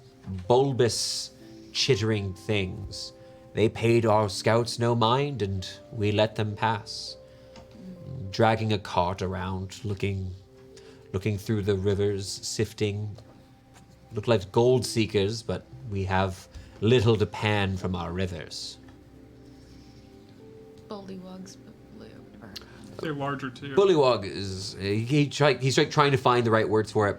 bulbous, chittering things. They paid our scouts no mind, and we let them pass. Dragging a cart around, looking through the rivers, sifting. Look like gold seekers, but we have little to pan from our rivers. Bullywugs, but blue. Never heard of them. They're larger too. Bullywug is he's like trying to find the right words for it.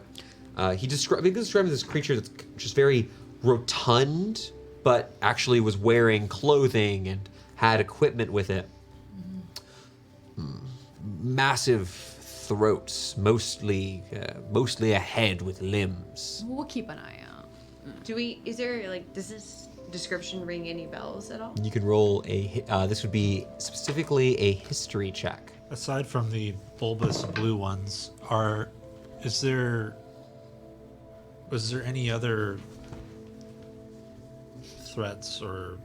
He described this creature that's just very rotund, but actually was wearing clothing and had equipment with it. Massive throats, mostly a head with limbs. We'll keep an eye out. Is there does this description ring any bells at all? You can roll this would be specifically a history check. Aside from the bulbous blue ones, was there any other threats or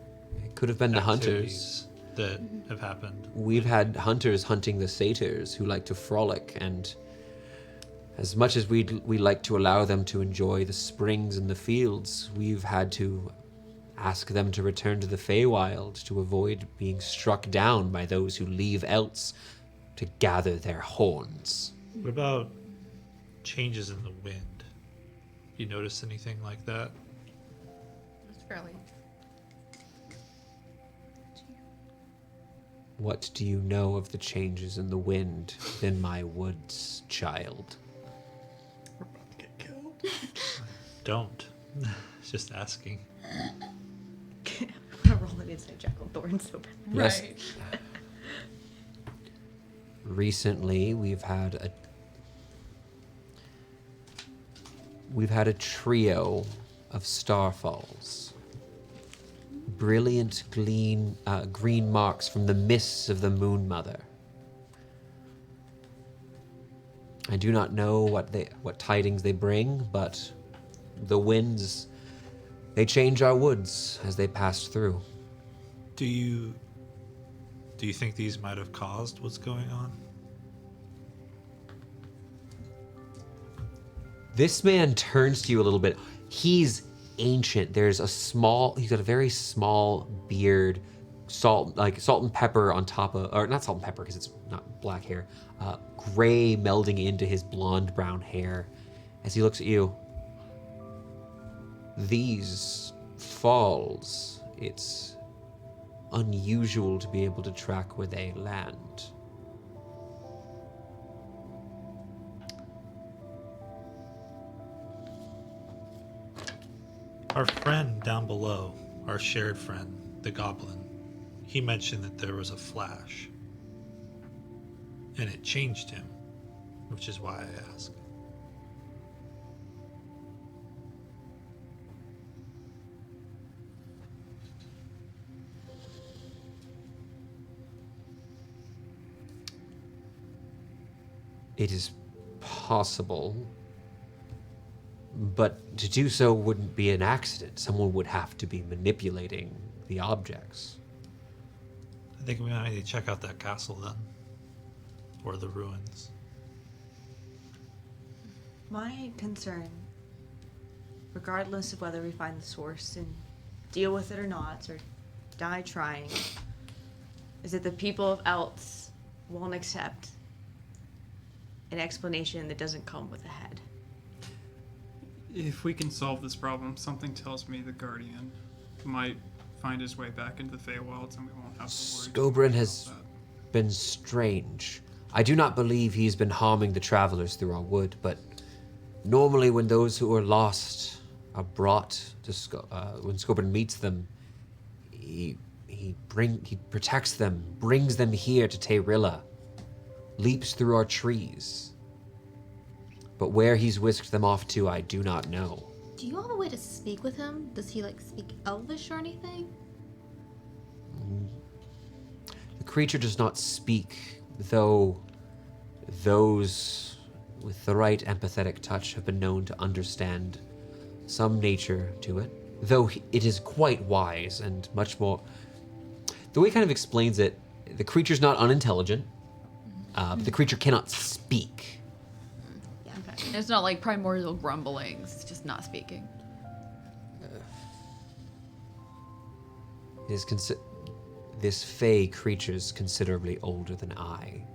It could have been the hunters. activities that have happened? We've had hunters hunting the satyrs who like to frolic, and as much as we like to allow them to enjoy the springs and the fields, we've had to ask them to return to the Feywild to avoid being struck down by those who leave else to gather their horns. What about changes in the wind? You notice anything like that? It's fairly. What do you know of the changes in the wind in my woods, child? We're about to get killed. Don't. Just asking. I'm gonna roll an inside check on Thorn so bad. Yes. Recently, we've had a trio of starfalls. Brilliant green marks from the mists of the Moon Mother. I do not know what tidings they bring, but the winds, they change our woods as they pass through. Do you think these might have caused what's going on? This man turns to you a little bit. He's ancient. He's got a very small beard, salt and pepper on top of, or not salt and pepper because it's not black hair, gray melding into his blonde brown hair. As he looks at you, these falls, it's unusual to be able to track where they land. Our friend down below, our shared friend, the goblin, he mentioned that there was a flash. And it changed him. which is why I ask. It is possible, but to do so wouldn't be an accident. Someone would have to be manipulating the objects. I think we might need to check out that castle then. Or the ruins. My concern, regardless of whether we find the source and deal with it or not, or die trying, is that the people of Elts won't accept an explanation that doesn't come with a head. If we can solve this problem, something tells me the Guardian might find his way back into the Feywilds and we won't have to worry. Scobrin has been strange. I do not believe he's been harming the travelers through our wood, but normally when those who are lost are brought to when Scobrin meets them, he protects them, brings them here to Taerylla, leaps through our trees. But where he's whisked them off to, I do not know. Do you have a way to speak with him? Does he speak Elvish or anything? The creature does not speak, though those with the right empathetic touch have been known to understand some nature to it. Though it is quite wise and much more... The way he kind of explains it, the creature's not unintelligent, but the creature cannot speak. Yeah, okay. It's not like primordial grumblings, it's just not speaking. This fey creature's considerably older than I,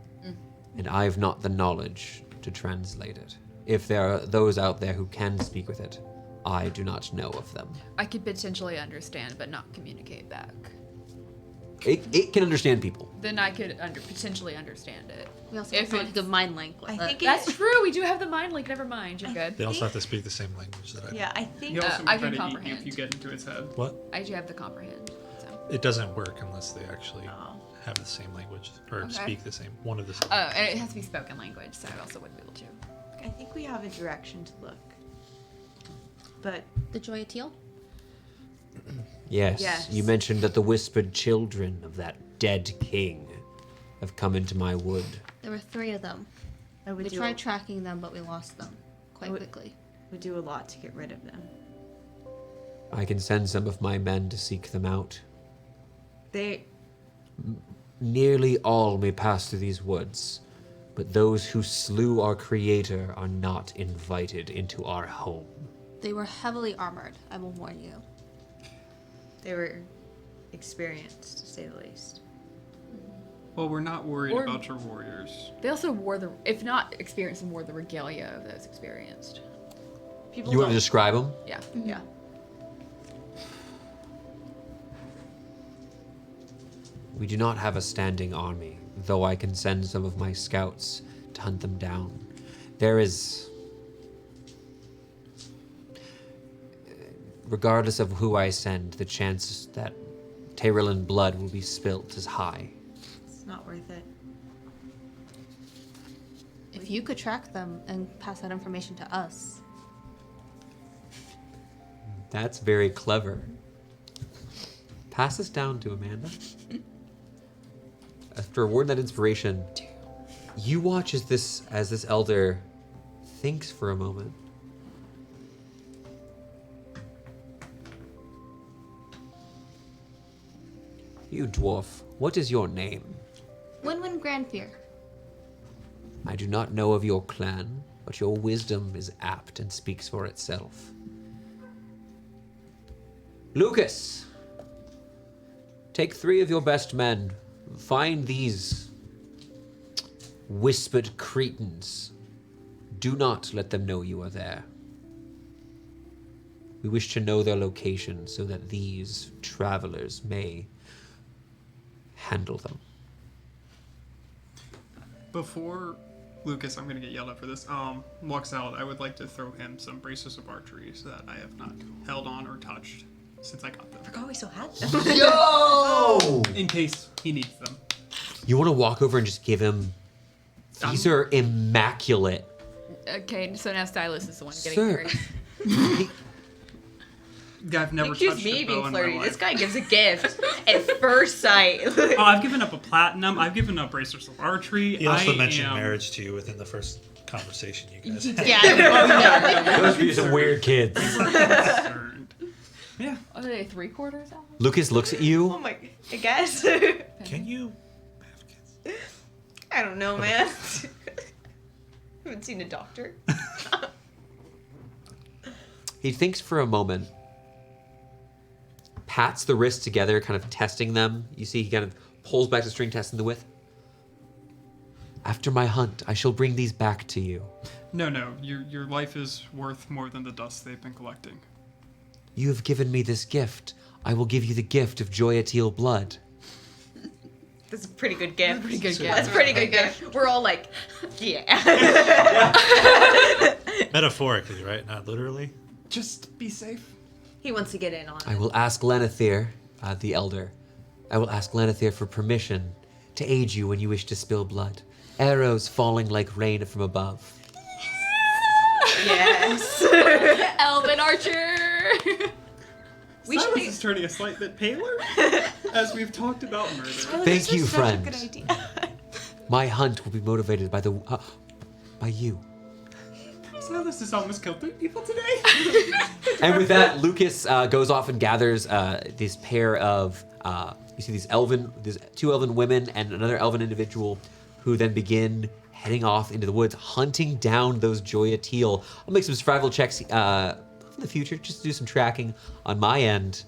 and I have not the knowledge to translate it. If there are those out there who can speak with it, I do not know of them. I could potentially understand, but not communicate back. It can understand people. Then I could potentially understand it. We also have a good mind link with it. That's true. We do have the mind link. Never mind. You're good. They also have to speak the same language that I do. Yeah, I think He also I will can try to eat you comprehend. if you get into his head. What? I do have the comprehend. So. It doesn't work unless they actually have the same language or speak the same, one of the same. Oh, and it has to be spoken language, so I also wouldn't be able to. I think we have a direction to look. But The Joy of Teal? Yes, Yes. you mentioned that the whispered children of that dead king have come into my wood. There were 3 of them. I would We do tried tracking them, but we lost them quite quickly. would do a lot to get rid of them. I can send some of my men to seek them out. Nearly all may pass through these woods, but those who slew our creator are not invited into our home. They were heavily armored, I will warn you. They were experienced, to say the least. Well, we're not worried about your warriors. They also wore the, if not experienced, wore the regalia of those experienced. People You want to don't- describe them? Yeah. Yeah. We do not have a standing army, though I can send some of my scouts to hunt them down. There is... Regardless of who I send, the chance that Taerylan blood will be spilt is high. It's not worth it. If you could track them and pass that information to us. That's very clever. Pass this down to Amanda. After awarding that inspiration, you watch as this elder thinks for a moment. You dwarf, what is your name? Win-Win Grandfear. I do not know of your clan, but your wisdom is apt and speaks for itself. Lucas, take 3 of your best men. Find these whispered cretins. Do not let them know you are there. We wish to know their location so that these travelers may handle them. Before Lucas, I'm going to get yelled at for this, walks out, I would like to throw him some braces of archery so that I have not held on or touched since I got them. I forgot we still had them. Yo! In case he needs them. You want to walk over and just give him These are immaculate. Okay, so now Stylus is the one getting Sir. married. I've never Accuse touched me a of bow being in my flirty. life. This guy gives a gift at first sight. Oh, I've given up a platinum. I've given up bracers of archery. He also I mentioned am... marriage to you within the first conversation you guys had. Yeah. Those are some weird kids. concerned. Yeah. Are they 3/4 out? Lucas looks at you. Oh my, I guess. Can you have kids? I don't know, man. Haven't seen a doctor. He thinks for a moment, pats the wrists together, kind of testing them. You see he kind of pulls back the string, testing the width. After my hunt, I shall bring these back to you. No. Your life is worth more than the dust they've been collecting. You have given me this gift. I will give you the gift of Joyatil blood. That's a pretty good gift. Pretty good gift. That's a pretty good gift. We're all like, yeah. Metaphorically, right? Not literally. Just be safe. He wants to get in on it. I will ask Lenethir, the elder. I will ask Lenethir for permission to aid you when you wish to spill blood. Arrows falling like rain from above. Yes. Elven archer. We should Silas be- is turning a slight bit paler as we've talked about murder. Thank you, friend. Good idea. My hunt will be motivated by by you. Silas has almost killed 3 people today. And with that, Lucas goes off and gathers this pair of you see these 2 elven women and another elven individual, who then begin heading off into the woods, hunting down those Joyatil. I'll make some survival checks in the future, just to do some tracking on my end.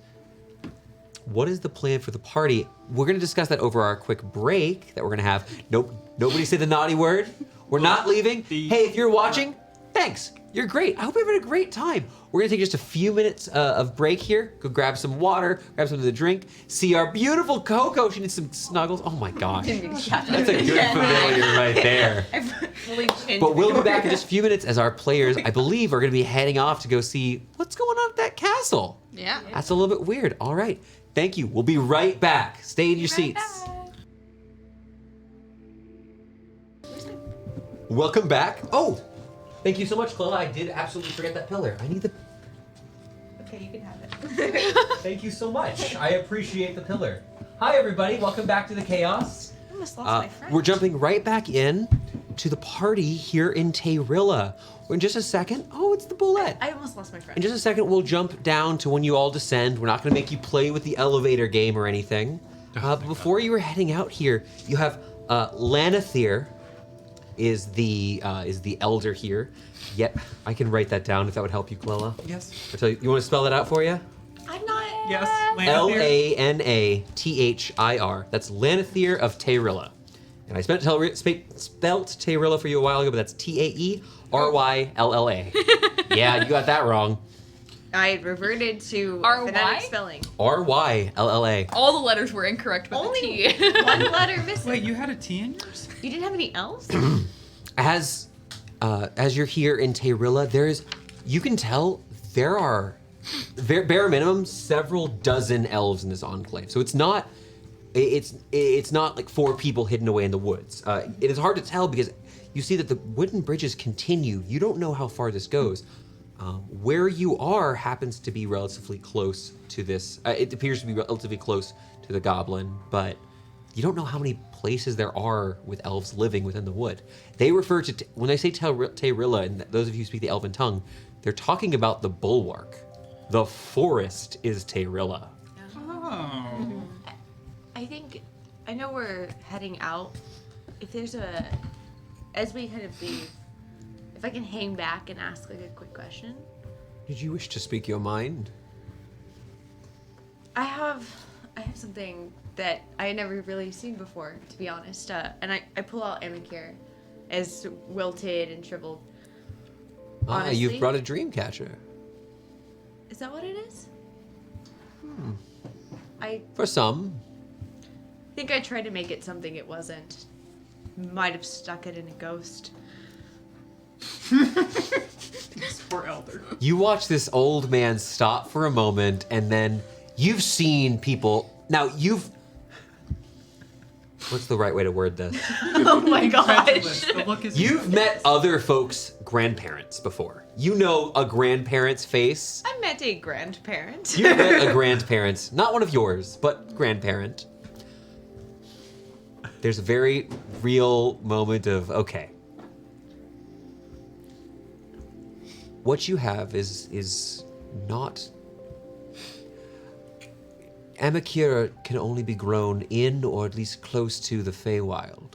What is the plan for the party? We're going to discuss that over our quick break that we're going to have. Nope, nobody say the naughty word. We're not leaving. Hey, if you're watching, thanks. You're great. I hope you're having a great time. We're going to take just a few minutes of break here. Go grab some water, grab something to drink. See our beautiful Coco. She needs some snuggles. Oh my gosh. That's a good familiar right there. But we'll be back in just a few minutes as our players, I believe, are going to be heading off to go see what's going on at that castle. Yeah. That's a little bit weird. All right. Thank you. We'll be right back. Stay in your seats. Welcome back. Oh, thank you so much, Clella. I did absolutely forget that pillar. I need the... Okay, you can have it. Thank you so much. I appreciate the pillar. Hi, everybody. Welcome back to the Chaos. I almost lost my friend. We're jumping right back in to the party here in Taerylla. In just a second... Oh, it's the bullet. I almost lost my friend. In just a second, we'll jump down to when you all descend. We're not going to make you play with the elevator game or anything. But before you were heading out here, you have Lenethir is the elder here. Yep, I can write that down if that would help you, Clella. Yes. You want to spell that out for you? I'm not. Yes. Lanethir. That's Lenethir of Taerylla. And I spelt Taerylla for you a while ago, but that's Taerylla. Yeah, you got that wrong. I reverted to R-Y? phonetic spelling. Rylla. All the letters were incorrect but Only the T. one letter missing. Wait, you had a T in yours? You didn't have any elves? As you're here in Taerylla, you can tell there are, bare minimum, several dozen elves in this enclave. So it's not like 4 people hidden away in the woods. It is hard to tell because you see that the wooden bridges continue. You don't know how far this goes. Where you are happens to be relatively close to this. It appears to be relatively close to the goblin, but you don't know how many places there are with elves living within the wood. They refer to, when they say Taerylla, and those of you who speak the elven tongue, they're talking about the Bulwark. The forest is Taerylla. Oh. I know we're heading out. If there's as we kind of leave, if I can hang back and ask like a quick question. Did you wish to speak your mind? I have something that I had never really seen before, to be honest. And I pull out Amikir as wilted and shriveled. Honestly, You've brought a dream catcher. Is that what it is? For some. I think I tried to make it something it wasn't. Might have stuck it in a ghost. This poor elder. You watch this old man stop for a moment, and then you've seen people. Now, What's the right way to word this? Oh my Incredulous. gosh. The look is You've met other folks' grandparents before. You know a grandparent's face. I met a grandparent. You've met a grandparent, not one of yours, but grandparent. There's a very real moment of, okay. What you have is not... Amakira can only be grown in or at least close to the Feywild.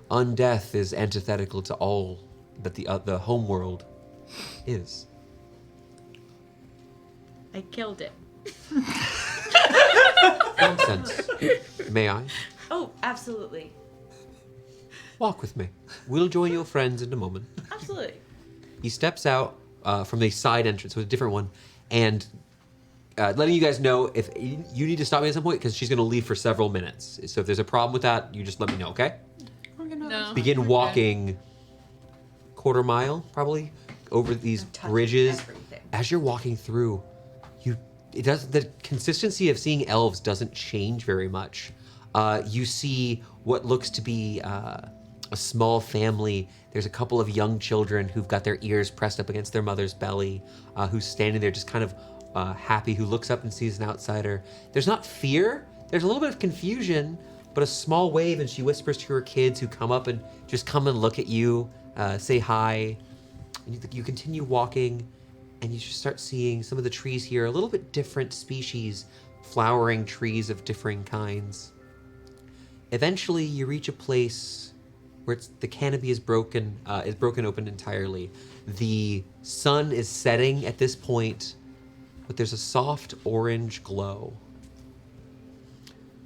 Undeath is antithetical to all that the homeworld is. I killed it. Nonsense. May I? Oh, absolutely. Walk with me. We'll join your friends in a moment. Absolutely. He steps out from the side entrance with a different one, and letting you guys know if you need to stop me at some point because she's going to leave for several minutes. So if there's a problem with that, you just let me know, okay? No. Begin walking quarter mile, probably, over these bridges. Everything. As you're walking through, the consistency of seeing elves doesn't change very much. You see what looks to be a small family. There's a couple of young children who've got their ears pressed up against their mother's belly, who's standing there just kind of happy, who looks up and sees an outsider. There's not fear. There's a little bit of confusion, but a small wave, and she whispers to her kids who come up and just come and look at you, say hi. And you continue walking, and you just start seeing some of the trees here, a little bit different species, flowering trees of differing kinds. Eventually, you reach a place where the canopy is broken open entirely. The sun is setting at this point, but there's a soft orange glow.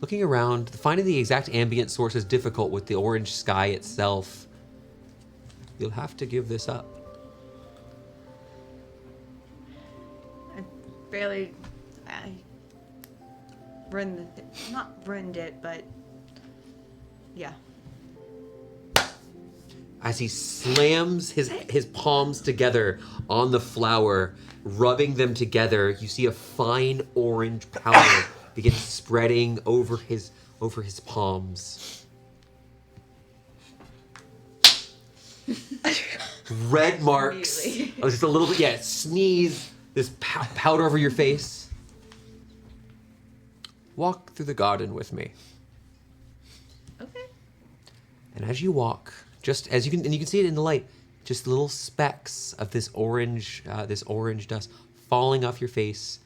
Looking around, finding the exact ambient source is difficult with the orange sky itself. You'll have to give this up. I not ruined it, but yeah. As he slams his palms together on the flower, rubbing them together, you see a fine orange powder begin spreading over his palms. Red marks. Oh, just a little bit, sneeze. This powder over your face. Walk through the garden with me. Okay. And as you walk, just as you can see it in the light, just little specks of this orange dust falling off your face,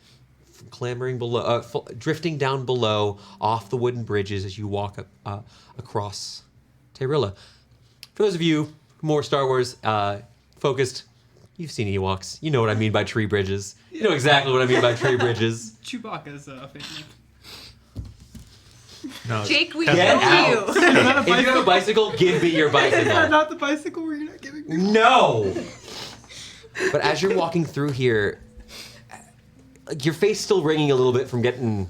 clambering below, drifting down below off the wooden bridges as you walk up across Taerylla. For those of you more Star Wars focused, you've seen Ewoks. You know what I mean by tree bridges. You know exactly what I mean by tree bridges. Chewbacca's family. No, Jake, we Get know out. you. If you have a bicycle, give me your bicycle. Is that not the bicycle where you're not giving me? No! But as you're walking through here, your face still ringing a little bit from getting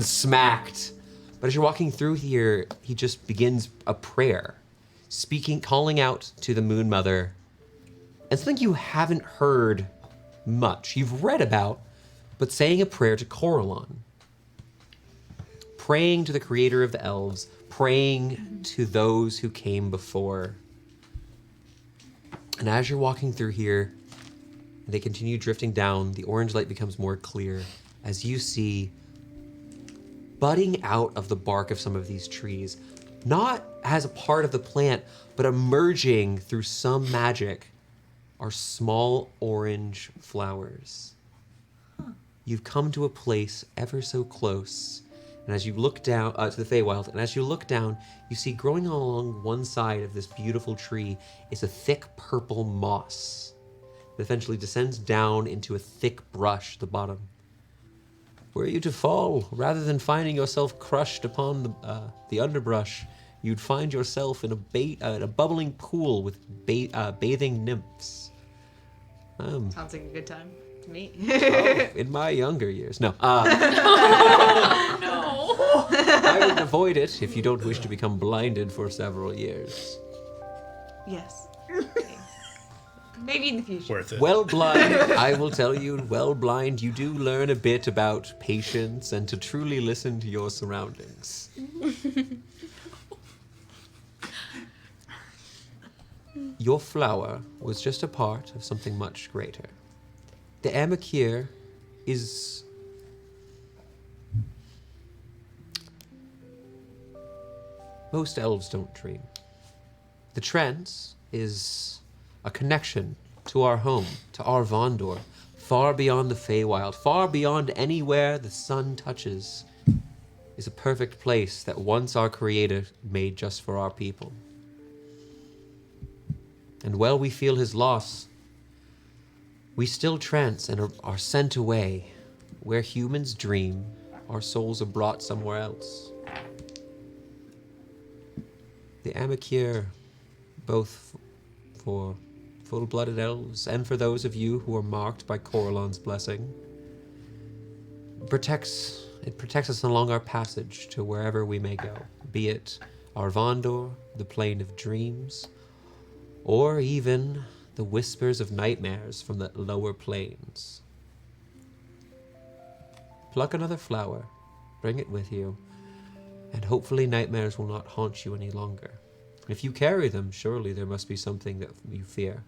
smacked. But as you're walking through here, he just begins a prayer, calling out to the Moon Mother, and something you haven't heard much, you've read about, but saying a prayer to Corellon. Praying to the creator of the elves, praying to those who came before. And as you're walking through here, and they continue drifting down, the orange light becomes more clear as you see budding out of the bark of some of these trees, not as a part of the plant, but emerging through some magic, are small orange flowers. You've come to a place ever so close. And as you look down to the Feywild, and as you look down, you see growing along one side of this beautiful tree is a thick purple moss that eventually descends down into a thick brush at the bottom. Were you to fall, rather than finding yourself crushed upon the underbrush, you'd find yourself in a bubbling pool with bathing nymphs. Sounds like a good time to me. In my younger years. No. No. I would avoid it if you don't wish to become blinded for several years. Yes. Maybe in the future. Worth it. Well, blind, I will tell you, well, blind, you do learn a bit about patience and to truly listen to your surroundings. Your flower was just a part of something much greater. The Amakir is... Most elves don't dream. The trance is a connection to our home, to our Vondor, far beyond the Feywild, far beyond anywhere the sun touches, is a perfect place that once our Creator made just for our people. And while we feel his loss, we still trance and are sent away. Where humans dream, our souls are brought somewhere else. The Amakir, both for full-blooded elves and for those of you who are marked by Coralon's blessing, protects us along our passage to wherever we may go, be it our Vondor, the Plain of Dreams, or even the whispers of nightmares from the lower plains. Pluck another flower, bring it with you, and hopefully nightmares will not haunt you any longer. If you carry them, surely there must be something that you fear.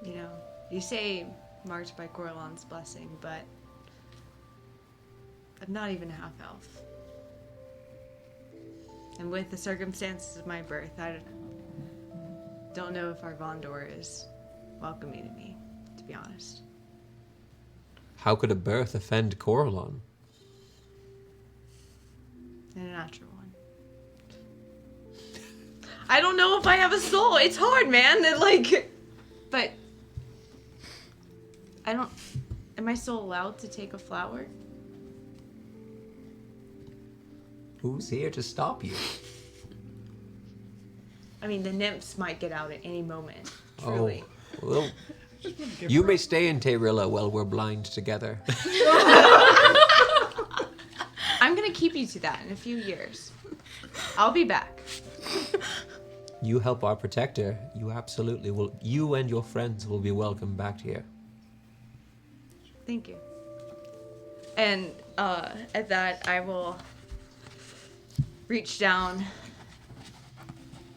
You know, you say marked by Coralon's blessing, but I'm not even a half-elf. And with the circumstances of my birth, I don't know if our Vondor is welcoming to me, to be honest. How could a birth offend Coralon? And a natural one. I don't know if I have a soul. It's hard, man. But I don't. Am I still allowed to take a flower? Who's here to stop you? I mean, the nymphs might get out at any moment. Truly. Oh, well, you may stay in Taerylla while we're blind together. I'm gonna keep you to that in a few years. I'll be back. You help our protector, you absolutely will. You and your friends will be welcome back here. Thank you. And at that, I will reach down.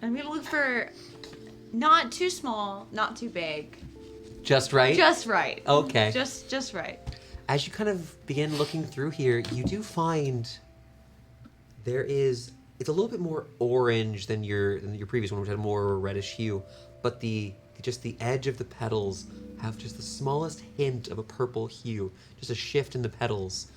I'm gonna look for not too small, not too big. Just right? Just right. Okay. Just right. As you kind of begin looking through here, you do find it's a little bit more orange than your previous one, which had more of a reddish hue, but the edge of the petals have just the smallest hint of a purple hue, just a shift in the petals.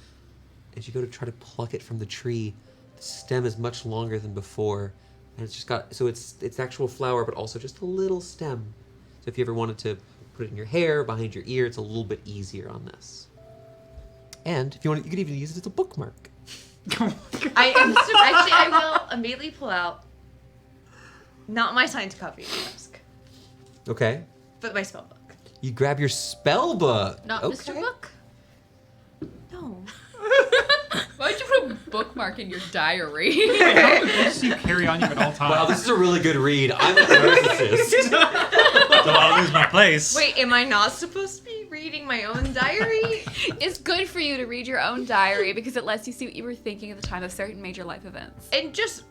As you go to try to pluck it from the tree, the stem is much longer than before, and it's just got, so it's actual flower, but also just a little stem. So if you ever wanted to put it in your hair, behind your ear, it's a little bit easier on this. And if you want, you could even use it as a bookmark. I will immediately pull out not my signed copy of the desk, Okay. but my spell book. You grab your spell book. Not Okay. Mr. Book? No. Why'd you put a bookmark in your diary? Just you carry on you at all times. Wow, this is a really good read. I'm a narcissist. Don't want to lose my place. Wait, am I not supposed to be reading my own diary? It's good for you to read your own diary because it lets you see what you were thinking at the time of certain major life events. And just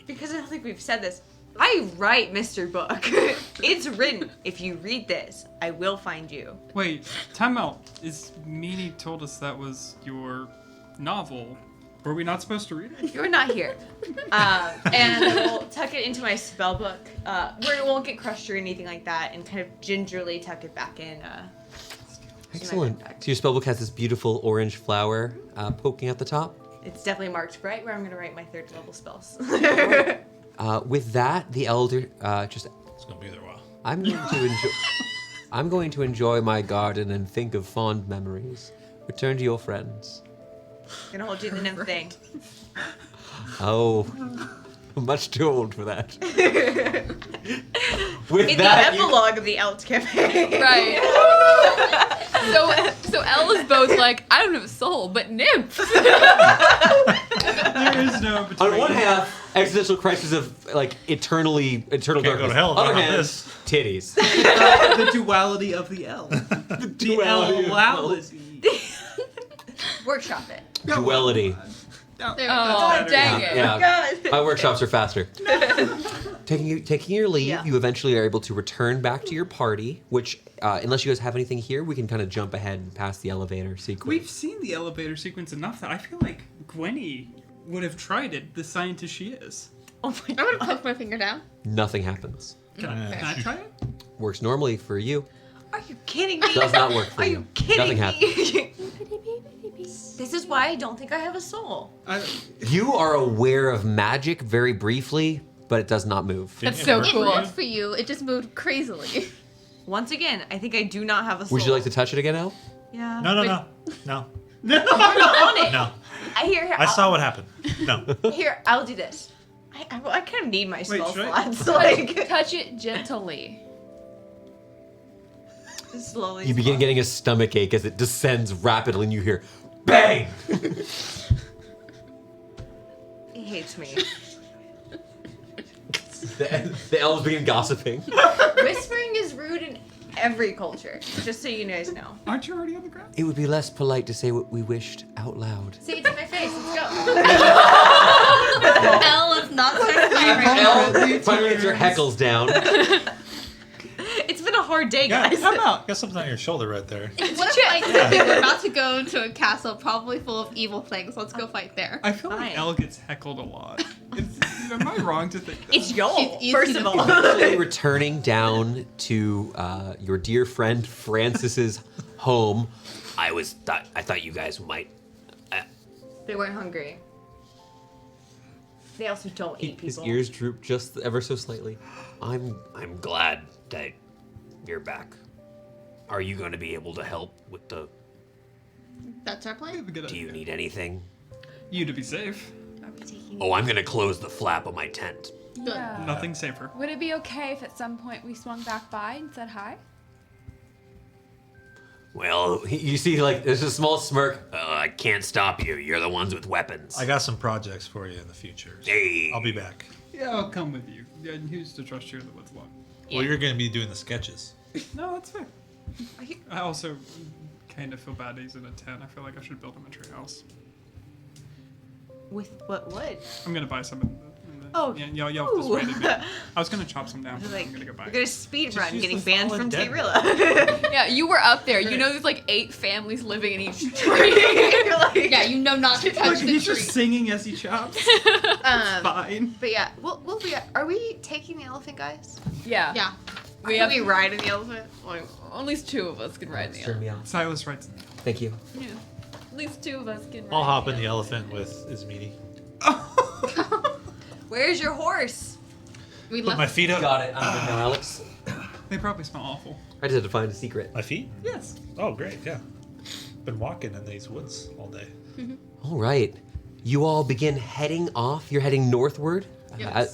because I don't think we've said this, I write Mr. Book. It's written. If you read this, I will find you. Wait, time out. Meanie told us that was your novel. Were we not supposed to read it? You're not here. And I will tuck it into my spell book, where it won't get crushed or anything like that, and kind of gingerly tuck it back in. Excellent. backpack. So your spellbook has this beautiful orange flower poking at the top. It's definitely marked right where I'm going to write my 3rd level spells. With that, the elder just. It's gonna be there a while. I'm going to enjoy my garden and think of fond memories. Return to your friends. Gonna hold you the nymph thing. Oh, much too old for that. With In that, the epilogue of the Elves campaign. Right. So Elle is both like, I don't have a soul, but nymph. There is no between. on one hand, existential crisis of like eternal Can't darkness. go to hell Other without hand, this. titties. The duality of the elf. The duality of duality. Workshop it. Duality. There we Oh, go. dang it. Yeah. God. My workshops are faster. Taking your leave, Yeah. you eventually are able to return back to your party, which, unless you guys have anything here, we can kind of jump ahead and pass the elevator sequence. We've seen the elevator sequence enough that I feel like Gwenny would have tried it, the scientist she is. Oh my I'm gonna god. poke my finger down. Nothing happens. Can I try it? Works normally for you. Are you kidding me? Does not work for Are you. you kidding Nothing me? happens. This is why I don't think I have a soul. You are aware of magic very briefly, but it does not move. That's Didn't so it work It for cool. moved for you. It just moved crazily. Once again, I think I do not have a soul. Would you like to touch it again, Elle? Yeah. No. We're not on it. No. Here, I saw what happened. No. Here, I'll do this. I kind of need my spell should I? slots. Like, Touch it gently. slowly. You begin getting a stomach ache as it descends rapidly, and you hear bang. He hates me. The elves begin gossiping. Whispering is rude in every culture. Just so you guys know. Aren't you already on the ground? It would be less polite to say what we wished out loud. Say it to my face. Let's go. Elle is not satisfied. Finally, gets your heckles down. It's been a hard day, Yeah, guys. come out. Got something on your shoulder right there. What if like we're about to go into a castle probably full of evil things? Let's go fight there. I feel Fine. like Elle gets heckled a lot. Am I wrong to think that? It's y'all, It's easy first to of all. Eventually returning down to your dear friend Francis's home. I thought you guys might. They weren't hungry. They also don't eat His people. ears droop just ever so slightly. I'm glad that you're back. Are you going to be able to help with the? That's our plan. Do you need anything? You to be safe. Are we taking Oh, I'm going to close the flap of my tent. Yeah. Nothing safer. Would it be okay if at some point we swung back by and said hi? Well, you see, like, there's a small smirk. I can't stop you. You're the ones with weapons. I got some projects for you in the future. So Hey. I'll be back. Yeah, I'll come with you. Yeah, and who's to trust you with what? Well, you're going to be doing the sketches. No, that's fair. I also kind of feel bad he's in a tent. I feel like I should build him a tree house. with what wood? I'm gonna buy some. In the Oh. yeah, y'all persuaded me. I was gonna chop some down, but Like, I'm gonna go buy. we're gonna speed Just run use getting the banned fallen from dead Taerylla. Yeah, you were up there. You know there's like 8 families living in each tree. You're like, Yeah, you know not to touch Look, the he's tree. just singing as he chops. Fine. But yeah, we'll be. Are we taking the elephant, guys? Yeah. Yeah. We Can have we ride in the elephant? like, at least 2 of us can ride in the Turn elephant. me out. Silas writes. Thank you. Yeah. At least 2 of us can ride. I'll hop in the elephant with Izmini. Where's your horse? We Put left. my feet up. Got it. I'm good now, Alex. They probably smell awful. I just had to find a secret. My feet? Yes. Oh, great, yeah. Been walking in these woods all day. All right. You all begin heading off. You're heading northward. Yes.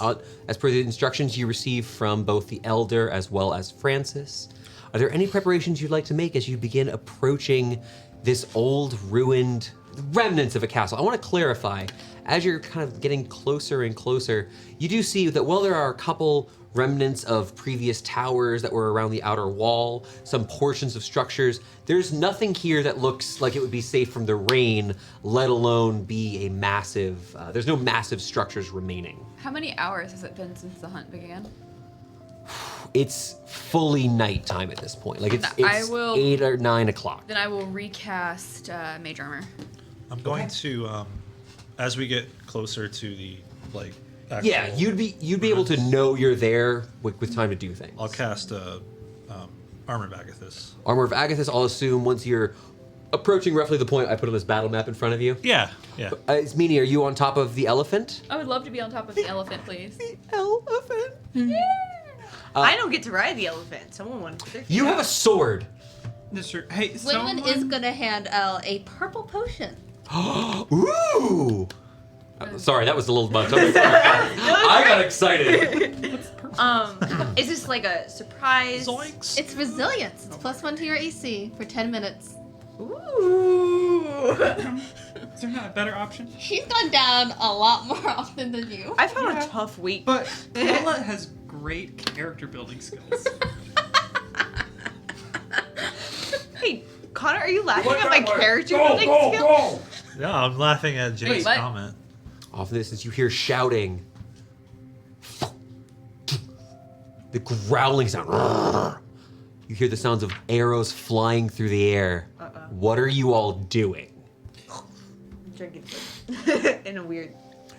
As per the instructions you received from both the Elder as well as Francis. Are there any preparations you'd like to make as you begin approaching this old, ruined remnants of a castle? I want to clarify, as you're kind of getting closer and closer, you do see that while there are a couple remnants of previous towers that were around the outer wall, some portions of structures, there's nothing here that looks like it would be safe from the rain, let alone be a massive, there's no massive structures remaining. How many hours has it been since the hunt began? It's fully nighttime at this point. Like it's I will- 8 or 9 o'clock. Then I will recast Mage Armor. I'm going to, as we get closer to the, like, actual Yeah, you'd be able to know you're there with time to do things. I'll cast Armor of Agathis. Armor of Agathis, I'll assume once you're approaching roughly the point I put on this battle map in front of you. Yeah. Ismini, are you on top of the elephant? I would love to be on top of the elephant, please. Elephant. I don't get to ride the elephant. Someone wanted to. Put their feet You up. have a sword. That's true. Hey, Linwin someone... is gonna hand Elle a purple potion. Ooh! Sorry, that was a little much. I'm sorry. I got excited. Is this like a surprise? Zoinks. It's resilience. It's +1 to your AC for 10 minutes. Ooh. Is there not a better option? He's gone down a lot more often than you. I've had a tough week. But Taerylla has great character building skills. Hey, Connor, are you laughing at my character building skills? No, I'm laughing at Jay's what? comment. Off in the distance, you hear shouting. The growling sound. You hear the sounds of arrows flying through the air. What are you all doing? I'm drinking food in a weird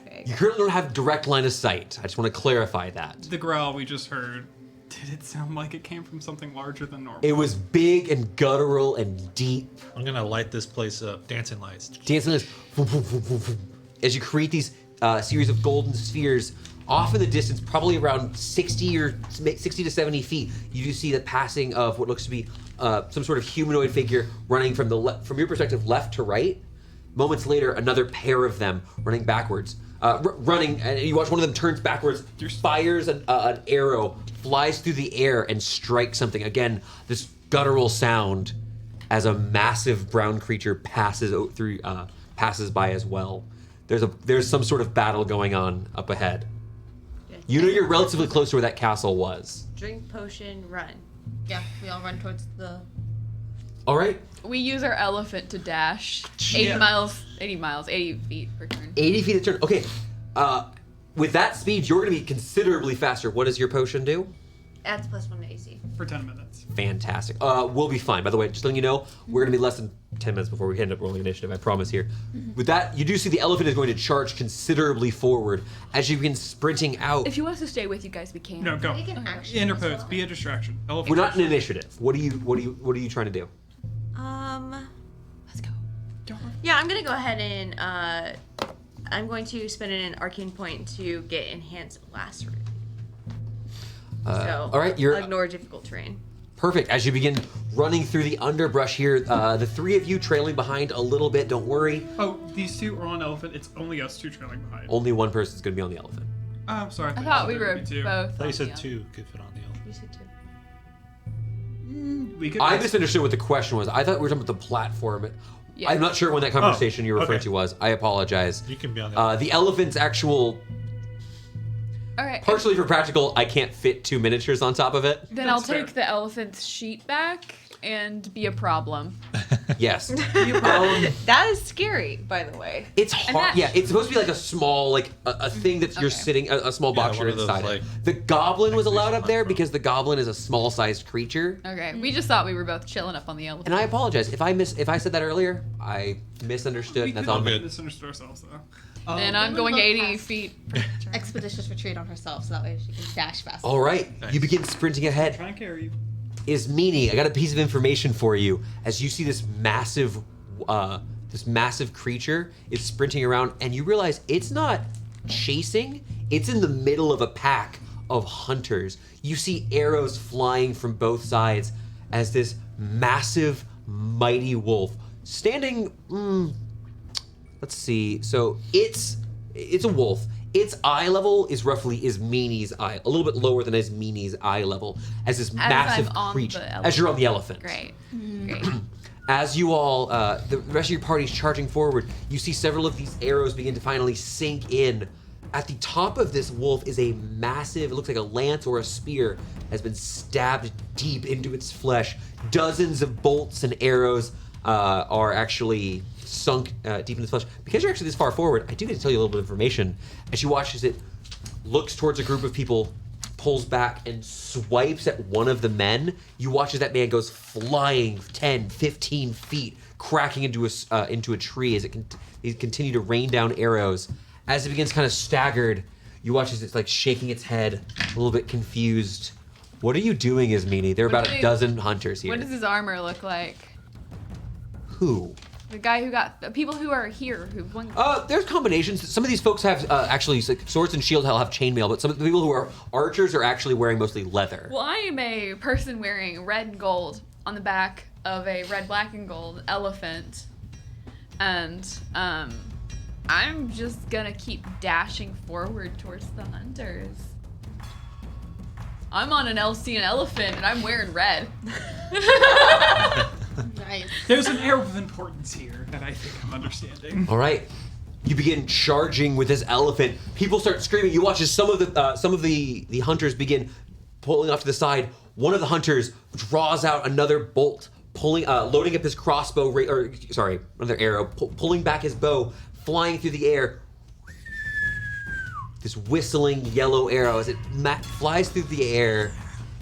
way. You currently don't have direct line of sight. I just want to clarify that. The growl we just heard, did it sound like it came from something larger than normal? It was big and guttural and deep. I'm gonna light this place up. Dancing lights. Dancing this as you create these series of golden spheres. Off in the distance, probably around 60 to 70 feet, you do see the passing of what looks to be some sort of humanoid figure running from from your perspective, left to right. Moments later, another pair of them running backwards, running, and you watch one of them turns backwards, fires an arrow, flies through the air, and strikes something. Again, this guttural sound as a massive brown creature passes by as well. There's some sort of battle going on up ahead. You know you're relatively close to where that castle was. Drink potion, run. Yeah, we all run towards the... All right. We use our elephant to dash 80 feet per turn. 80 feet a turn. Okay. With that speed, you're going to be considerably faster. What does your potion do? Adds +1 to AC. For 10 minutes. Fantastic. We'll be fine. By the way, just letting you know, we're going to be less than 10 minutes before we end up rolling initiative, I promise here. With that, you do see the elephant is going to charge considerably forward as you begin sprinting out. If you want us to stay with you guys, we can. No, go. Take an action Interpose. as well. Be a distraction. Elephant We're not in distraction. initiative. What are you trying to do? Let's go. Yeah, I'm gonna go ahead and I'm going to spend an arcane point to get enhanced lacerate. So all right, you're ignore difficult terrain. perfect. As you begin running through the underbrush here, the three of you trailing behind a little bit. Don't worry. Oh, these two are on elephant. It's only us two trailing behind. Only one person's going to be on the elephant. Oh, I'm sorry. I thought we there were would be two. both. I thought you said on the 2 could fit on the elf. You said 2. We could. I misunderstood what the question was. I thought we were talking about the platform. Yeah. I'm not sure when that conversation you're referring okay. to was. I apologize. You can be on the elf. The elephant's actual, All right. partially for practical, I can't fit 2 miniatures on top of it. Then I'll That's fair. take the elephant's sheet back and be a problem. Yes. That is scary, by the way. It's And hard. that- Yeah, it's supposed to be like a small, like a thing that you're Okay. sitting, a small box one you're of those, inside. like, The goblin was allowed up there exhibition because the goblin is a small-sized creature. Okay. We just thought we were both chilling up on the elephant. And I apologize if I said that earlier. I misunderstood. We That's could on me. good. misunderstood ourselves though. And I'm we going both 80 have- feet per turn. Expeditious retreat on herself, so that way she can dash faster. All right, you begin sprinting ahead. Try and carry you. Is Meanie, I got a piece of information for you. As you see this massive creature is sprinting around, and you realize it's not chasing, it's in the middle of a pack of hunters. You see arrows flying from both sides as this massive, mighty wolf standing, let's see, so it's a wolf. Its eye level is Meanie's eye, a little bit lower than Meanie's eye level, as this massive I'm on creature. the As you're on the elephant. Great. Great. As you all, the rest of your party's charging forward, you see several of these arrows begin to finally sink in. At the top of this wolf is a massive, it looks like a lance or a spear, has been stabbed deep into its flesh. Dozens of bolts and arrows are actually sunk deep in its flesh. Because you're actually this far forward, I do get to tell you a little bit of information. As she watches it, looks towards a group of people, pulls back and swipes at one of the men. You watch as that man goes flying 10, 15 feet, cracking into a tree as it continue to rain down arrows. As it begins kind of staggered, you watch as it's like shaking its head, a little bit confused. What are you doing, Ismini? There are about a dozen hunters here. What does his armor look like? Who? The guy who got the people who are here who won. There's combinations. Some of these folks have actually like, swords and shield have chainmail, but some of the people who are archers are actually wearing mostly leather. Well, I am a person wearing red and gold on the back of a red, black, and gold elephant, and I'm just gonna keep dashing forward towards the hunters. I'm on an Elsian elephant and I'm wearing red. Nice. There's an air of importance here that I think I'm understanding. All right. You begin charging with this elephant. People start screaming. You watch as some of the hunters begin pulling off to the side. One of the hunters draws out another bolt, loading up his crossbow, another arrow, pulling back his bow, flying through the air. This whistling yellow arrow, as it flies through the air,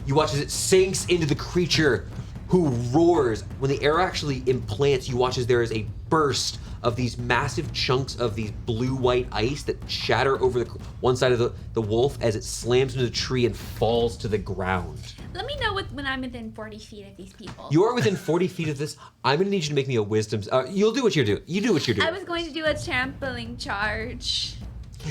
you watch as it sinks into the creature, who roars. When the arrow actually implants, you watch as there is a burst of these massive chunks of these blue-white ice that shatter over one side of the wolf as it slams into the tree and falls to the ground. Let me know when I'm within 40 feet of these people. You are within 40 feet of this. I'm gonna need you to make me a wisdom. You'll do what you do. You do what you do. I was going to do a trampling charge.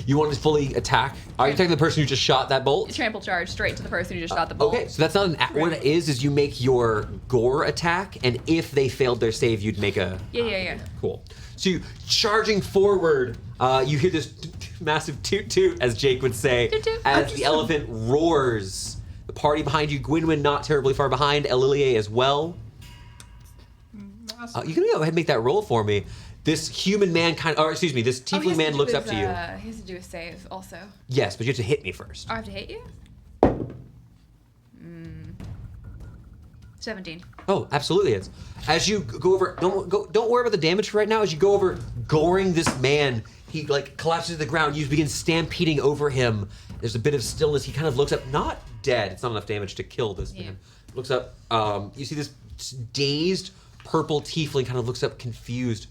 You want to fully attack? Are you attacking the person who just shot that bolt? Trample charge straight to the person who just shot the bolt. Okay, so that's not what it is you make your gore attack, and if they failed their save, you'd make a... Yeah. Cool. So you charging forward, you hear this massive toot toot, as Jake would say, Toot toot. as the elephant roars. The party behind you, Gwynwyn not terribly far behind, Elilier as well. You can go ahead and make that roll for me. This human man this tiefling man looks up to you. He has to do a save also. Yes, but you have to hit me first. I have to hit you? 17. Oh, absolutely it's. As you go over, don't worry about the damage for right now. As you go over, goring this man, he collapses to the ground. You begin stampeding over him. There's a bit of stillness. He kind of looks up, not dead. It's not enough damage to kill this man. Looks up. You see this dazed purple tiefling kind of looks up, confused.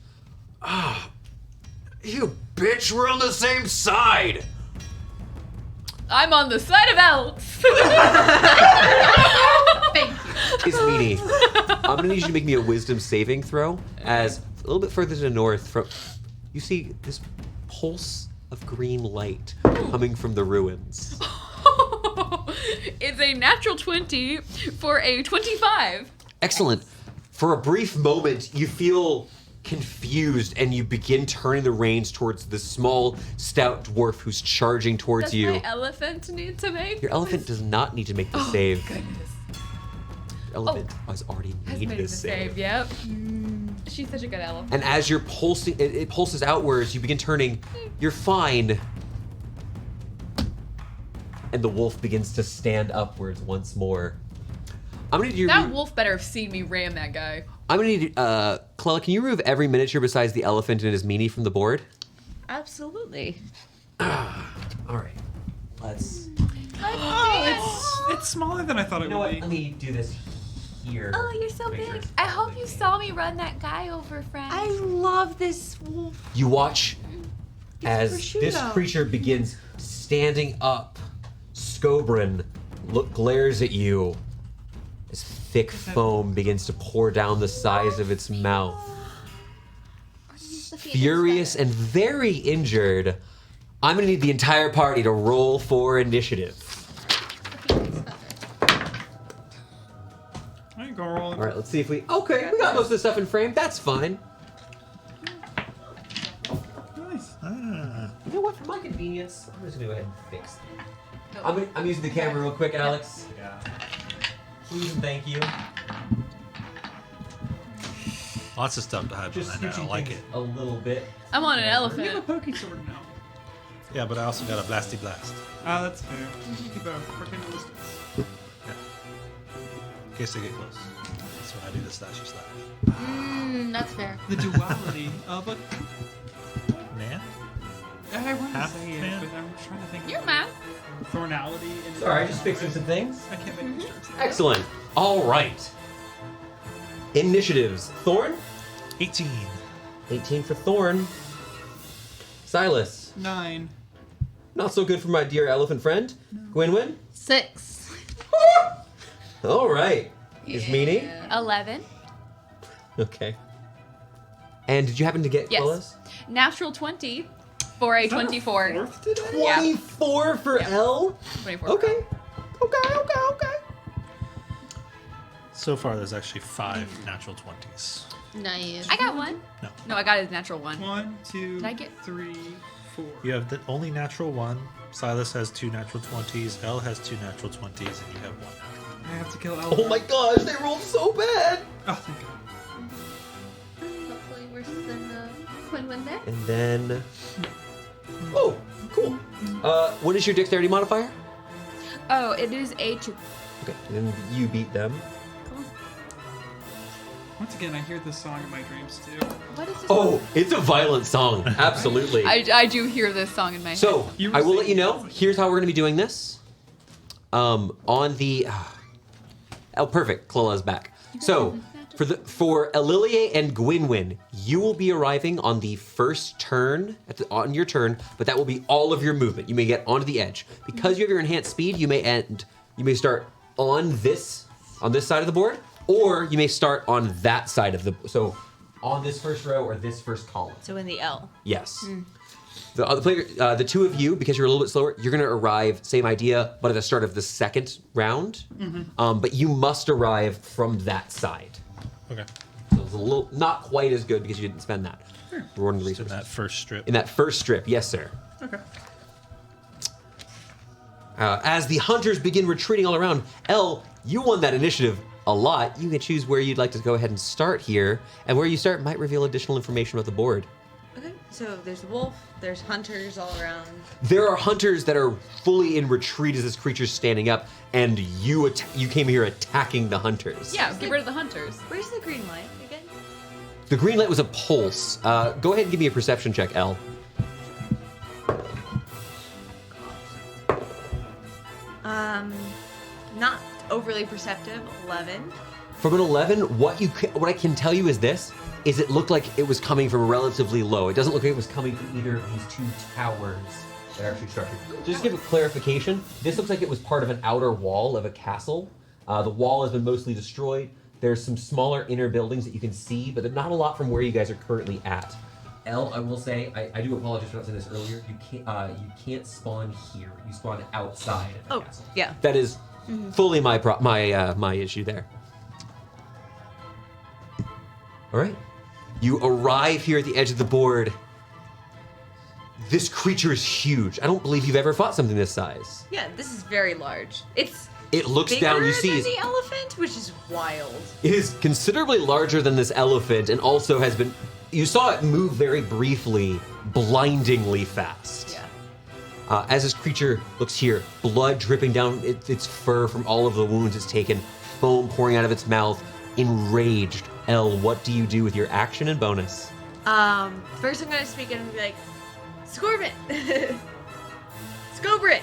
Ah, you bitch! We're on the same side. I'm on the side of elves. Thank you. It's meanie. I'm gonna need you to make me a wisdom saving throw. As a little bit further to the north, you see this pulse of green light coming from the ruins. It's a natural 20 for a 25. Excellent. For a brief moment, you feel confused and you begin turning the reins towards the small, stout dwarf who's charging towards Does you. my elephant need to make? Your elephant does not need to make the save. Goodness. Your elephant has already Has made made this the save. save. Yep. She's such a good elephant. And as you're pulsing, it pulses outwards, you begin turning, you're fine. And the wolf begins to stand upwards once more. I'm gonna need you. That wolf better have seen me ram that guy. I'm gonna need, Clella, can you remove every miniature besides the elephant and his meanie from the board? Absolutely. All right, let's. It's smaller than I thought it would be. Let me do this here. Oh, you're so Make sure big. it's I hope really you big. saw me run that guy over, friend. I love this wolf. You watch as this prosciutto. creature begins standing up. Scobrin glares at you as thick foam begins to pour down the sides of its mouth. Furious and very injured, I'm gonna need the entire party to roll for initiative. I ain't gonna roll. All right, let's see if we. Okay, we got most of the stuff in frame. That's fine. Nice. You know what? For my convenience, I'm just gonna go ahead and fix that. I'm using the camera real quick, Alex. Yeah. Please and thank you. Lots of stuff to hide Just behind there. I like it. a little bit. I'm on an We have a elephant. pokey sword now. Yeah, but I also got a blasty blast. Ah, that's fair. You keep a freaking distance. In case they get close. That's when I do the slashy slash. That's fair. The duality of a. Man? I want to Half say it, man? but I'm trying to think. You're of man. Thornality. And Sorry, just fixing some things. I can't make sure. Excellent. All right. Initiatives. Thorn. 18. 18 for Thorn. Silas. 9. Not so good for my dear elephant friend. Gwynwyn. 6. All right. Is Meanie? 11. Okay. And did you happen to get Yes. Quella's? Natural 20 for a 24. 24 for Yeah. L? 24. Okay. Okay. So far, there's actually 5 natural 20s. Nice. I got one. No, I got his natural one. 1, 2, Did I get- 3, 4. You have the only natural 1. Silas has 2 natural 20s. Elle has 2 natural 20s, and you have 1 natural. I have to kill Elf. Oh my gosh, they rolled so bad. Oh, thank God. Hopefully worse than Quinlan there. And then, oh, cool. What is your dexterity modifier? Oh, it is A2. Okay, and you beat them. Once again, I hear this song in my dreams too. What is this? Oh, it's a violent song. Absolutely. I do hear this song in my head. So You were I will let singing you know. Here's how we're going to be doing this. On the oh, perfect. Clola's back. So for Elilie and Gwynwyn, you will be arriving on the first turn on your turn, but that will be all of your movement. You may get onto the edge because you have your enhanced speed. You may start on this side of the board, or you may start on that side of so on this first row or this first column. So in the L. Yes. The other player, the two of you, because you're a little bit slower, you're going to arrive, same idea, but at the start of the second round. But you must arrive from that side. Okay. So it's a little, not quite as good because you didn't spend that. Rewarding the In resources. that first strip. In that first strip, yes, sir. Okay. As the hunters begin retreating all around, Elle, you won that initiative a lot. You can choose where you'd like to go ahead and start here, and where you start might reveal additional information about the board. Okay. So there's the wolf. There's hunters all around. There are hunters that are fully in retreat as this creature's standing up, and you came here attacking the hunters. Yeah, get rid of the hunters. Where's the green light again? The green light was a pulse. Go ahead and give me a perception check, Elle. Not overly perceptive. 11. From an 11, what I can tell you is this: it looked like it was coming from relatively low. It doesn't look like it was coming from either of these two towers that are actually structured. Just to give a clarification, this looks like it was part of an outer wall of a castle. The wall has been mostly destroyed. There's some smaller inner buildings that you can see, but they're not a lot from where you guys are currently at. Elle, I will say, I do apologize for not saying this earlier. You can't spawn here. You spawn outside of the castle. Yeah. That is fully my issue there. All right. You arrive here at the edge of the board. This creature is huge. I don't believe you've ever fought something this size. Yeah, this is very large. It looks Bigger down, you than see. the elephant, which is wild. It is considerably larger than this elephant and also has been. You saw it move very briefly, blindingly fast. Yeah. As this creature looks here, blood dripping down its fur from all of the wounds it's taken, foam pouring out of its mouth, enraged. Elle, what do you do with your action and bonus? First I'm gonna speak and be like, Scorbit! Scobrit!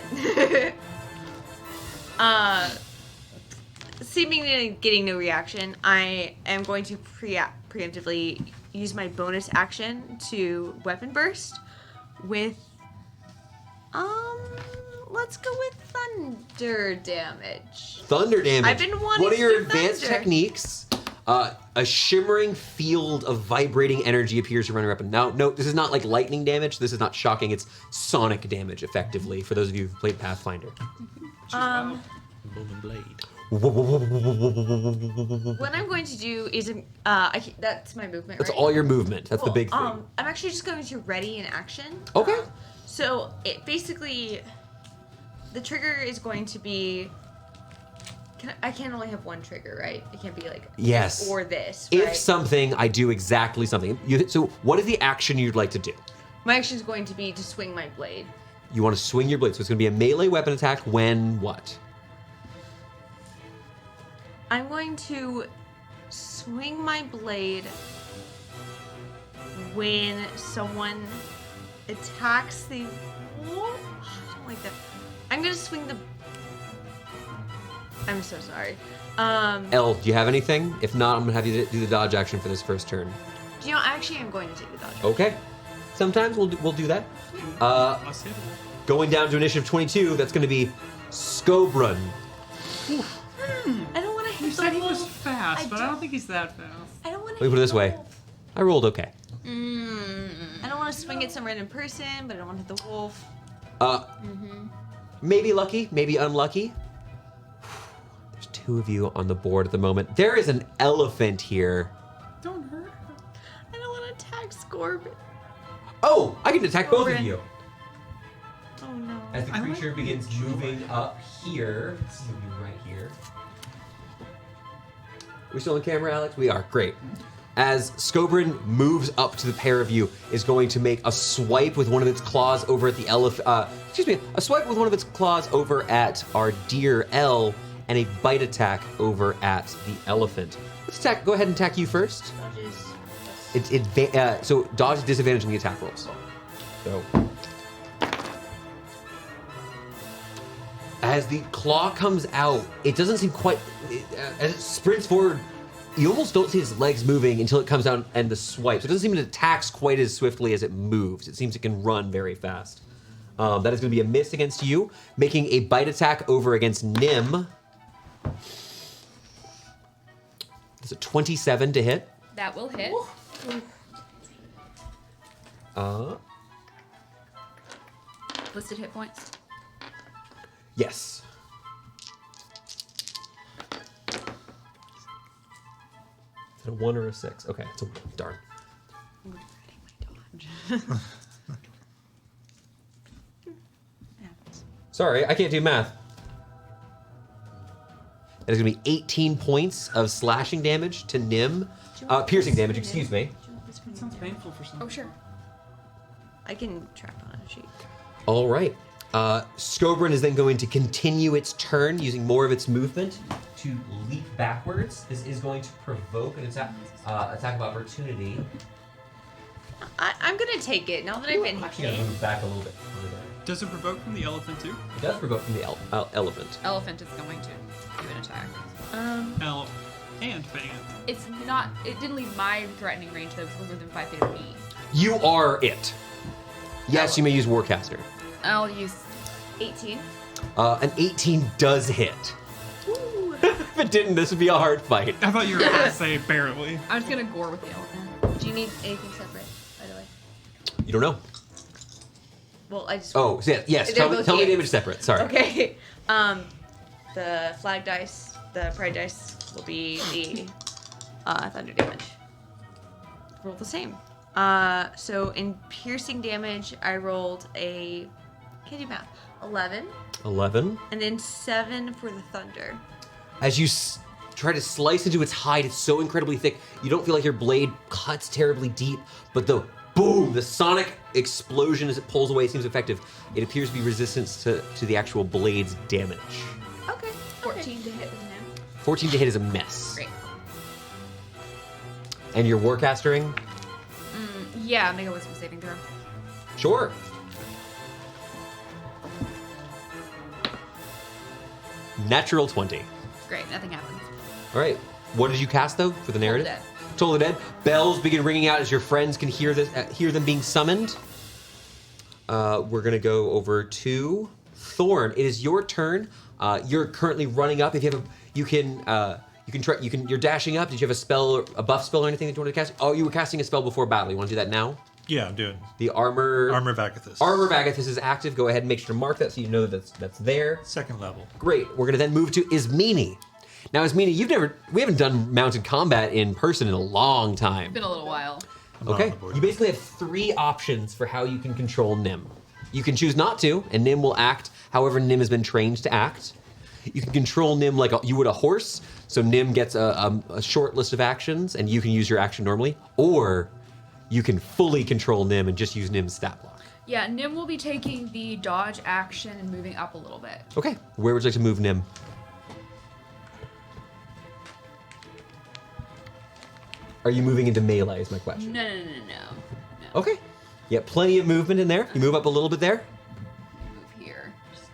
Seemingly getting no reaction, I am going to preemptively use my bonus action to weapon burst with, let's go with thunder damage. Thunder damage. I've been wanting One of your to do advanced thunder. techniques. A shimmering field of vibrating energy appears around your weapon. Now, no, this is not like lightning damage. This is not shocking. It's sonic damage, effectively, for those of you who've played Pathfinder. Golden blade. What I'm going to do is, that's my movement, That's right? all your movement. That's the Cool. big thing. I'm actually just going to ready in action. Okay. So it basically, the trigger is going to be. I can only have one trigger, right? It can't be like Yes. this or this. If Right? something, I do exactly something. So what is the action you'd like to do? My action is going to be to swing my blade. You want to swing your blade. So it's going to be a melee weapon attack when what? I'm going to swing my blade when someone attacks the. Oh, I don't like that. I'm gonna swing the. I'm so sorry. Elle, do you have anything? If not, I'm going to have you do the dodge action for this first turn. Do you know? Actually, I'm going to take the dodge. Okay. Sometimes we'll do that. Must hit. Going down to initiative 22, that's going to be Scobrun. I don't want to hit You the said he was wolf. fast, but I don't think he's that fast. I don't want to. Let me put it this way. I rolled okay. I don't want to swing at some random person, but I don't want to hit the wolf. Maybe lucky, maybe unlucky. There's two. 2 of you on the board at the moment. There is an elephant here. Don't hurt her. I don't want to attack Scorpion. Oh, I can attack both of you. Oh no. As the creature begins moving up here. Let's move you right here. We still on camera, Alex? We are. Great. As Scobrin moves up to the pair of you, is going to make a swipe with one of its claws over at the elephant. A swipe with one of its claws over at our dear L, and a bite attack over at the elephant. Let's attack. Go ahead and attack you first. So dodge is disadvantage on the attack rolls. So as the claw comes out, it doesn't seem quite. As it sprints forward, you almost don't see its legs moving until it comes down and the swipe. So it doesn't seem it attacks quite as swiftly as it moves. It seems it can run very fast. That is going to be a miss against you, making a bite attack over against Nim. It's a 27 to hit. That will hit. Listed hit points. Yes. Is it a 1 or a 6? Okay, it's a 1. Darn. Sorry, I can't do math. That is going to be 18 points of slashing damage to Nim. Piercing damage, excuse me. It sounds painful for some. Oh, sure. I can track on a sheet. All right. Scobrin is then going to continue its turn using more of its movement to leap backwards. This is going to provoke an attack of opportunity. I'm gonna take it now that I've been I'm actually going to move back a little bit further. Does it provoke from the elephant too? It does provoke from the elephant. Elephant is going to do an attack. Elf and Fan. It's not. It didn't leave my threatening range though. It's within 5 feet of me. You are it. Yes, you may use Warcaster. I'll use 18. An 18 does hit. If it didn't, this would be a hard fight. I thought you were going to say barely. I'm just gonna gore with the elephant. Do you need anything separate, by the way? You don't know. Well, I just. Oh, so yes. Tell me damage separate. Sorry. Okay. The flag dice, the pride dice will be the thunder damage. Roll the same. So in piercing damage, I rolled a. Can't do math. 11. 11. And then 7 for the thunder. As you try to slice into its hide, it's so incredibly thick, you don't feel like your blade cuts terribly deep, but the boom, the sonic explosion as it pulls away seems effective. It appears to be resistant to the actual blade's damage. Okay. 14 to hit with an M. 14 to hit is a miss. Great. And your Warcastering? Yeah, make a wisdom saving throw. Sure. Natural 20. Great, nothing happens. All right. What did you cast though for the narrative? Dead. Totally dead. Bells begin ringing out as your friends can hear them being summoned. We're gonna go over to Thorn. It is your turn. You're currently running up. If you have you're dashing up. Did you have a spell, a buff spell, or anything that you wanted to cast? Oh, you were casting a spell before battle. You want to do that now? Yeah, I'm doing The armor Armor of Agathis. Armor of Agathis is active. Go ahead and make sure to mark that so you know that that's there. Second level. Great. We're gonna then move to Ismini. Now, Ismini, we haven't done mounted combat in person in a long time. It's been a little while. I'm not Okay. on the board. You basically have 3 options for how you can control Nim. You can choose not to, and Nim will act however Nim has been trained to act. You can control Nim like you would a horse, so Nim gets a short list of actions, and you can use your action normally. Or you can fully control Nim and just use Nim's stat block. Yeah, Nim will be taking the dodge action and moving up a little bit. Okay. Where would you like to move Nim? Are you moving into melee is my question. No. Okay. Yeah, plenty of movement in there. You move up a little bit there. Move here. Just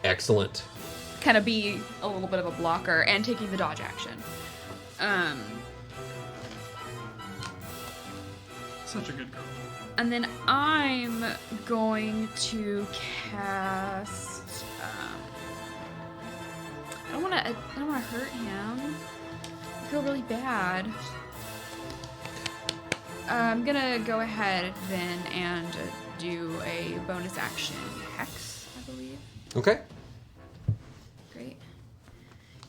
Excellent. kind of be a little bit of a blocker and taking the dodge action. Such a good girl. And then I'm going to cast. I don't want to hurt him. I feel really bad. I'm gonna go ahead then and do a bonus action hex, I believe. Okay. Great.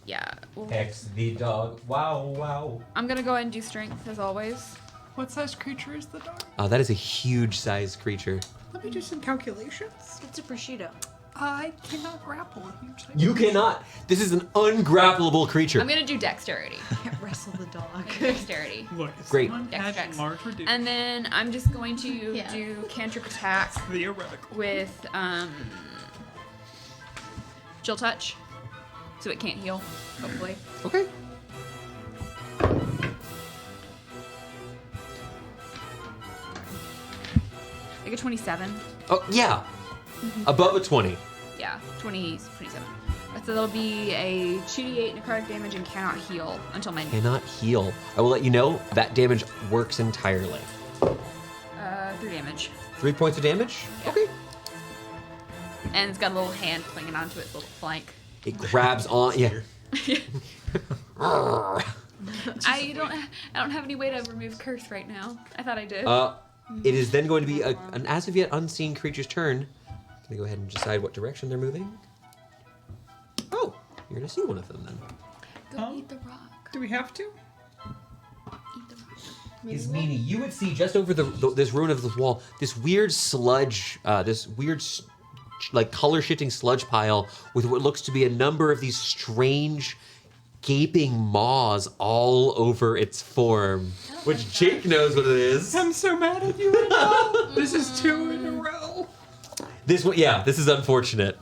Yeah. Hex the dog. Wow. I'm gonna go ahead and do strength as always. What size creature is the dog? That is a huge sized creature. Let me do some calculations. It's a prosciutto. I cannot grapple a huge thing. You cannot. This is an ungrappleable creature. I'm gonna do dexterity. Can't wrestle the dog. Dexterity. Look, if Great. someone Dex had checks. large reduce, And then I'm just going to do cantrip attack theoretical. with chill touch, so it can't heal. Hopefully. Okay. Like a 27. Oh, yeah. Above a 20. Yeah, 27. So that'll be a 2d8 necrotic damage and cannot heal until my Cannot heal. I will let you know that damage works entirely. 3 damage. 3 points of damage? Okay. And it's got a little hand clinging onto its little flank. It grabs on. Yeah. I don't have any way to remove curse right now. I thought I did. It is then going to be an as of yet unseen creature's turn. Gonna go ahead and decide what direction they're moving. Oh, you're gonna see one of them then. Go eat the rock. Do we have to? Eat the rock. Is meaning you would see just over this ruin of this wall this weird sludge, like color shifting sludge pile with what looks to be a number of these strange gaping maws all over its form. Which Jake knows what it is. I'm so mad at you right now. This is 2 in a row. This one, yeah, this is unfortunate.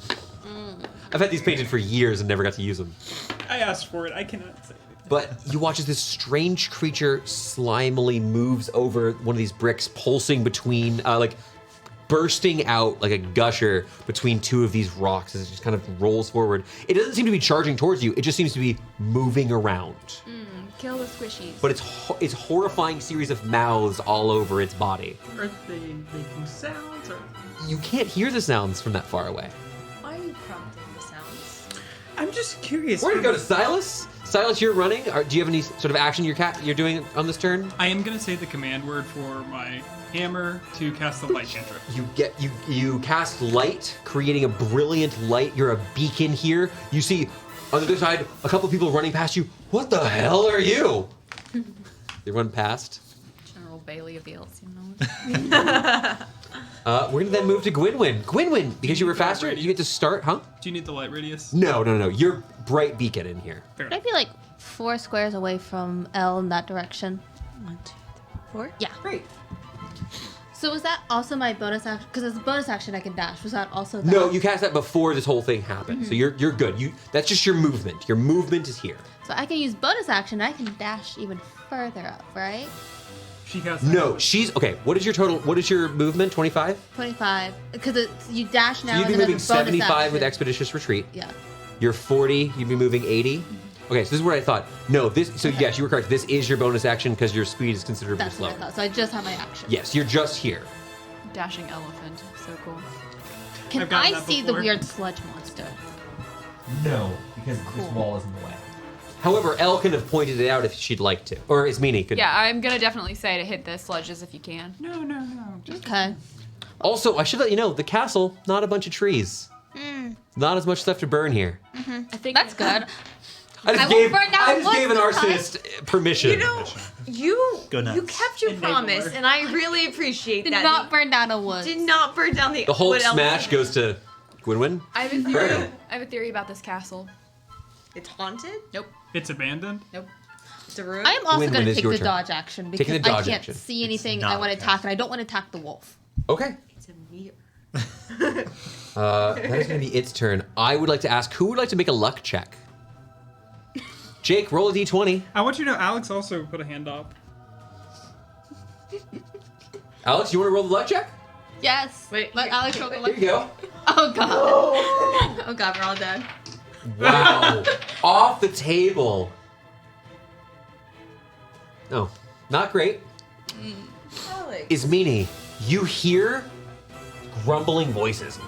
I've had these painted for years and never got to use them. I asked for it. I cannot say anything. But you watch as this strange creature slimily moves over one of these bricks, pulsing between, bursting out like a gusher between two of these rocks as it just kind of rolls forward. It doesn't seem to be charging towards you. It just seems to be moving around. Kill the squishies. But it's horrifying series of mouths all over its body. Are they making sounds? Or... You can't hear the sounds from that far away. Why are you prompting the sounds? I'm just curious. Where do you go to Silas? Silas, you're running. Do you have any sort of action you're doing on this turn? I am going to say the command word for my hammer to cast the light cantrip. You cast light, creating a brilliant light. You're a beacon here. You see on the other side a couple people running past you. What the hell are you? They run past. General Bailey of the elves, you know. We're gonna then move to Gwynwyn. Gwynwyn, because you were faster, you get to start, huh? Do you need the light radius? No. You're bright beacon in here. Fair Could I be like 4 squares away from L in that direction? 1, 2, 3, 4. Yeah. Great. So was that also my bonus action? Because as a bonus action, I can dash. Was that also that? No, you cast that before this whole thing happened, so you're good. That's just your movement. Your movement is here. So I can use bonus action. I can dash even further up, right? She casts No, she's okay. What is your total? What is your movement? 25. 25. Because you dash now. So you'd be and then moving as a bonus 75 with action- Expeditious Retreat. Yeah. You're 40. You'd be moving 80. Okay, so this is what I thought. No, this. So yes, you were correct. This is your bonus action because your speed is considerably That's slower. what I thought. So I just have my action. Yes, you're just here. Dashing elephant. So cool. Can I've gotten I that see before. the weird sludge monster? No, because this wall is in the way. However, Elle could have pointed it out if she'd like to, or Ismini could. Yeah, I'm gonna definitely say to hit the sludges if you can. No. Just Okay. Also, I should let you know, the castle, not a bunch of trees. Not as much stuff to burn here. I think That's good. I just I won't gave, burn down I just wood gave an sometimes. arsonist permission. You know, Go nuts. you kept your Enabler. promise, and I really appreciate Did that. not burn down a wood. Did not burn down the the whole wood smash element. goes to Gwynwyn. I have a theory. I have a theory about this castle. It's haunted. Nope. it's abandoned. Nope. It's a ruin. I am also Win-win going to is take your the turn. dodge action Taking because the I dodge can't action. see anything not I want to a attack, and I don't want to attack the wolf. Okay. It's a mirror. That is going to be its turn. I would like to ask, who would like to make a luck check? Jake, roll a d20. I want you to know Alex also put a hand up. Alex, you want to roll the luck check? Yes. Wait, Let Alex roll the Here you go. Oh god. Oh god, we're all dead. Wow. Off the table. Oh, not great. Alex. Ismini, you hear grumbling voices.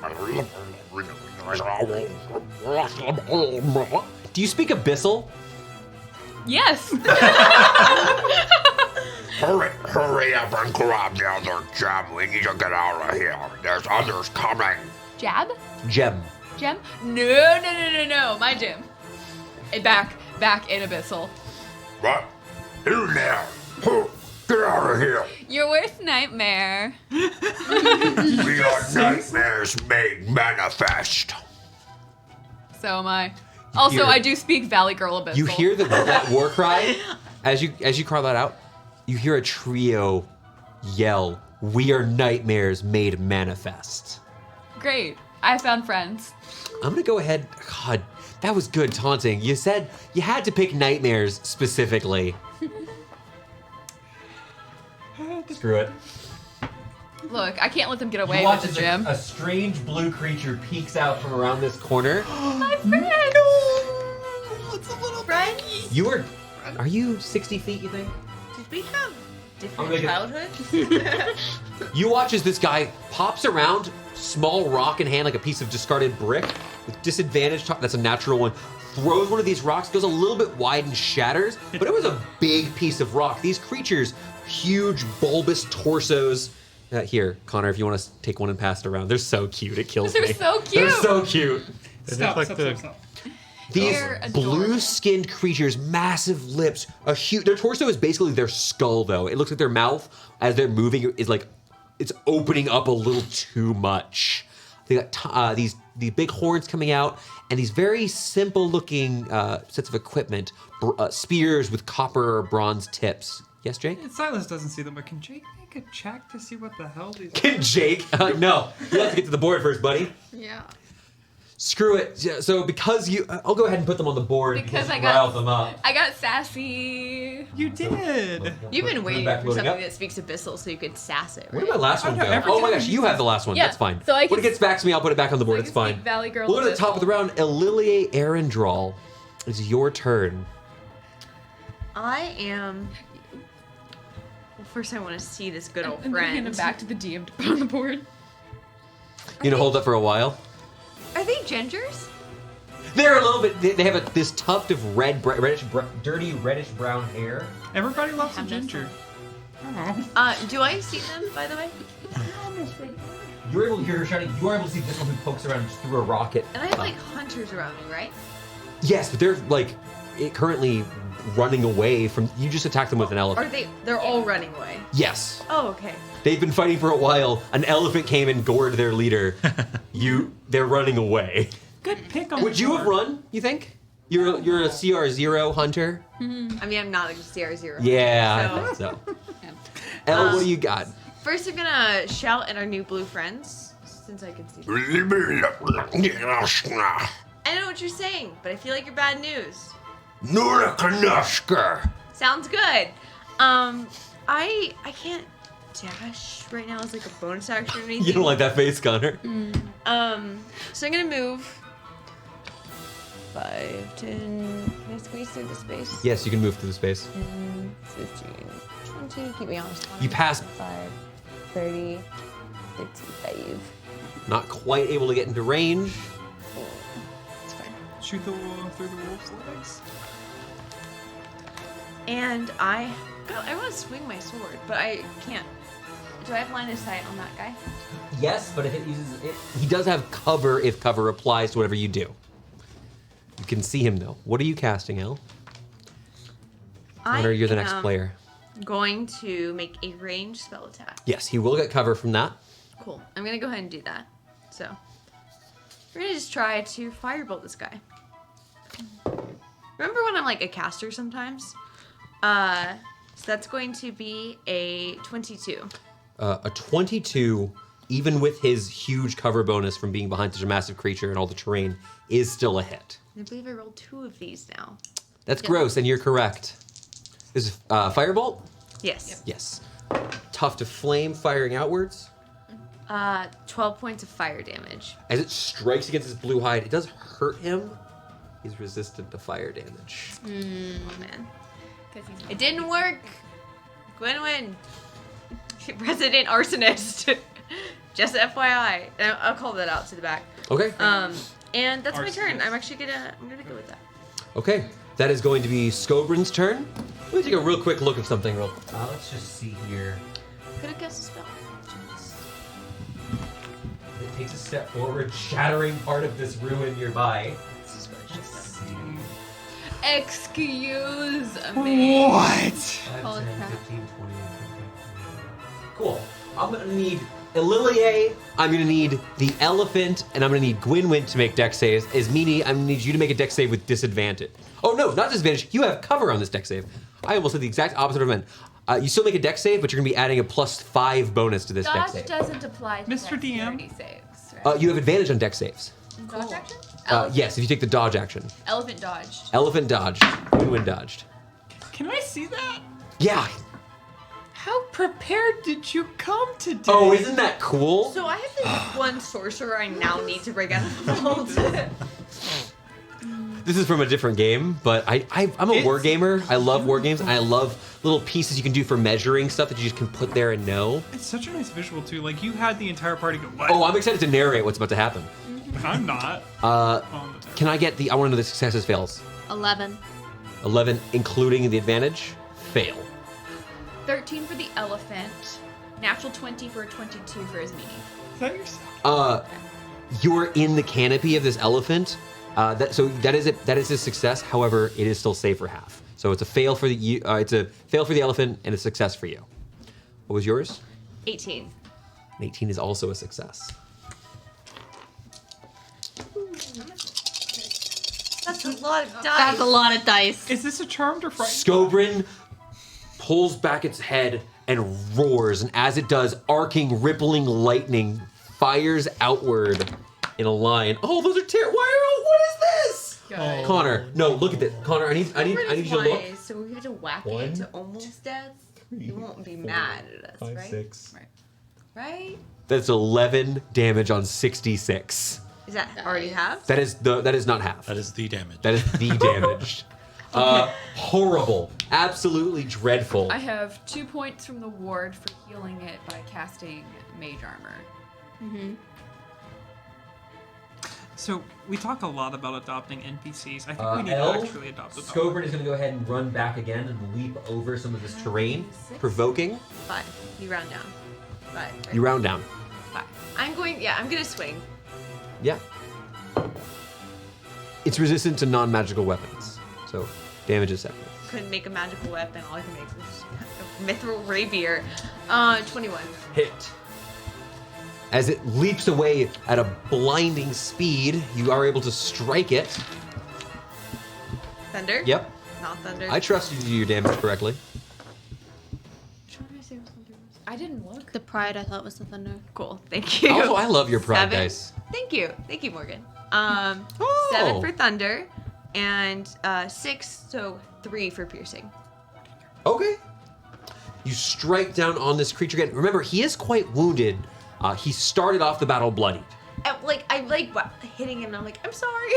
Do you speak Abyssal? Yes. Hurry up and grab the other gem. We need to get out of here. There's others coming. Jab? Gem. Gem? No. My gem. Back back in Abyssal. What? You there? Get out of here. Your worst nightmare. We are nightmares made manifest. So am I. Also, I do speak Valley Girl Abyssal. You hear that war cry? As you call that out, you hear a trio yell, "We are nightmares made manifest." Great. I found friends. I'm gonna go ahead. God, that was good taunting. You said you had to pick nightmares specifically. Screw it. Look, I can't let them get away You watch with as the gym. a strange blue creature peeks out from around this corner. My friend! It's a little friend. Are you 60 feet, you think? Did we have I'm different making- childhoods? You watch as this guy pops around, small rock in hand, like a piece of discarded brick, with disadvantage. That's a natural one. Throws one of these rocks, goes a little bit wide and shatters, but it was a big piece of rock. These creatures, huge, bulbous torsos. Here, Connor, if you want to take one and pass it around. They're so cute. It kills me. They're so cute. They're so cute. Stop. These They're adorable. blue-skinned creatures, massive lips, their torso is basically their skull, though. It looks like their mouth, as they're moving, is like it's opening up a little too much. They got these big horns coming out, and these very simple-looking sets of equipment, spears with copper or bronze tips. Yes, Jake? Silas doesn't see them, but can Jake make a check to see what the hell these Can Jake? No. You have to get to the board first, buddy. Yeah. Screw it. So because I'll go ahead and put them on the board Because I rile got them up. I got sassy. You did. You've been waiting back, for loading something up. that speaks Abyssal so you could sass it, Where right? did my last one no, go? every Oh my time gosh, you you use have the last one. Yeah, That's fine. so I when can- it gets back to me, I'll put it back on the board. I It's can speak fine. Valley Girl We'll go to the top of the Abyssal. round. Elilie Arendral. It's your turn. I am. Well, first, I want to see this good old I'm friend. bringing them back to the DM to put on the board. You gonna hold up for a while? Are they gingers? They're a little bit. They have this tuft of dirty reddish brown hair. Everybody loves a ginger. Oh. Do I see them, by the way? You're able to hear her shouting. You are able to see this one who pokes around just through a rocket. And I have like hunters around me, right? Yes, but they're like currently running away from. You just attacked them with an Are elephant. they? They're all running away. Yes. Oh, okay. They've been fighting for a while. An elephant came and gored their leader. They're running away. Good pick on Would you have run, you think? You're a CR0 hunter? I mean, I'm not a CR0. Yeah, So- I thought so. Elle, what do you got? First, I'm gonna shout at our new blue friends, since I can see them. Nurkanaska. I know what you're saying, but I feel like you're bad news. Sounds good. I can't dash right now as like a bonus action or anything. You don't like that face, Connor? So I'm gonna move 5, 10. Can I squeeze through the space? Yes, you can move through the space. 10, 15, 20. Keep me honest. You pass. 5, 30, 35. Not quite able to get into range. It's fine. Shoot the wall through the wolf's legs. And I want to swing my sword, but I can't. Do I have line of sight on that guy? Yes, but if it uses it, he does have cover if cover applies to whatever you do. You can see him though. What are you casting, Elle? Connor, you're the next player. Going to make a ranged spell attack. Yes, he will get cover from that. Cool. I'm gonna go ahead and do that. So we're gonna just try to firebolt this guy. Remember when I'm like a caster sometimes? So that's going to be a 22. A 22, even with his huge cover bonus from being behind such a massive creature and all the terrain, is still a hit. I believe I rolled 2 of these now. That's Yeah. gross, and you're correct. Is it firebolt? Yes. Yes. Tuft of flame firing outwards. 12 points of fire damage. As it strikes against his blue hide, it does hurt him. He's resistant to fire damage. Oh man. It didn't work. Gwynwyn. Resident arsonist. Just FYI. And I'll call that out to the back. Okay. And that's my turn. Arsonist. I'm gonna go with that. Okay. That is going to be Scobrin's turn. Let me take a real quick look at something real. Let's just see here. Could have guessed a spell. It takes a step forward, shattering part of this ruin nearby. This is what I should have done. Excuse me. What? 5, Holy 10, crap. 15, 20, 25. Cool. I'm gonna need Ililie, I'm gonna need the elephant, and I'm gonna need Gwynwyn to make dex saves. Ismini, I'm gonna need you to make a dex save with disadvantage. Oh no, not disadvantage. You have cover on this dex save. I almost did the exact opposite of event. You still make a dex save, but you're gonna be adding a +5 bonus to this dex Dodge save. doesn't apply to Mr. DM? dexterity saves, right? You have advantage on dex saves. Dodge action? Yes, if you take the dodge action. Elephant dodged. Elephant dodged. Gwynwyn dodged. Can I see that? Yeah. How prepared did you come today? Oh, isn't that cool? So I have this one sorcerer I now need to bring out of the vault. This is from a different game, but I'm a war gamer. I love war games. I love little pieces you can do for measuring stuff that you just can put there and know. It's such a nice visual too. Like you had the entire party go, what? Oh, I'm excited to narrate what's about to happen. I'm not. Can I get I want to know the successes, fails. 11. 11, including the advantage, fail. 13 for the elephant. Natural 20 for a 22 for his meanie. Is that yourself? You're in the canopy of this elephant. That is a success. However, it is still safe for half. So it's a fail for the elephant and a success for you. What was yours? 18. 18 is also a success. That's a lot of dice. That's a lot of dice. Is this a charmed or frightened? Scobrin pulls back its head and roars, and as it does, arcing, rippling lightning fires outward in a line. Oh, those are terrible. What is this? Good. Connor, no, look at this. Connor, I need you to look. So we have to whack One, it to almost death. You won't be mad at us, right? 6. Right? That's 11 damage on 66. Is that already half? That is not half. That is the damage. That is the damage. Horrible. Absolutely dreadful. I have 2 points from the ward for healing it by casting mage armor. So we talk a lot about adopting NPCs. I think we need Elle, to actually adopt a dog. Scobrin is going to go ahead and run back again and leap over some of this terrain, provoking. 5. You round down. 5. Right? You round down. 5. I'm gonna swing. Yeah. It's resistant to non-magical weapons, so damage is separate. Couldn't make a magical weapon. All I can make is a mithril rapier. 21. Hit. As it leaps away at a blinding speed, you are able to strike it. Thunder? Yep. Not thunder. I trust you to do your damage correctly. I didn't look. The pride I thought was the thunder. Cool. Thank you. Also, I love your pride 7. dice. Thank you. Thank you, Morgan. Oh. 7 for thunder and 6, so 3 for piercing. Okay. You strike down on this creature again. Remember, he is quite wounded. He started off the battle bloodied. I like hitting him and I'm like, I'm sorry.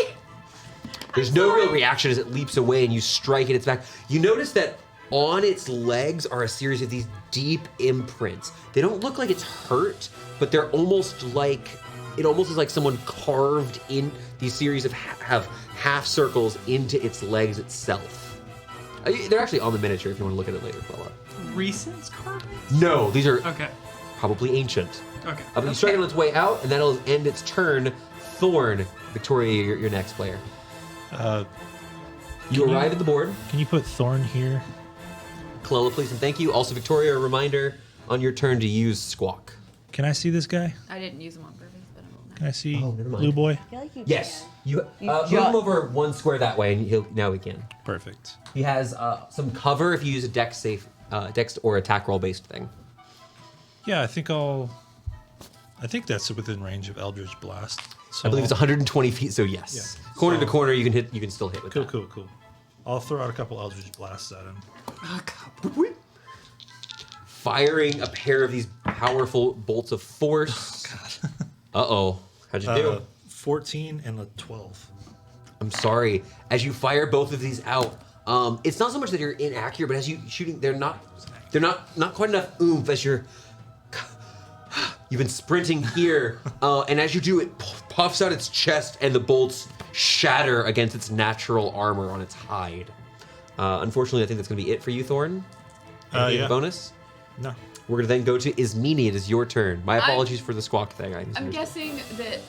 There's no real reaction as it leaps away and you strike at its back. You notice that on its legs are a series of these deep imprints. They don't look like it's hurt, but they're almost like, it almost is like someone carved in these series of half circles into its legs itself. They're actually on the miniature if you want to look at it later, Bella. Recent carvings? No, these are Okay. probably ancient. Okay. But you strike it on its way out, and that'll end its turn. Thorn, Victoria, your next player. You arrive at the board. Can you put Thorn here? Kalila, please and thank you. Also, Victoria, a reminder on your turn to use Squawk. Can I see this guy? I didn't use them on purpose, but I'm Can I see Oh, never mind. Blue Boy? I feel like you Yes. You move him over one square that way, and now he can. Perfect. He has some cover if you use a dex or attack roll based thing. Yeah, I think that's within range of Eldritch Blast. So I believe it's 120 feet, so yes. Yeah. Corner to corner, you can still hit with that. Cool. I'll throw out a couple Eldritch Blasts at him. Firing a pair of these powerful bolts of force. Oh, God. Uh-oh. How'd you do? 14 and a 12. I'm sorry. As you fire both of these out, it's not so much that you're inaccurate, but as you shooting, they're not quite enough oomph as you've been sprinting here, and as you do, it puffs out its chest, and the bolts shatter against its natural armor on its hide. Unfortunately, I think that's going to be it for you, Thorn. Anything Yeah. Bonus? No. We're gonna then go to Ismini. It is your turn. My apologies for the squawk thing. I'm guessing that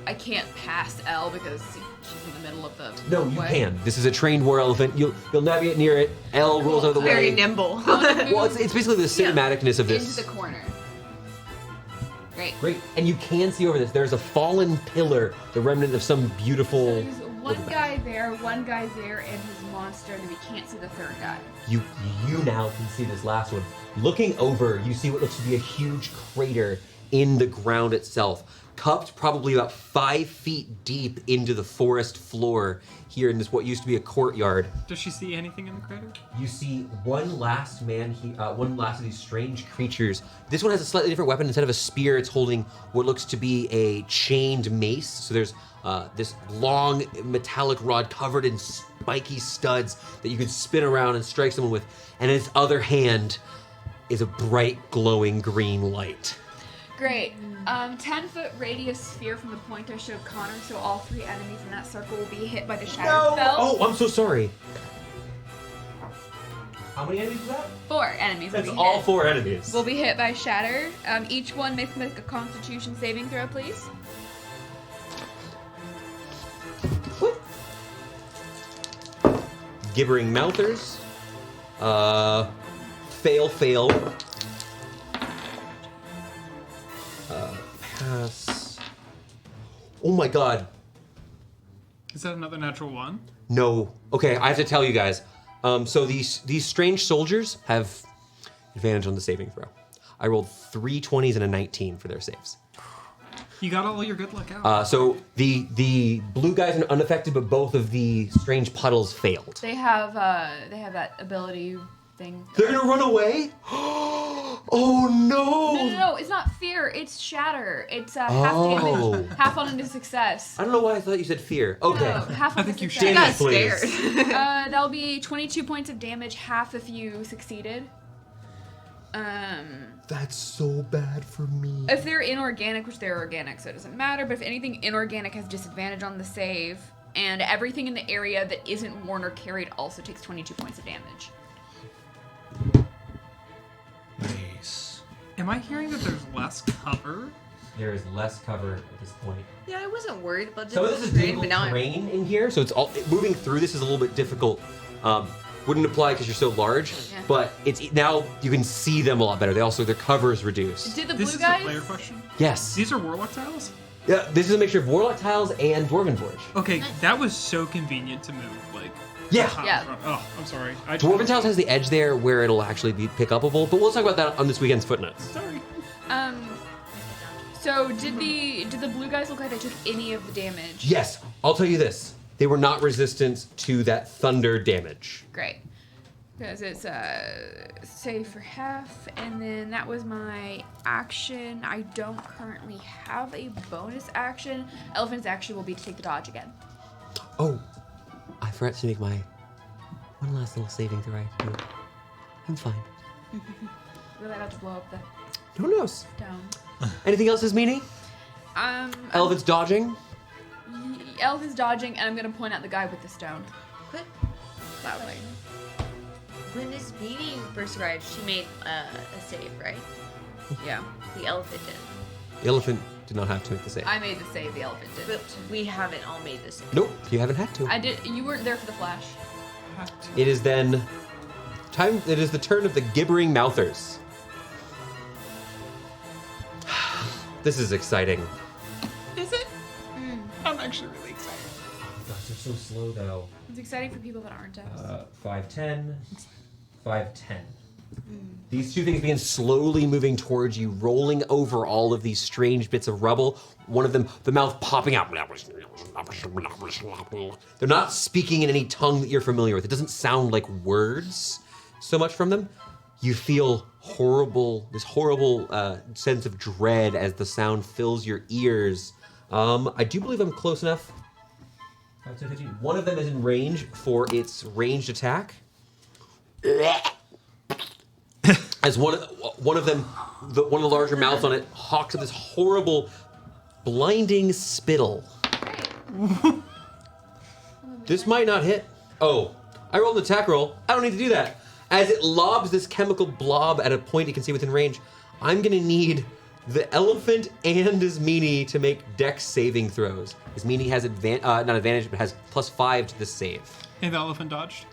I can't pass Elle because she's in the middle of the No, you way. can. This is a trained war elephant. You'll navigate near it. Elle rolls out of the Very way. nimble. Well, it's basically the cinematicness of Into this. the corner. Great. Great. And you can see over this. There's a fallen pillar, the remnant of some beautiful. There's one guy there, one guy there, and his monster, and then we can't see the third guy. You now can see this last one. Looking over, you see what looks to be a huge crater in the ground itself, cupped probably about 5 feet deep into the forest floor here in this what used to be a courtyard. Does she see anything in the crater? You see one last one last of these strange creatures. This one has a slightly different weapon. Instead of a spear, it's holding what looks to be a chained mace. So there's this long metallic rod covered in spiky studs that you can spin around and strike someone with. And in its other hand is a bright glowing green light. Great. 10-foot radius sphere from the point I showed Connor, so all 3 enemies in that circle will be hit by the shadow spell. Oh, I'm so sorry. How many enemies is that? 4 enemies will That's be all hit. 4 enemies. Will be hit by shatter. Each one make a Constitution saving throw, please. Gibbering mouthers. Fail. Pass. Oh my god. Is that another natural one? No. Okay, I have to tell you guys. So these strange soldiers have advantage on the saving throw. I rolled 3 20s and a 19 for their saves. You got all your good luck out. So the blue guys are unaffected, but both of the strange puddles failed. They have that ability thing. They're gonna run away? Oh no! No, it's not fear. It's shatter. It's half Oh. damage, half on into success. I don't know why I thought you said fear. Okay. No, half on I think into you success. should. Damn it, please. That'll be 22 points of damage, half if you succeeded. That's so bad for me. If they're inorganic, which they're organic, so it doesn't matter, but if anything inorganic has disadvantage on the save, and everything in the area that isn't worn or carried also takes 22 points of damage. Nice. Am I hearing that there's less cover? There is less cover at this point. Yeah, I wasn't worried about Some of this is difficult terrain in here, so it's all moving through this is a little bit difficult. Wouldn't apply because you're so large, Yeah. but it's now you can see them a lot better. Their cover is reduced. Did the This blue is guys? a player question. Yes. These are warlock tiles? Yeah, this is a mixture of Warlock tiles and Dwarven Forge. Okay, that was so convenient to move, like... Yeah. Yeah. Oh, I'm sorry. Dwarven tiles has the edge there where it'll actually be pick upable, but we'll talk about that on this weekend's footnotes. Sorry. So did the blue guys look like they took any of the damage? Yes, I'll tell you this. They were not resistant to that thunder damage. Great. Because it's save for half, and then that was my action. I don't currently have a bonus action. Elephant's action will be to take the dodge again. Oh, I forgot to make my one last little saving throw. I'm fine. Really about to blow up the Who knows? stone. Anything else is meaning? Elephant's dodging. Elf is dodging, and I'm gonna point out the guy with the stone. Quick. That way. When this meeting first arrived, she made a save, right? Yeah. The elephant did. The elephant did not have to make the save. I made the save. The elephant did. But we haven't all made the save. Nope, you haven't had to. I did. You weren't there for the flash. It is then time. It is the turn of the gibbering mouthers. This is exciting. Is it? I'm actually really excited. Oh gosh, they're so slow though. It's exciting for people that aren't us. 5'10", 5'10". These two things begin slowly moving towards you, rolling over all of these strange bits of rubble. One of them, the mouth popping out. They're not speaking in any tongue that you're familiar with. It doesn't sound like words so much from them. You feel this horrible sense of dread as the sound fills your ears. I do believe I'm close enough. 5, 10, 15. One of them is in range for its ranged attack. As one of them, one of the larger mouths on it, hawks at this horrible, blinding spittle. This might not hit. Oh, I rolled an attack roll. I don't need to do that. As it lobs this chemical blob at a point you can see within range, I'm gonna need the elephant and Ismini to make dex saving throws. Ismini has not advantage, but has +5 to this save. Hey, the elephant dodged.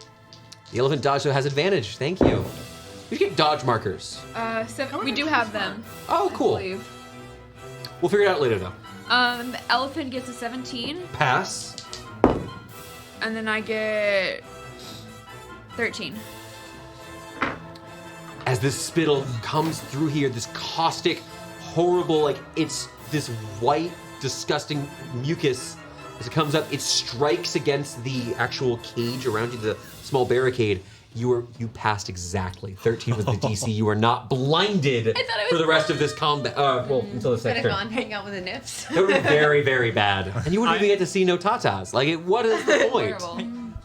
The elephant dodge so has advantage. Thank you. You get dodge markers. We do have them. Oh, I cool. believe. We'll figure it out later, though. The elephant gets a 17, Pass. and then I get 13. As this spittle comes through here, this caustic, horrible, like it's this white, disgusting mucus. As it comes up, it strikes against the actual cage around you, the small barricade. You passed exactly. 13 was the DC. You are not blinded for the rest of this combat. Well, until the Could second have turn. gone hang out with the nips. That would be very, very bad. And you wouldn't even get to see no tatas. Like, what is the point?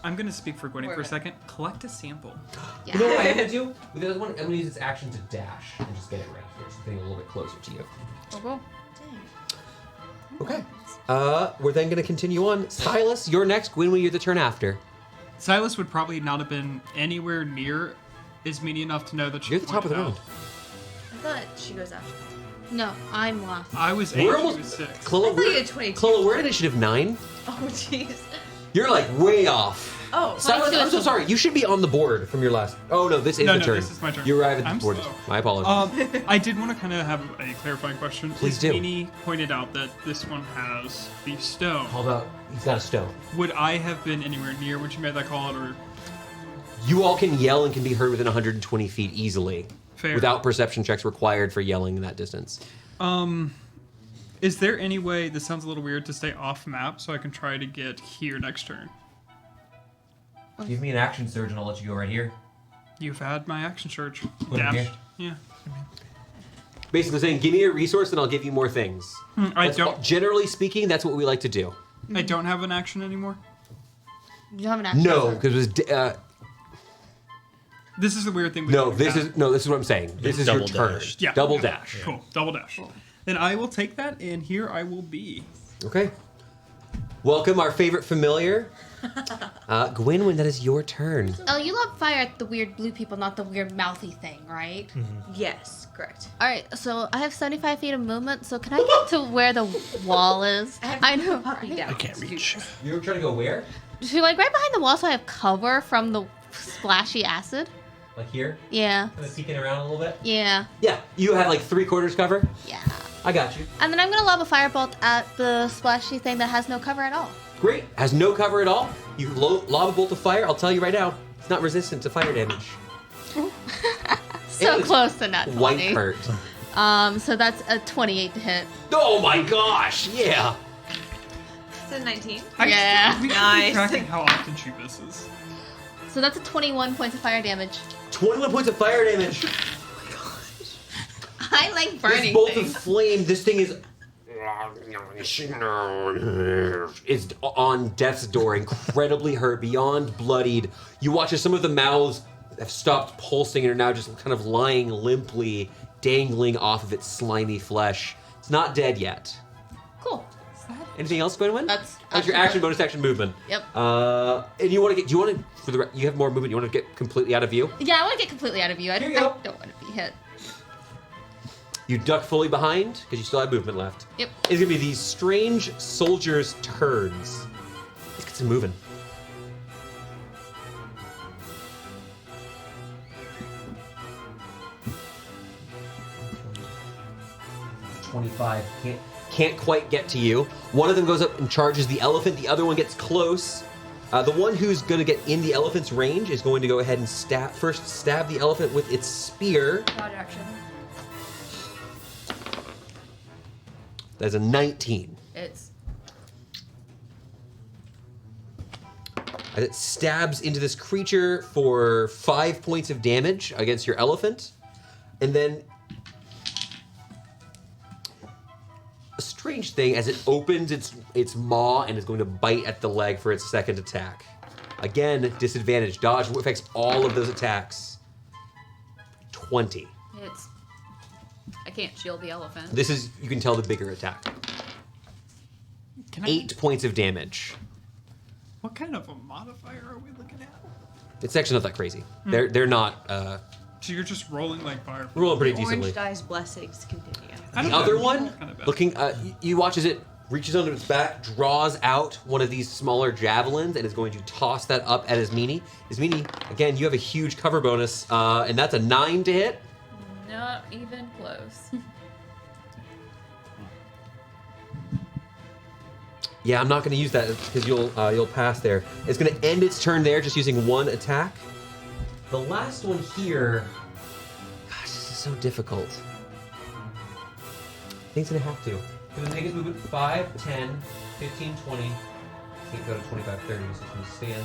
I'm gonna speak for Gwenny for a second. Collect a sample. You know what I'm gonna do? With the other one, I'm gonna use its action to dash and just get it right here, something a little bit closer to you. Okay. We're then gonna continue on. Silas, you're next. Gwynwy, you're the turn after. Silas would probably not have been anywhere near Ismini enough to know that she You're at the top of the round. I thought she goes after. No, I'm last. I was 8, We're she almost. was 6. Chloe, I thought you had 22. Chloe, we're at initiative 9. Oh, jeez. You're like way off. Oh, Silas, I'm so sorry. You should be on the board from your last. Oh no, this is No, the no, turn. this is my turn. You arrive at the I'm board. slow. My apologies. I did want to kind of have a clarifying question. Please do. Ismini pointed out that this one has the stone. Hold up. He's got a stone. Would I have been anywhere near when she made that call, or You all can yell and can be heard within 120 feet easily. Fair. Without perception checks required for yelling in that distance. is there any way, this sounds a little weird, to stay off map so I can try to get here next turn? Give me an action surge and I'll let you go right here. You've had my action surge. Put it Dash. here? Yeah. Basically saying, give me a resource and I'll give you more things. Generally speaking, that's what we like to do. I don't have an action anymore? You don't have an action. No, because it was. This is the weird thing. with No, the this map. is this is what I'm saying. This is your double turn. dashed. Yeah. Double dash. Cool. Double dash. Then I will take that, and here I will be. Okay. Welcome our favorite familiar, Gwynwyn. That is your turn. Oh, you love fire at the weird blue people, not the weird mouthy thing, right? Yes, correct. All right, so I have 75 feet of movement, so can I get to where the wall is? I know. Puppy down. I can't reach. You were trying to go where? So, like, right behind the wall so I have cover from the splashy acid? Like here? Yeah. Kind of peeking around a little bit? Yeah. Yeah, you had like 3/4 cover? Yeah. I got you. And then I'm going to lob a firebolt at the splashy thing that has no cover at all. Great. Has no cover at all. You lob a bolt of fire. I'll tell you right now, it's not resistant to fire damage. So It was close to not 20. White hurt. So that's a 28 to hit. Oh my gosh, yeah. It's a 19. Yeah. We should Nice. be tracking how often she misses. So that's a 21 points of fire damage. 21 points of fire damage. I like This burning bolt things. of flame, this thing is on death's door, incredibly hurt, beyond bloodied. You watch as some of the mouths have stopped pulsing and are now just kind of lying limply, dangling off of its slimy flesh. It's not dead yet. Cool. Anything else, Gwynwyn? That's your action, bonus action, movement. Yep. And you want to get? Do you want to? You have more movement. You want to get completely out of view? Yeah, I want to get completely out of view. I Here don't you go. want to be hit. You duck fully behind because you still have movement left. Yep. It's gonna be these strange soldiers' turns. Let's get some moving. $25 can't quite get to you. One of them goes up and charges the elephant. The other one gets close. The one who's going to get in the elephant's range is going to go ahead and first stab the elephant with its spear. Dodge action. That's a 19. It's As it stabs into this creature for 5 points of damage against your elephant. And then a strange thing as it opens its maw and is going to bite at the leg for its second attack. Again, disadvantage. Dodge affects all of those attacks. 20. it's. I can't shield the elephant. This is, you can tell, the bigger attack. 8 points of damage. What kind of a modifier are we looking at? It's actually not that crazy. They're not So you're just rolling like fire. rolling pretty Orange decently. Die's blessings continue. The other one, Kinda bad. looking, you watch as it reaches under its back, draws out one of these smaller javelins, and is going to toss that up at Ismini. Ismini, again, you have a huge cover bonus, and that's a 9 to hit. Not even close. Yeah, I'm not going to use that because you'll pass there. It's going to end its turn there, just using one attack. The last one here, gosh, this is so difficult. I think it's going to have to. Because it makes movement 5, 10, 15, 20. Can't go to 25, 30, so it's going to stand.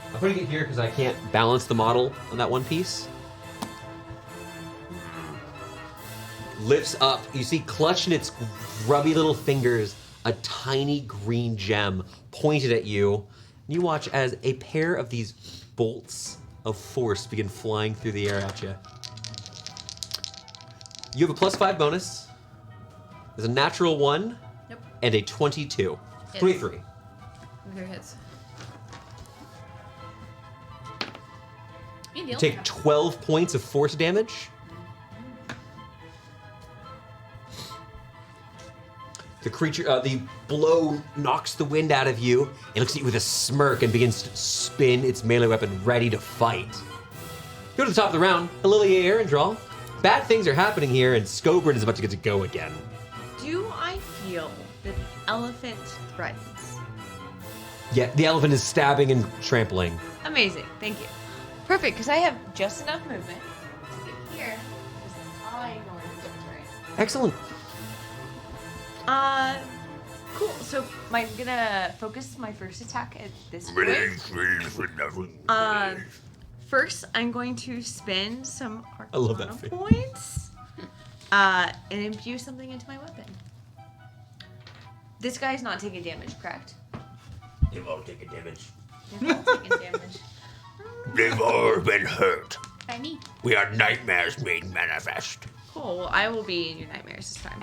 I'm putting it here because I can't balance the model on that one piece. Lifts up. You see clutched in its grubby little fingers a tiny green gem pointed at you. You watch as a pair of these bolts of force begin flying through the air at you. You have a +5 bonus. There's a natural 1 Yep. and a 22. Hits. 23. There hits. You take 12 points of force damage. The creature, the blow knocks the wind out of you. It looks at you with a smirk and begins to spin its melee weapon, ready to fight. Go to the top of the round. Lilia and draw. Bad things are happening here, and Scobrin is about to get to go again. Do I feel that the elephant threatens? Yeah, the elephant is stabbing and trampling. Amazing. Thank you. Perfect, because I have just enough movement to get here. Because I know where to get Excellent. Cool. So I'm gonna focus my first attack at this point. First, I'm going to spend some I love that Arcana face. points and imbue something into my weapon. This guy's not taking damage, correct? They won't take a damage. They're not taking damage. They've all been hurt. By me. We are nightmares made manifest. Cool. Well, I will be in your nightmares this time.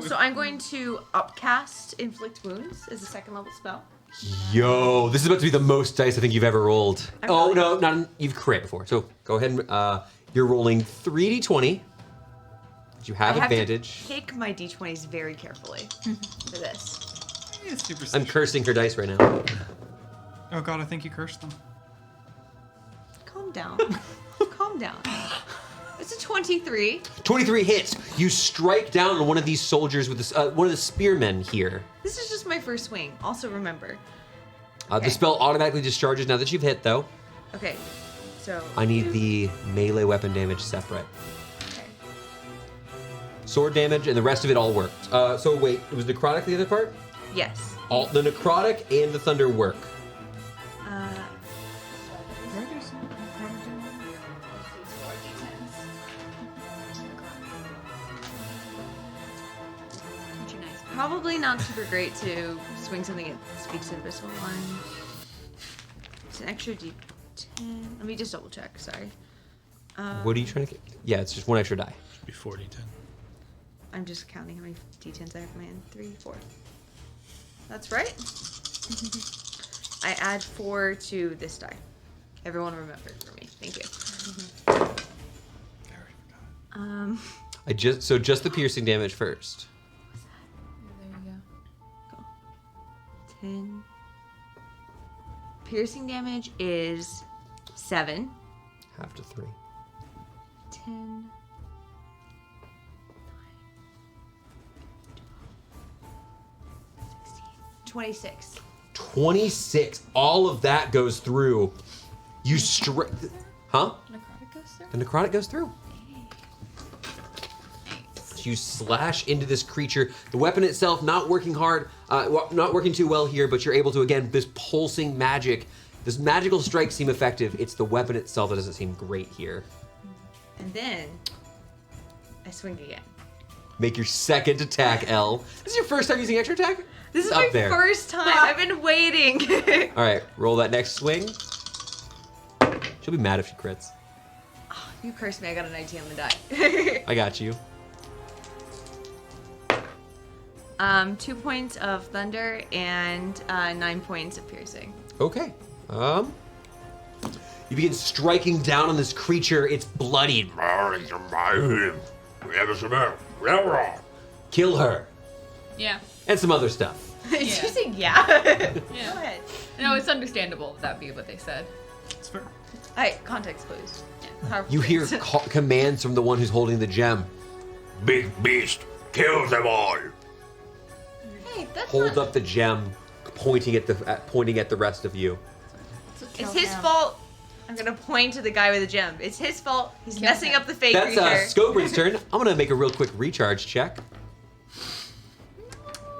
So I'm going to upcast Inflict Wounds as a second level spell. Yo, this is about to be the most dice I think you've ever rolled. Oh, no, not you've crit before. So go ahead and you're rolling 3d20. You have I advantage. Have to pick my d20s very carefully for this. Yeah, super I'm cursing her dice right now. Oh god, I think you cursed them. Calm down. Calm down. It's a 23. 23 hits. You strike down on one of these soldiers with this, one of the spearmen here. This is just my first swing. Also remember. The spell automatically discharges now that you've hit, though. Okay. So. I need the melee weapon damage separate. Okay. Sword damage and the rest of it all worked. So wait, it was necrotic the other part? Yes. All the necrotic and the thunder work. Probably not super great to swing something that speaks to this one. It's an extra d10. Let me just double check. Sorry. What are you trying to get? Yeah, it's just one extra die. Should be 40-10. I'm just counting how many d10s I have in my hand. 3, 4. That's right. I add 4 to this die. Everyone remember it for me. Thank you. Just the piercing damage first. There you go. 10. Piercing damage is 7. Half to 3. 10. 26. 26. All of that goes through. You strike. Huh? Necrotic goes through? The necrotic goes through. You slash into this creature. The weapon itself not working hard, not working too well here, but you're able to, again, this pulsing magic, this magical strikes seem effective. It's the weapon itself that doesn't seem great here. And then I swing again. Make your second attack, Elle. This is your first time using extra attack? This is Up my there. first time. I've been waiting. All right, roll that next swing. She'll be mad if she crits. You cursed me. I got a 19 on the die. I got you. 2 points of thunder and 9 points of piercing. Okay. You begin striking down on this creature. It's bloodied. Kill her. Yeah. And some other stuff. Did you say yeah? Yeah. Go ahead. No, it's understandable that be what they said. It's fair. Context clues. You hear commands from the one who's holding the gem. Big beast, kill them all. Hey, that's Hold not... up the gem, pointing at the rest of you. It's his fault. I'm gonna point to the guy with the gem. It's his fault. He's messing up the fake That's creature. Scobrin's turn. I'm gonna make a real quick recharge check.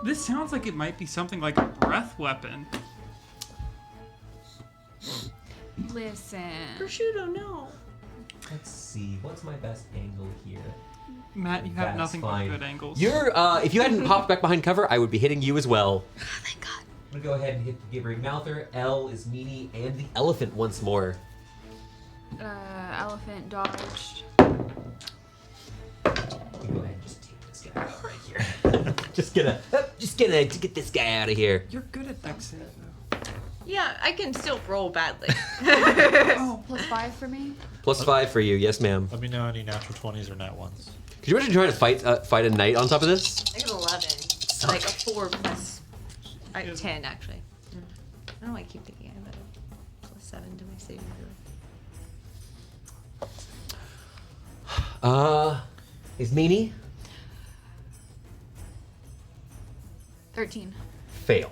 This sounds like it might be something like a breath weapon. Listen. Prosciutto, no. Let's see. What's my best angle here? Matt, you have That's nothing fine. but good angles. You're if you hadn't popped back behind cover, I would be hitting you as well. Thank God. I'm gonna go ahead and hit the Gibbering Mouther. L is Meanie and the elephant once more. Elephant dodged. Let me go ahead and just take this guy out right here. just gonna get this guy out of here. You're good at dex save, though. Yeah, I can still roll badly. Oh, +5 for me? +5 for you, yes, ma'am. Let me know any natural 20s or nat 1s. Could you imagine trying to fight a knight on top of this? I got 11. Like a 4 plus 10, actually. I don't know why I keep thinking I have a +7 to my saving throw. Is Meanie? 13. Fail.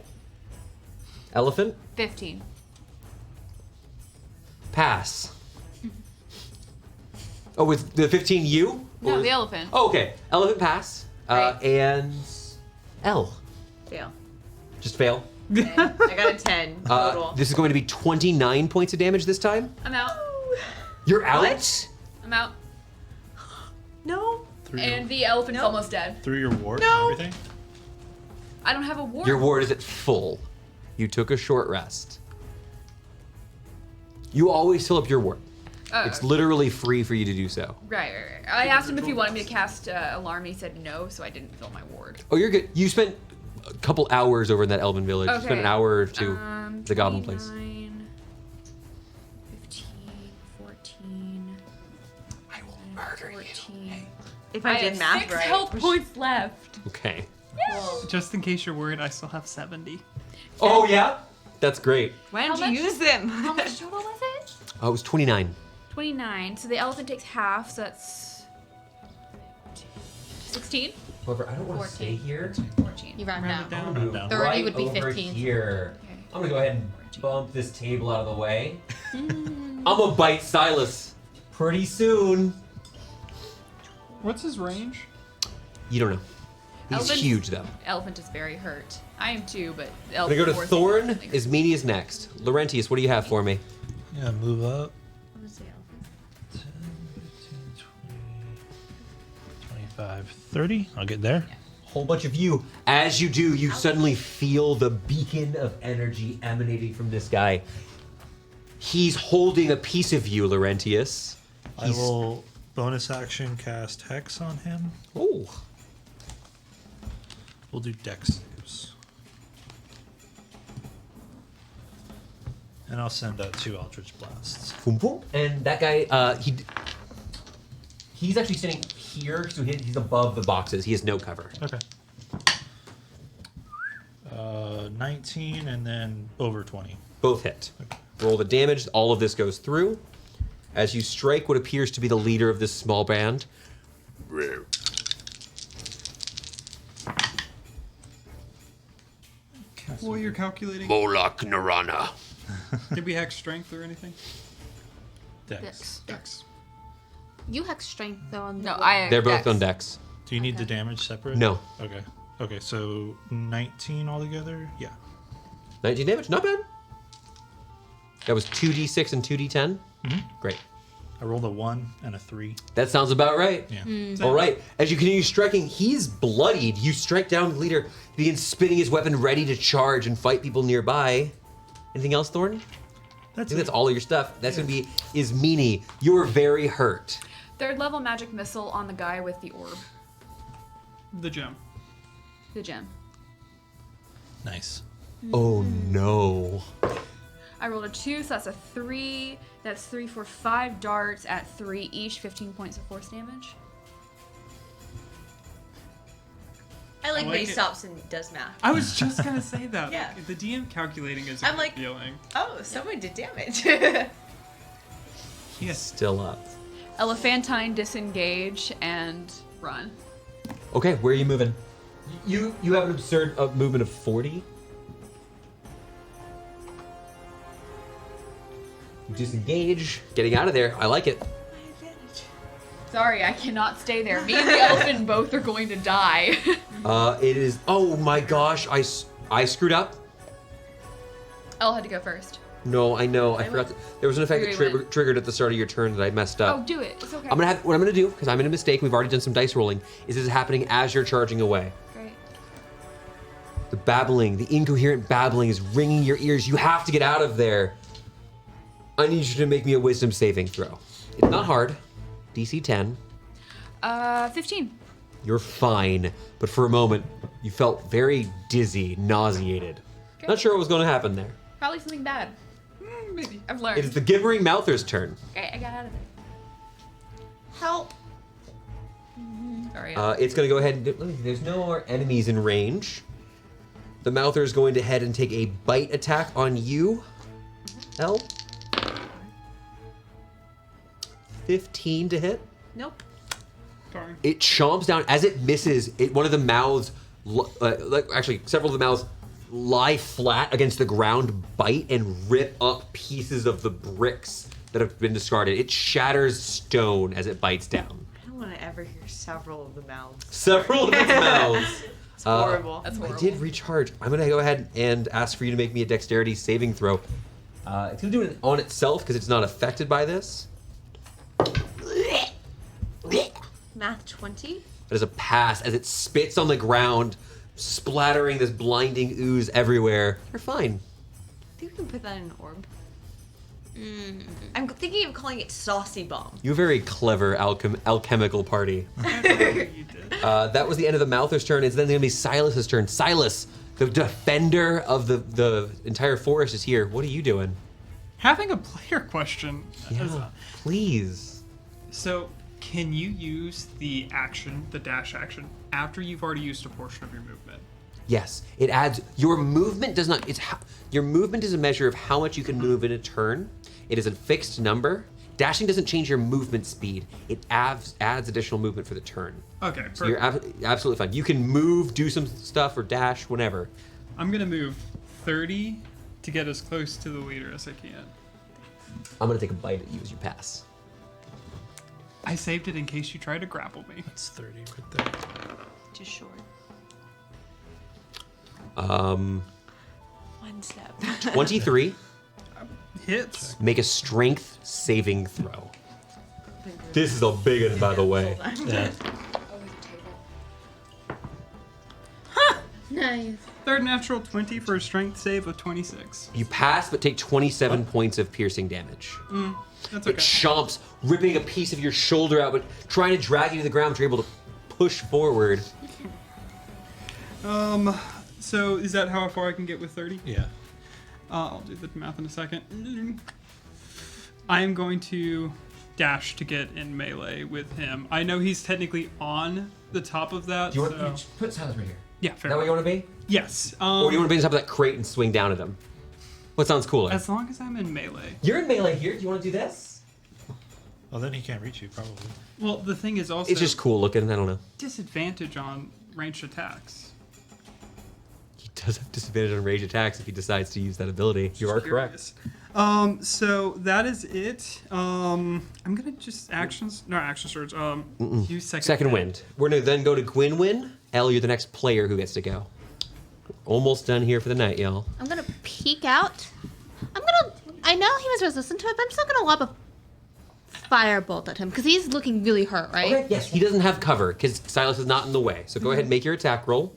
Elephant? 15. Pass. Oh, with the 15 you? No, Or- the elephant. Oh, okay. Elephant pass. Right. And L. Fail. Just fail. I got a 10 total. This is going to be 29 points of damage this time. I'm out. You're out? What? I'm out. No. And the elephant's almost dead. Through your ward No. and everything? I don't have a ward. Your ward is at full. You took a short rest. You always fill up your ward. It's literally free for you to do so. Right. I asked him if he wanted me to cast Alarm, and he said no, so I didn't fill my ward. Oh, you're good. You spent a couple hours over in that Elven village. You spent an hour or two at the Goblin place. 29, 15, 14. I will murder 14. If I did have math 6 right. health points left. Okay. Just in case you're worried, I still have 70. Oh, yeah? That's great. Why How didn't you much? use them? How much total was it? Oh, it was 29. 29. So the elephant takes half, so that's 16? However, I don't want to 14. stay here. 14. You round Round it down. down. Down. 30 Right would be over 15. here. Okay. I'm gonna go ahead and bump this table out of the way. I'm gonna bite Silas pretty soon. What's his range? You don't know. He's Elephant's- huge though. Elephant is very hurt. I am too, but the I'm gonna go to elephant Thorn. forcing me. Is Meanie is next. Laurentius, what do you have for me? Yeah, move up. What was the elephant? 10, 15, 20, 25, 30. I'll get there. Whole bunch of you. As you do, you suddenly feel the beacon of energy emanating from this guy. He's holding a piece of you, Laurentius. I will bonus action cast Hex on him. Oh. We'll do Dex saves. And I'll send out 2 Eldritch Blasts. Boom, boom. And that guy, he's actually sitting here, so he's above the boxes. He has no cover. Okay. 19 and then over 20. Both hit. Roll the damage. All of this goes through. As you strike what appears to be the leader of this small band. Well, you're calculating. Moloch Narana. Did we hack strength or anything? Dex. Dex. You hex strength though on the No, I. They're both Dex. on Dex. Do you need the damage separate? No. Okay. Okay, so 19 altogether? Yeah. 19 damage. Not bad. That was 2d6 and 2d10. Great. I rolled a 1 and a 3. That sounds about right. Yeah. All right. As you continue striking, he's bloodied. You strike down the leader, he begins spinning his weapon ready to charge and fight people nearby. Anything else, Thorn? I think that's all of your stuff. That's going to be is Meanie. You are very hurt. 3rd level magic missile on the guy with the orb. The gem. The gem. Nice. Oh no. I rolled a 2, so that's a 3. That's 3 for 5 darts at 3 each, 15 points of force damage. I like I when he like it. stops and does math. I was just gonna say that. Yeah. Like, the DM calculating is a I'm good like- feeling. Oh, someone did damage. He's still up. Elephantine, disengage, and run. Okay, where are you moving? You have an absurd movement of 40. You disengage, getting out of there. I like it. Sorry, I cannot stay there. Me and the elephant both are going to die. It is. Oh my gosh, I screwed up. Elle had to go first. No, I know. I forgot. There was an effect that Really went. triggered at the start of your turn that I messed up. Oh, do it. It's okay. What I'm gonna do, because I made a mistake. We've already done some dice rolling. Is this is happening as you're charging away? Great. The babbling, the incoherent babbling is ringing your ears. You have to get out of there. I need you to make me a wisdom saving throw. It's not hard. DC 10. 15. You're fine, but for a moment, you felt very dizzy, nauseated. Okay. Not sure what was going to happen there. Probably something bad. Maybe. I've learned. It is the gibbering mouther's turn. Okay, I got out of there. Help. Sorry. It's going to go ahead and there's no more enemies in range. The mouther is going to head and take a bite attack on you, Elle. 15 to hit. Nope. Darn. It chomps down as it misses. One of the mouths, actually several of the mouths, lie flat against the ground, bite, and rip up pieces of the bricks that have been discarded. It shatters stone as it bites down. I don't want to ever hear several of the mouths. Several of its mouths. It's horrible. That's I horrible. did recharge. I'm gonna go ahead and ask for you to make me a dexterity saving throw. It's gonna do it on itself because it's not affected by this. Math 20. That is a pass as it spits on the ground, splattering this blinding ooze everywhere. You're fine. I think we can put that in an orb. I'm thinking of calling it Saucy Bomb. You're a very clever alchemical party. That was the end of the Mouther's turn. It's then going to be Silas's turn. Silas, the defender of the entire forest, is here. What are you doing? Having a player question. Yeah, please. So, can you use the action, the dash action, after you've already used a portion of your movement? Yes, it adds. Your movement does not. Your movement is a measure of how much you can move in a turn. It is a fixed number. Dashing doesn't change your movement speed. It adds additional movement for the turn. Okay, perfect. So you're absolutely fine. You can move, do some stuff, or dash whenever. I'm gonna move 30 to get as close to the leader as I can. I'm gonna take a bite at you as you pass. I saved it in case you try to grapple me. That's 30 right there. Too short. 1 step. 23. Hits. Make a strength saving throw. This is a big one, by the way. Yeah. Nice. Third natural 20 for a strength save of 26. You pass, but take 27 points of piercing damage. That's It okay. chomps, ripping a piece of your shoulder out, but trying to drag you to the ground, but you're able to push forward. So is that how far I can get with 30? Yeah. I'll do the math in a second. I am going to dash to get in melee with him. I know he's technically on the top of that. Do you want so- to put Silas right here? Yeah, fair. Is that what you want to be? Yes. Or do you want to be on top of that crate and swing down at him? What sounds cooler? As long as I'm in melee. You're in melee here. Do you want to do this? Well, then he can't reach you, probably. Well, the thing is also It's just cool looking. I don't know. disadvantage on ranged attacks. He does have disadvantage on rage attacks if he decides to use that ability. You are correct. Curious. So that is it. I'm gonna just action surge. Use Second wind. We're going to then go to Gwynwyn. Elle, you're the next player who gets to go. Almost done here for the night, y'all. I'm gonna peek out. I know he was resistant to it, but I'm still gonna lob a firebolt at him because he's looking really hurt, right? Okay, yes, he doesn't have cover because Silas is not in the way. So go ahead and make your attack roll.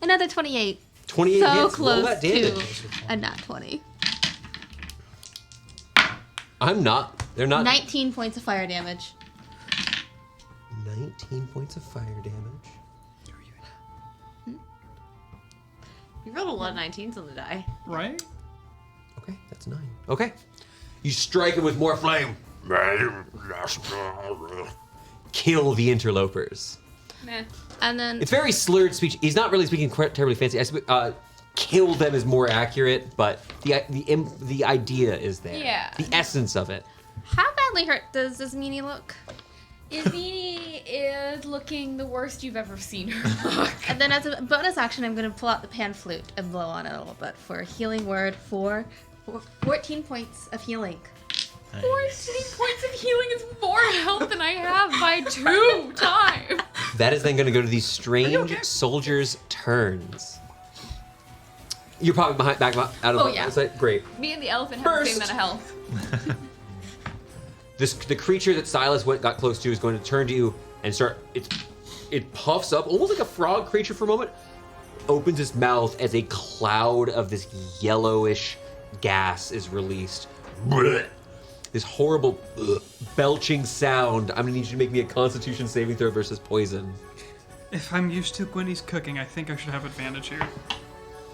Another 28. 28 So hits. Roll close that to damage. a nat 20. They're not. 19 points of fire damage. 19 points of fire damage. You rolled a lot of 19s on the die. Right? Okay, that's 9. Okay. You strike him with more flame. Kill the interlopers. Meh. And then It's very slurred speech. He's not really speaking terribly fancy. Kill them is more accurate, but the idea is there. Yeah. The essence of it. how badly hurt does this meanie look? Izini is looking the worst you've ever seen her look. And then as a bonus action, I'm going to pull out the pan flute and blow on it a little bit for a healing word for 14 points of healing. 14 points of healing is more health than I have by 2 times. That is then going to go to these strange soldiers' turns. You're probably back out of the yeah. side. Great. Me and the elephant have the same First. amount of health. The creature that Silas got close to is going to turn to you and start. It puffs up almost like a frog creature for a moment. Opens its mouth as a cloud of this yellowish gas is released. This horrible belching sound. I'm gonna need you to make me a Constitution saving throw versus poison. If I'm used to Gwenny's cooking, I think I should have advantage here.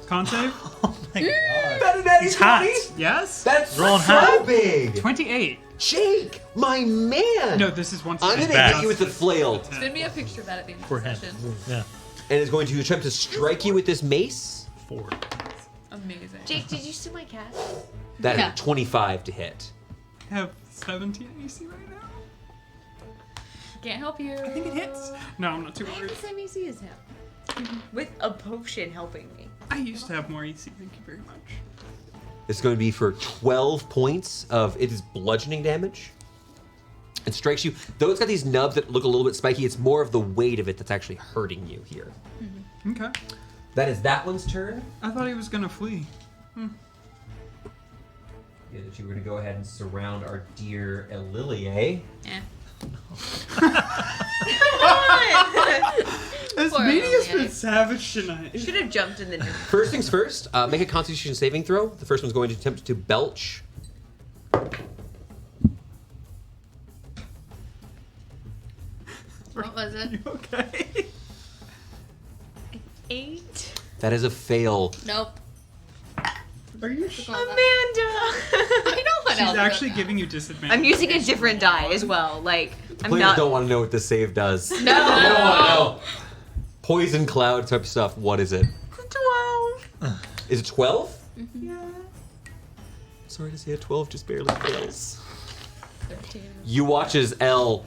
Con save? Oh my god. Better than He's hot. Yes? That's Rolling so hot. big. 28. Jake, my man. No, this is once I'm again. gonna hit you with the flail, Send me a picture of that at the end of For the him. session. Yeah. and is going to attempt to strike you with this mace. 4. Amazing. Jake, did you see my cat? That is Yeah. 25 to hit. I have 17 AC right now. Can't help you. I think it hits. No, I'm not too I have worried. the same AC as him. With a potion helping me. I used to have more AC, thank you very much. It's going to be for 12 points of it is bludgeoning damage. It strikes you. Though it's got these nubs that look a little bit spiky, it's more of the weight of it that's actually hurting you here. Okay. That is that one's turn. I thought he was gonna flee. Yeah, that you were going to go ahead and surround our dear Elilie. Eh. This Poor meeting has Lily. been savage tonight. Should have jumped in the First things first, make a Constitution saving throw. The first one's going to attempt to belch. What was it? Okay. 8. That is a fail. Nope. Are you sure? Amanda! I know what She's else. actually giving you disadvantage. I'm using a different die as well. Like, I'm Players not. don't want to know what the save does. No. They don't want to know. Poison cloud type stuff. What is it? 12. Is it 12? Yeah. Sorry to say a 12 just barely fails. 13. You watch as Elle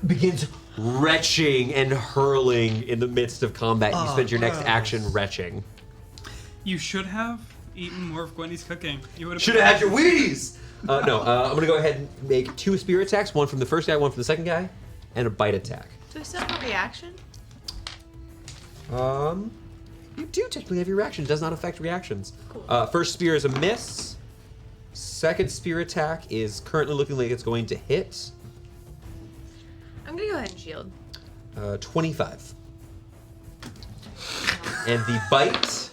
begins retching and hurling in the midst of combat. You spend your next action retching. You should have eaten more of Gwenny's cooking. You would have. Should have had your Wheaties! I'm going to go ahead and make 2 spear attacks, one from the first guy, one from the second guy, and a bite attack. Do I still have a reaction? You do technically have your reaction. It does not affect reactions. Cool. First spear is a miss. Second spear attack is currently looking like it's going to hit. I'm gonna go ahead and shield. 25. And the bite,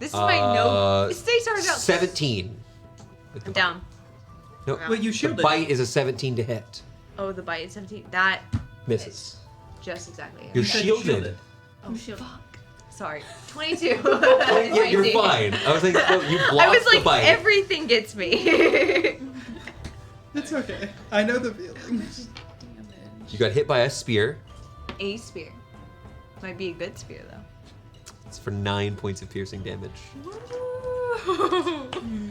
This is my no. They started out. 17. I'm down. No, Well, you the shielded. bite is a 17 to hit. Oh, the bite is 17. That Misses. just exactly. You're said shielded. Oh, fuck. Sorry. 22. Yeah, you're fine. I was like, oh, you blocked I was the like, bite. everything gets me. It's okay. I know the feeling. You got hit by a spear. A spear. Might be a good spear, though. It's for 9 points of piercing damage.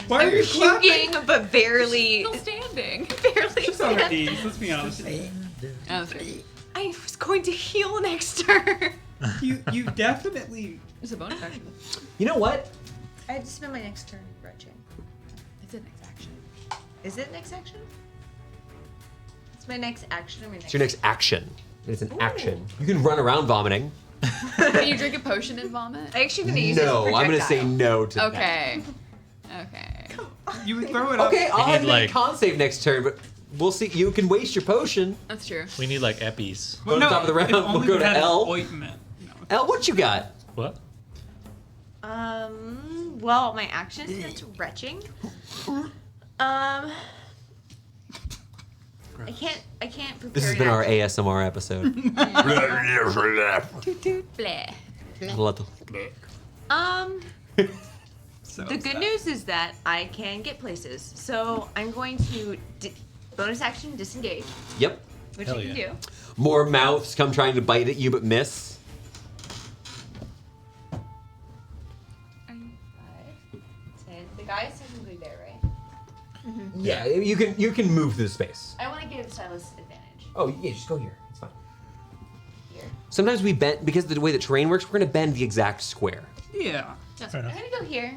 Why are you clapping? Puking, but barely. Still standing. Barely. She's on her standing. knees. Let's be honest. Oh, that's right. I was going to heal next turn. You definitely. It's a bonus action. You know what? I had to spend my next turn retching. It's a next action. Is it next action? It's my next action or my next. It's your next action. It's an action. You can run around vomiting. Can you drink a potion and vomit? I'm actually gonna use it as a No, I'm going to say projectile. no to that. Okay. Okay. You would throw it up. Okay, I'll have need, to make like- a con save next turn, but we'll see. You can waste your potion. That's true. We need like eppies. Go to the top of the round, if we'll only go we to had Elle. Ointment. No. Elle, what you got? What? Well, my action is that's retching. I can't prepare. This has an been our action. ASMR episode. Bleh. Let the So The good news is that I can get places. So I'm going to bonus action disengage, Yep. which Hell you can yeah. do. More mouths come trying to bite at you but miss. 5, 10. The guy is technically there, right? Yeah, you can move through the space. I want to give Silas advantage. Oh yeah, just go here. It's fine. Here. Sometimes we bend because of the way the terrain works. We're gonna bend the exact square. yeah, Fair I'm enough. gonna go here.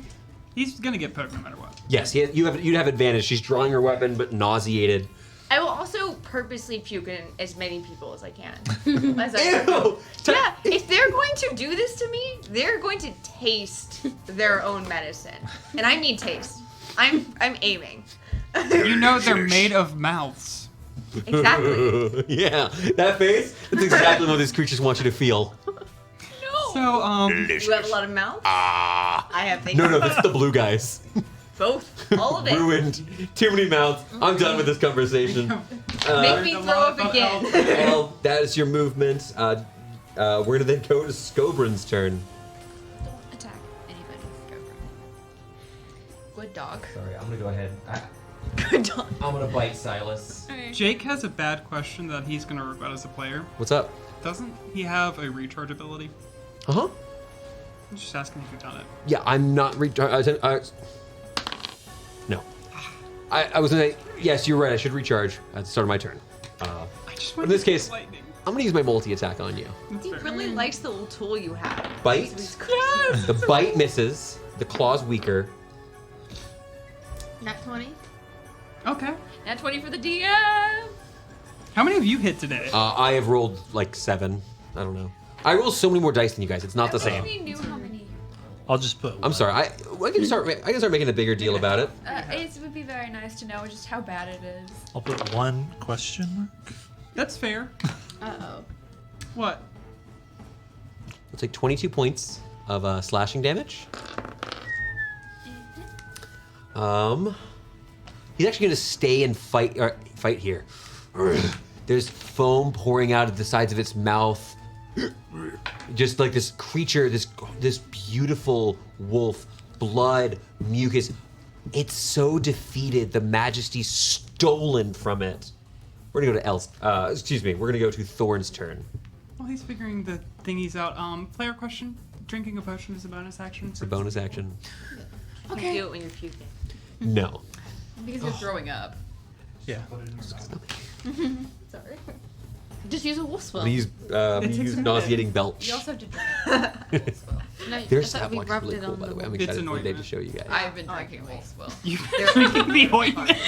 he's gonna get poked no matter what. Yes, you'd have advantage. She's drawing her weapon but nauseated. I will also purposely puke in as many people as I can. As I Ew! Yeah, if they're going to do this to me, they're going to taste their own medicine, and I mean taste. I'm aiming. You know they're made of mouths. Exactly. Yeah, that face. That's exactly what these creatures want you to feel. So You have a lot of mouth. Ah. I have things. No, that's the blue guys. Both. All of it. Ruined. Too many mouths. I'm done with this conversation. Make me throw up again. Well, that is your movement. We're gonna then go to Scobrin's turn. Don't attack anybody. Go for it. Good dog. Sorry, I'm gonna go ahead. Good dog. I'm gonna bite Silas. Jake has a bad question that he's gonna regret as a player. What's up? Doesn't he have a recharge ability? Uh huh. I'm just asking if you've done it. Yeah, I'm not. No. I was gonna. Yes, you're right. I should recharge at the start of my turn. I just In this case, lightning. I'm gonna use my multi attack on you. He really likes the little tool you have. Bite. Yes. The bite misses. The claw's weaker. Nat 20. Okay. Nat 20 for the DM. How many have you hit today? I have rolled like 7. I don't know. I roll so many more dice than you guys. It's not the same. We knew how many. I'll just put. I'm sorry. I can start making a bigger deal about it. It would be very nice to know just how bad it is. I'll put 1 question mark. That's fair. Uh-oh. What? We'll take 22 points of slashing damage. He's actually gonna stay and fight here. There's foam pouring out of the sides of its mouth. Just like this creature, this beautiful wolf, blood, mucus. It's so defeated, the majesty's stolen from it. We're gonna go to we're gonna go to Thorn's turn. Well, he's figuring the thingies out. Player question. Drinking a potion is a bonus action. It's a bonus action. You can do it when you're puking. No. Because you're throwing up. Yeah. Sorry. Just use a wolf spell. Use nauseating belch. You also have to drink. No, Their I thought sap we looks rubbed really it cool, on by the way. I'm It's excited an for the day to ointment. show you guys. I've been drinking wolf well. You're drinking the ointment.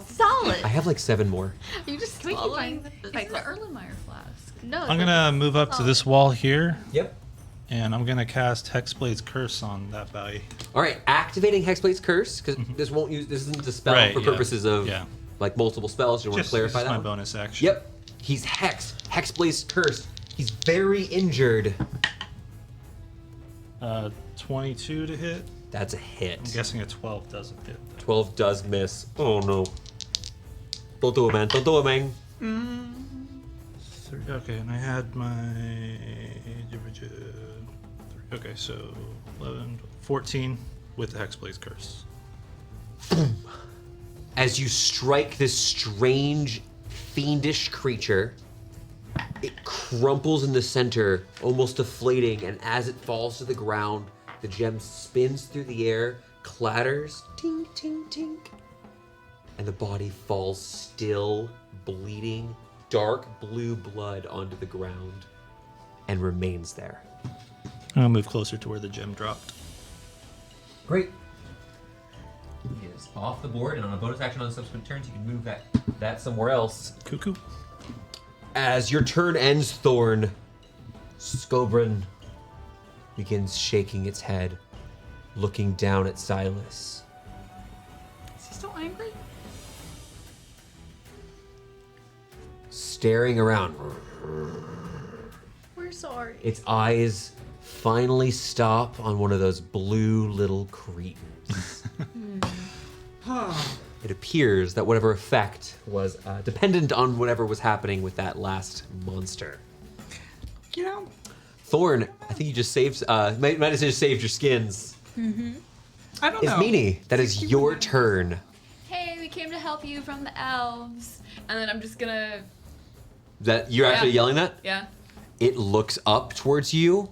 Solid. I have like 7 more. Are you just Can we keep swallowing? buying the It's an Erlenmeyer flask. No. I'm gonna move up to this wall here, Yep. and I'm gonna cast Hexblade's Curse on that guy. All right, activating Hexblade's Curse because this isn't a spell Right, for yeah. purposes of Yeah. like multiple spells. You want to Just clarify this is that? my one? bonus action. Yep. He's hexed. Hexblade's Curse. He's very injured. 22 to hit. That's a hit. I'm guessing a 12 doesn't hit. 12 does miss. Oh no. Don't do it, man. Don't do it, man. Okay, and I had my. Okay, so 11, 14 with the Hexblade's Curse. As you strike this strange, fiendish creature, it crumples in the center, almost deflating, and as it falls to the ground, the gem spins through the air, clatters, tink, tink, tink, and the body falls still, bleeding, dark blue blood onto the ground, and remains there. I'll move closer to where the gem dropped. Great. He is off the board, and on a bonus action on subsequent turns, you can move that somewhere else. Cuckoo. As your turn ends, Thorn, Scobrin begins shaking its head, looking down at Silas. Is he still angry? Staring around. We're sorry. Its eyes finally stop on one of those blue little cretins. It appears that whatever effect was dependent on whatever was happening with that last monster. You know, Thorn, I think you just saved, might have just saved your skins. I don't know. Ismini, that is your turn. Hey, we came to help you from the elves. And then I'm just gonna. That you're actually yelling that? Yeah. It looks up towards you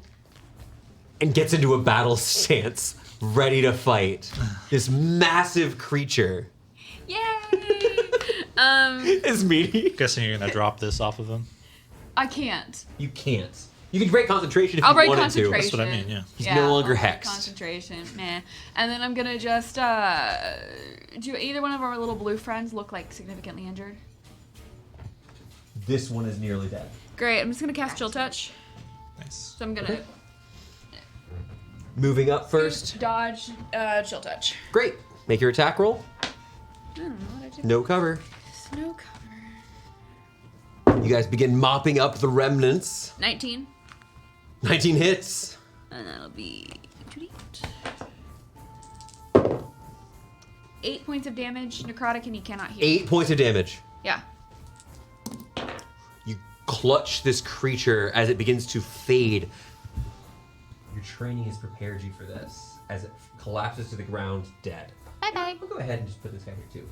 and gets into a battle stance, ready to fight. This massive creature. Yay! Ismini. Guessing you're gonna drop this off of him. I can't. You can't. You can break concentration if I'll you break wanted concentration. to. That's what I mean, yeah. He's no longer I'll break hexed. Concentration, meh. And then I'm gonna just, do either one of our little blue friends look like significantly injured? This one is nearly dead. Great, I'm just gonna cast Chill Touch. Nice. So I'm gonna Moving up first. dodge, Chill Touch. Great. Make your attack roll. I don't know what I did. No cover. No cover. You guys begin mopping up the remnants. 19. 19 hits. And that'll be 8 points of damage, necrotic, and he cannot heal. 8 points of damage. Yeah. You clutch this creature as it begins to fade. Your training has prepared you for this. As it collapses to the ground, dead. Bye-bye. We'll go ahead and just put this guy here too.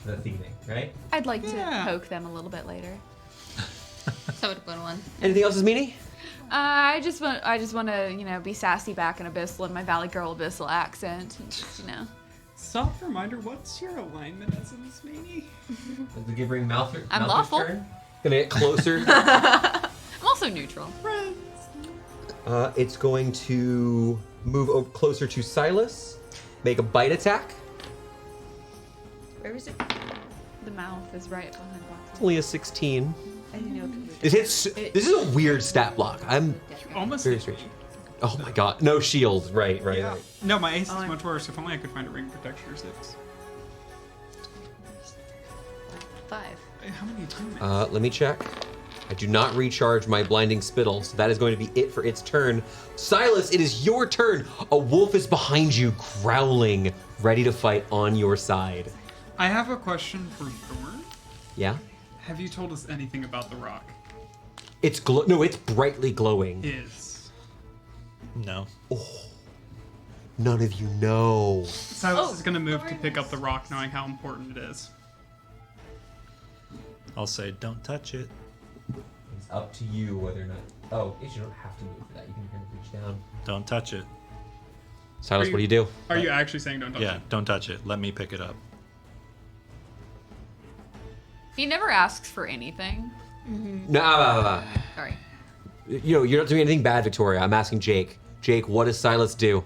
For the theming, right? I'd like to poke them a little bit later. So would a good one. Anything else, Ismini? I just want to, be sassy back in Abyssal in my Valley Girl Abyssal accent. And just, Soft reminder, what's your alignment as an Ismini? The gibbering mouth. I'm lawful. Turn. Gonna get closer. I'm also neutral. It's going to move over closer to Silas. Make a bite attack. Where is it? The mouth is right behind the box. Only a 16. I didn't know it could It hits. This is a weird stat block. I'm Almost very hit strange. me. Oh my god. No shield. Right. Yeah. No, my ace is much worse. If only I could find a ring protection or 6. 5. How many do you Let me check. I do not recharge my blinding spittle, so that is going to be it for its turn. Silas, it is your turn. A wolf is behind you, growling, ready to fight on your side. I have a question for Thorn. Yeah? Have you told us anything about the rock? It's it's brightly glowing. Is. No. None of you know. Silas is gonna move to pick up the rock, knowing how important it is. I'll say, don't touch it. It's up to you whether or not. Oh, you don't have to move for that. You can kind of reach down. Don't touch it. Silas, what do you do? Are you actually saying don't touch Yeah, it? don't touch it. Let me pick it up. He never asks for anything. No. Sorry. You're not doing anything bad, Victoria. I'm asking Jake. Jake, what does Silas do?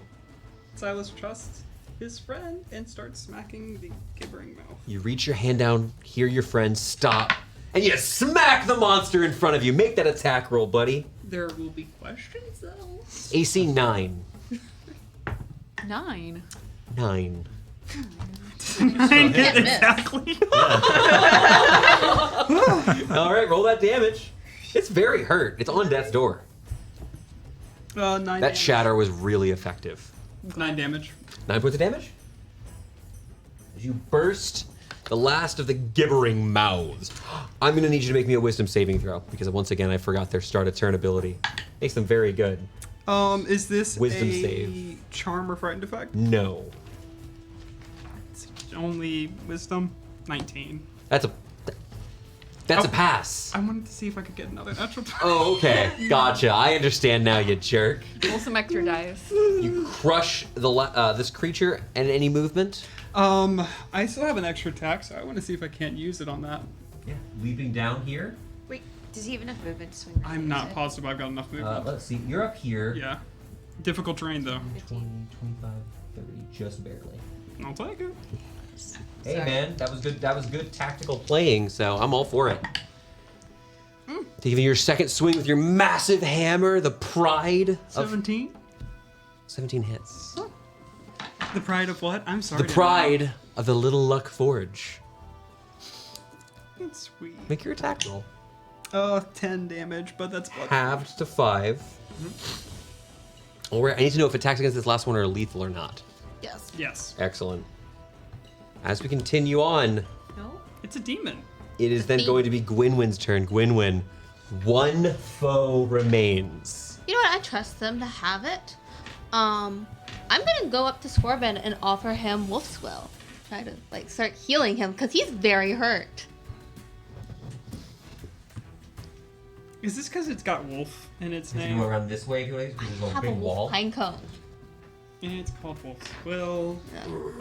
Silas trusts his friend and starts smacking the gibbering mouth. You reach your hand down, hear your friend, stop, and you smack the monster in front of you. Make that attack roll, buddy. There will be questions though. AC 9. 9. 9. Exactly. All right, roll that damage. It's very hurt. It's on death's door. 9 That damage. shatter was really effective. 9 damage. 9 points of damage? As you burst the last of the gibbering mouths. I'm going to need you to make me a wisdom saving throw, because once again, I forgot their start of turn ability. Makes them very good. Is this Wisdom a save. charm or frightened effect? No. It's only wisdom. 19. That's a pass. I wanted to see if I could get another natural 20. Oh, okay. Gotcha. I understand now, you jerk. Roll some extra dice. You crush this creature and any movement. I still have an extra attack, so I want to see if I can't use it on that. Yeah. Leaping down here. Wait, does he have enough movement to swing around? I'm not positive I've got enough movement. Let's see. You're up here. Yeah. Difficult terrain, though. 20, 25, 30, just barely. I'll take it. Hey man, that was good. That was good tactical playing. So I'm all for it. Taking your second swing with your massive hammer, the pride of 17? 17 hits. The pride of what? I'm sorry. The pride of the Little Luck Forge. It's sweet. Make your attack roll. 10 damage, but that's blood. Halved to 5. All right, I need to know if attacks against this last one are lethal or not. Yes. Yes. Excellent. As we continue on, No? It's a demon. it is then going to be Gwynwyn's turn. Gwynwyn, one foe remains. You know what? I trust them to have it. I'm gonna go up to Scorbin and offer him Wolf's Will. Try to like start healing him because he's very hurt. Is this because it's got wolf in its You can name? go around this way if you like, because there's a Have a big wolf wall. pine cone. And it's called Wolf's Will.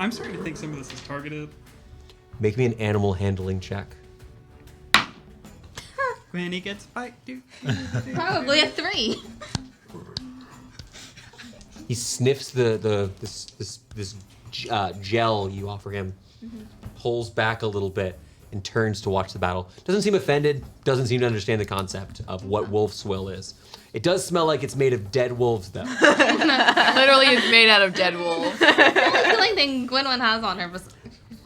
I'm starting to think some of this is targeted. Make me an animal handling check. When he gets bite, dude. Probably a 3. He sniffs this gel you offer him, pulls back a little bit, and turns to watch the battle. Doesn't seem offended. Doesn't seem to understand the concept of what wolf's will is. It does smell like it's made of dead wolves, though. Literally, it's made out of dead wolves. The only feeling thing Gwynwen has on her was.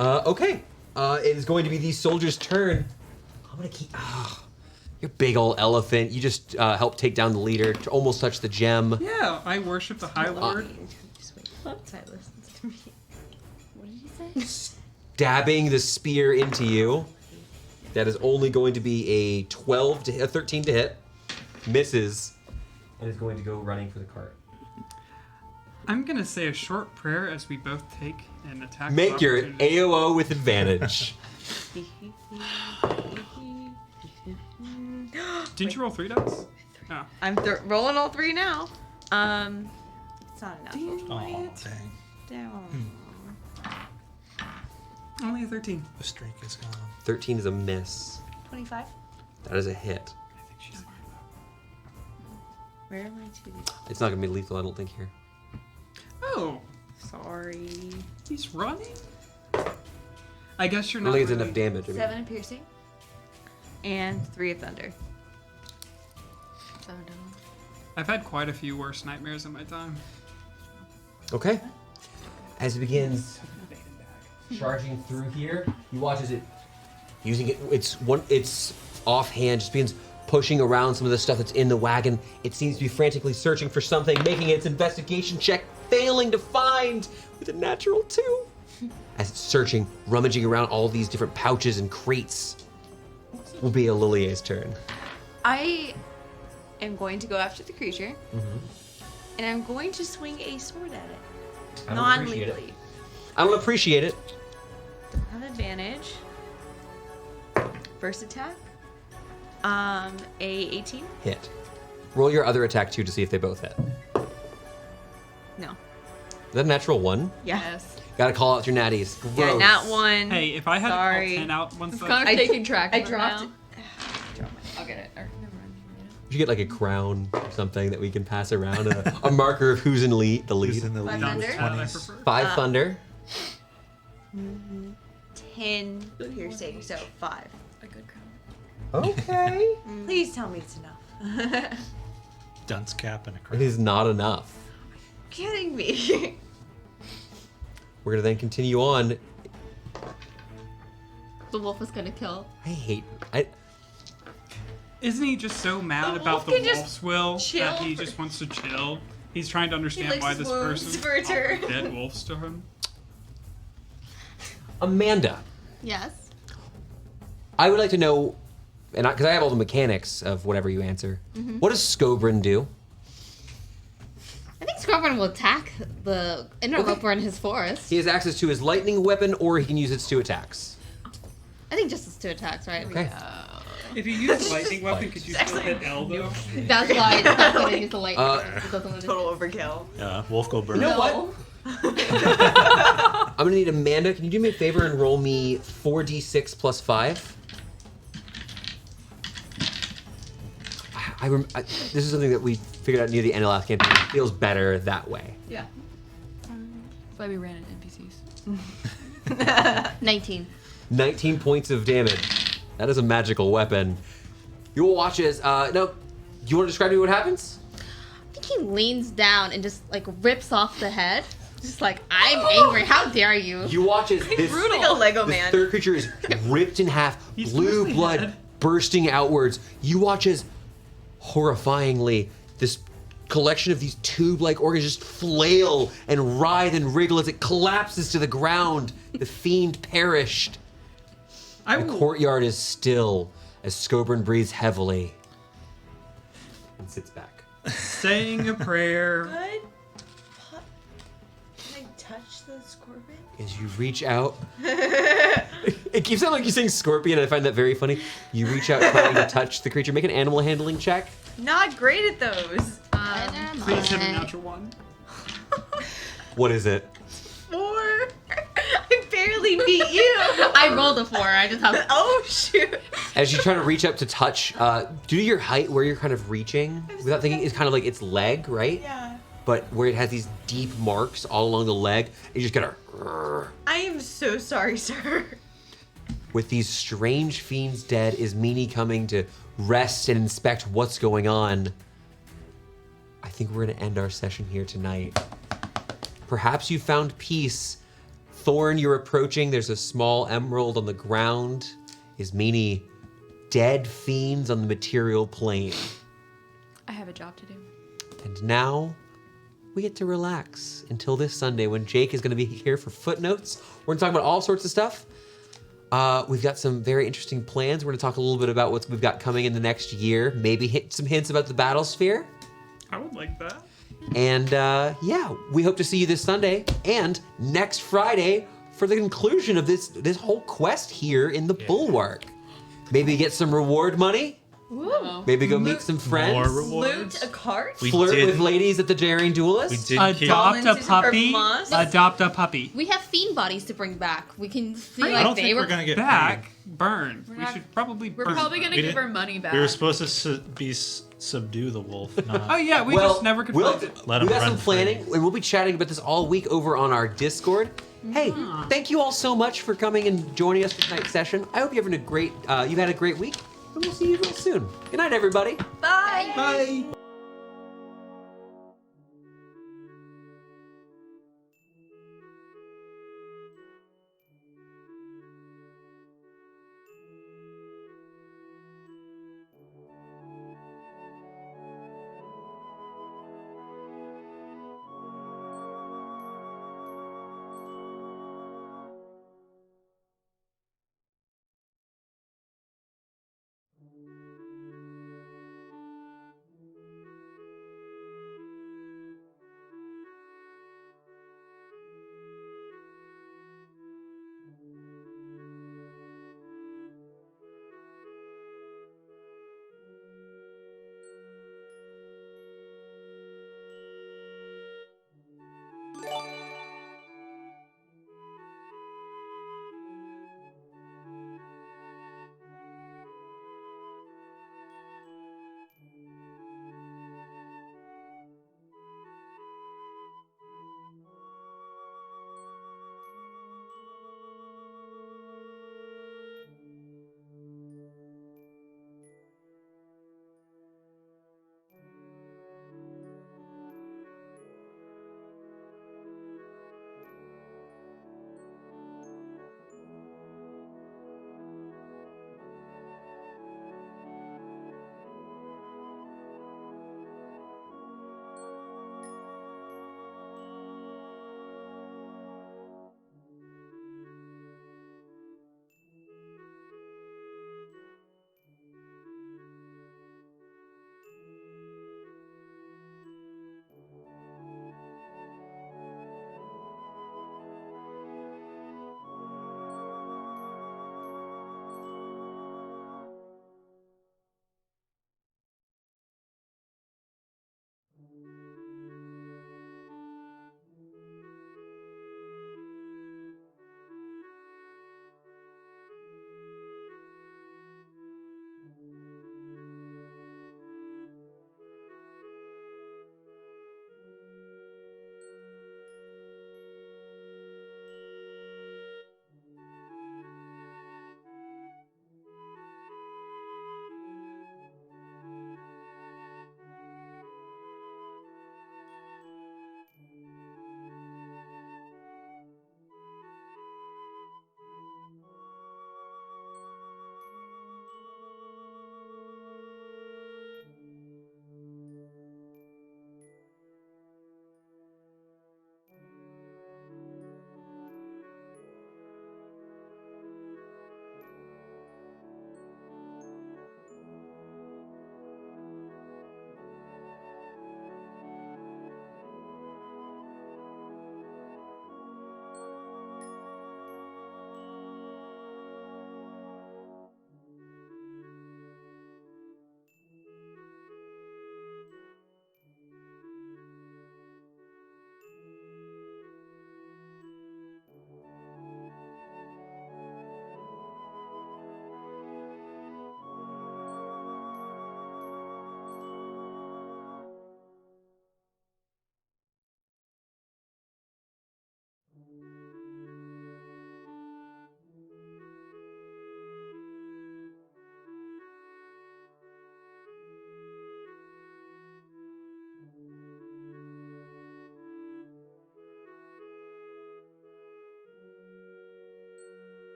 Okay. It is going to be the soldier's turn. I'm gonna keep. Your big old elephant. You just helped take down the leader. To almost touch the gem. Yeah, I worship the High Lord. Just wait. Silas listens to me. What did you say? Stabbing the spear into you. That is only going to be a 13 to hit. Misses. And is going to go running for the cart. I'm gonna say a short prayer as we both take an attack. Make your opportunity. AOO with advantage. Didn't you roll 3 dice? Oh. I'm rolling all 3 now. It's not enough. Oh, dang. Down. Only a 13. The streak is gone. 13 is a miss. 25. That is a hit. Where am I to? It's not going to be lethal, I don't think, here. Oh, Sorry. he's running? I guess you're I not don't think it's really... enough damage. I mean. 7 piercing. And 3 of thunder. I've had quite a few worse nightmares in my time. Okay. As it begins charging through here, you watch as it using it. It's offhand. Just begins pushing around some of the stuff that's in the wagon. It seems to be frantically searching for something, making its investigation check, failing to find with a natural 2. As it's searching, rummaging around all these different pouches and crates, will be Lilier's turn. I am going to go after the creature. And I'm going to swing a sword at it. I don't appreciate it. Non-lethally. I don't appreciate it. Don't have advantage. First attack. A 18. Hit. Roll your other attack too to see if they both hit. No. Is that a natural 1? Yes. Gotta call out your natties. Gross. Yeah, not 1. Hey, if I had Sorry. to call 10 out once It's kind of taking track. I of it dropped now. it. I'll get it. Or, never mind. You get like a crown or something that we can pass around, a marker of who's in the lead. Who's in the Five lead with thunder? 20s? 5 thunder. 10 piercing, so 5. A good crown. Okay. Please tell me it's enough. Dunce cap and a It crown. is not enough. Kidding me. We're gonna then continue on. The wolf is gonna kill. Isn't he just so mad The about wolf the can just wolf's will chill that he for- just wants to chill? He's trying to understand licks why his this wounds person for a turn. offered dead wolves to him. Amanda, Yes. I would like to know, and because I have all the mechanics of whatever you answer. What does Scobrin do? I think Scorbin will attack the interloper in his forest. He has access to his lightning weapon, or he can use its 2 attacks. I think just his 2 attacks, right? Okay. If you use a lightning weapon, could you still hit L though? That's why it's not gonna use the lightning. It doesn't want to- Total overkill. Yeah, wolf go bird. You know what? I'm gonna need Amanda. Can you do me a favor and roll me 4d6 plus 5? This is something that we figured out near the end of last campaign. It feels better that way. Yeah. That's why we ran in NPCs. 19. 19 points of damage. That is a magical weapon. You will watch as, no, do you want to describe to me what happens? I think he leans down and just like rips off the head. Just like, I'm angry. How dare you? You watch as this, Like a Lego this man. third creature is ripped in half, He's blue mostly blood dead. bursting outwards. You watch as, horrifyingly, this collection of these tube-like organs just flail and writhe and wriggle as it collapses to the ground. The fiend perished. I The will, courtyard is still as Scobrin breathes heavily and sits back. Saying a prayer. What? Can I touch the scorpion? As you reach out, it keeps sounding like you're saying scorpion, and I find that very funny. You reach out trying to touch the creature. Make an animal handling check. Not great at those. Please hit a natural one. What is it? 4. I barely beat you. I rolled a 4. I just have. Oh shoot. As you try to reach up to touch, due to your height, where you're kind of reaching, without thinking, it's kind of like its leg, right? Yeah. But where it has these deep marks all along the leg, you just gotta. I am so sorry, sir. With these strange fiends dead, is Meanie coming to rest and inspect what's going on? I think we're gonna end our session here tonight. Perhaps you found peace. Thorn, you're approaching. There's a small emerald on the ground. Is Meanie dead fiends on the material plane? I have a job to do. And now we get to relax until this Sunday when Jake is going to be here for footnotes. We're going to talk about all sorts of stuff. We've got some very interesting plans. We're going to talk a little bit about what we've got coming in the next year. Maybe hit some hints about the battle sphere. I would like that. And yeah, we hope to see you this Sunday and next Friday for the conclusion of this whole quest here in the Bulwark. Maybe get some reward money. Ooh. Maybe go meet some friends. More rewards. Loot a cart? Flirt with ladies at the Daring Duelist. We did Adopt a Volunteer puppy. for moss? Adopt a puppy. We have fiend bodies to bring back. We can see I like don't they think were. we're gonna get Back. Burn. We're We not- should probably We're burn. probably gonna We give her didn't- money back. We were supposed to subdue the wolf. Not, Oh yeah, we just never could find it. Let we him got run some planning, free. and we'll be chatting about this all week over on our Discord. Hey, thank you all so much for coming and joining us for tonight's session. I hope you've had a great week, and we'll see you real soon. Good night, everybody. Bye. Bye.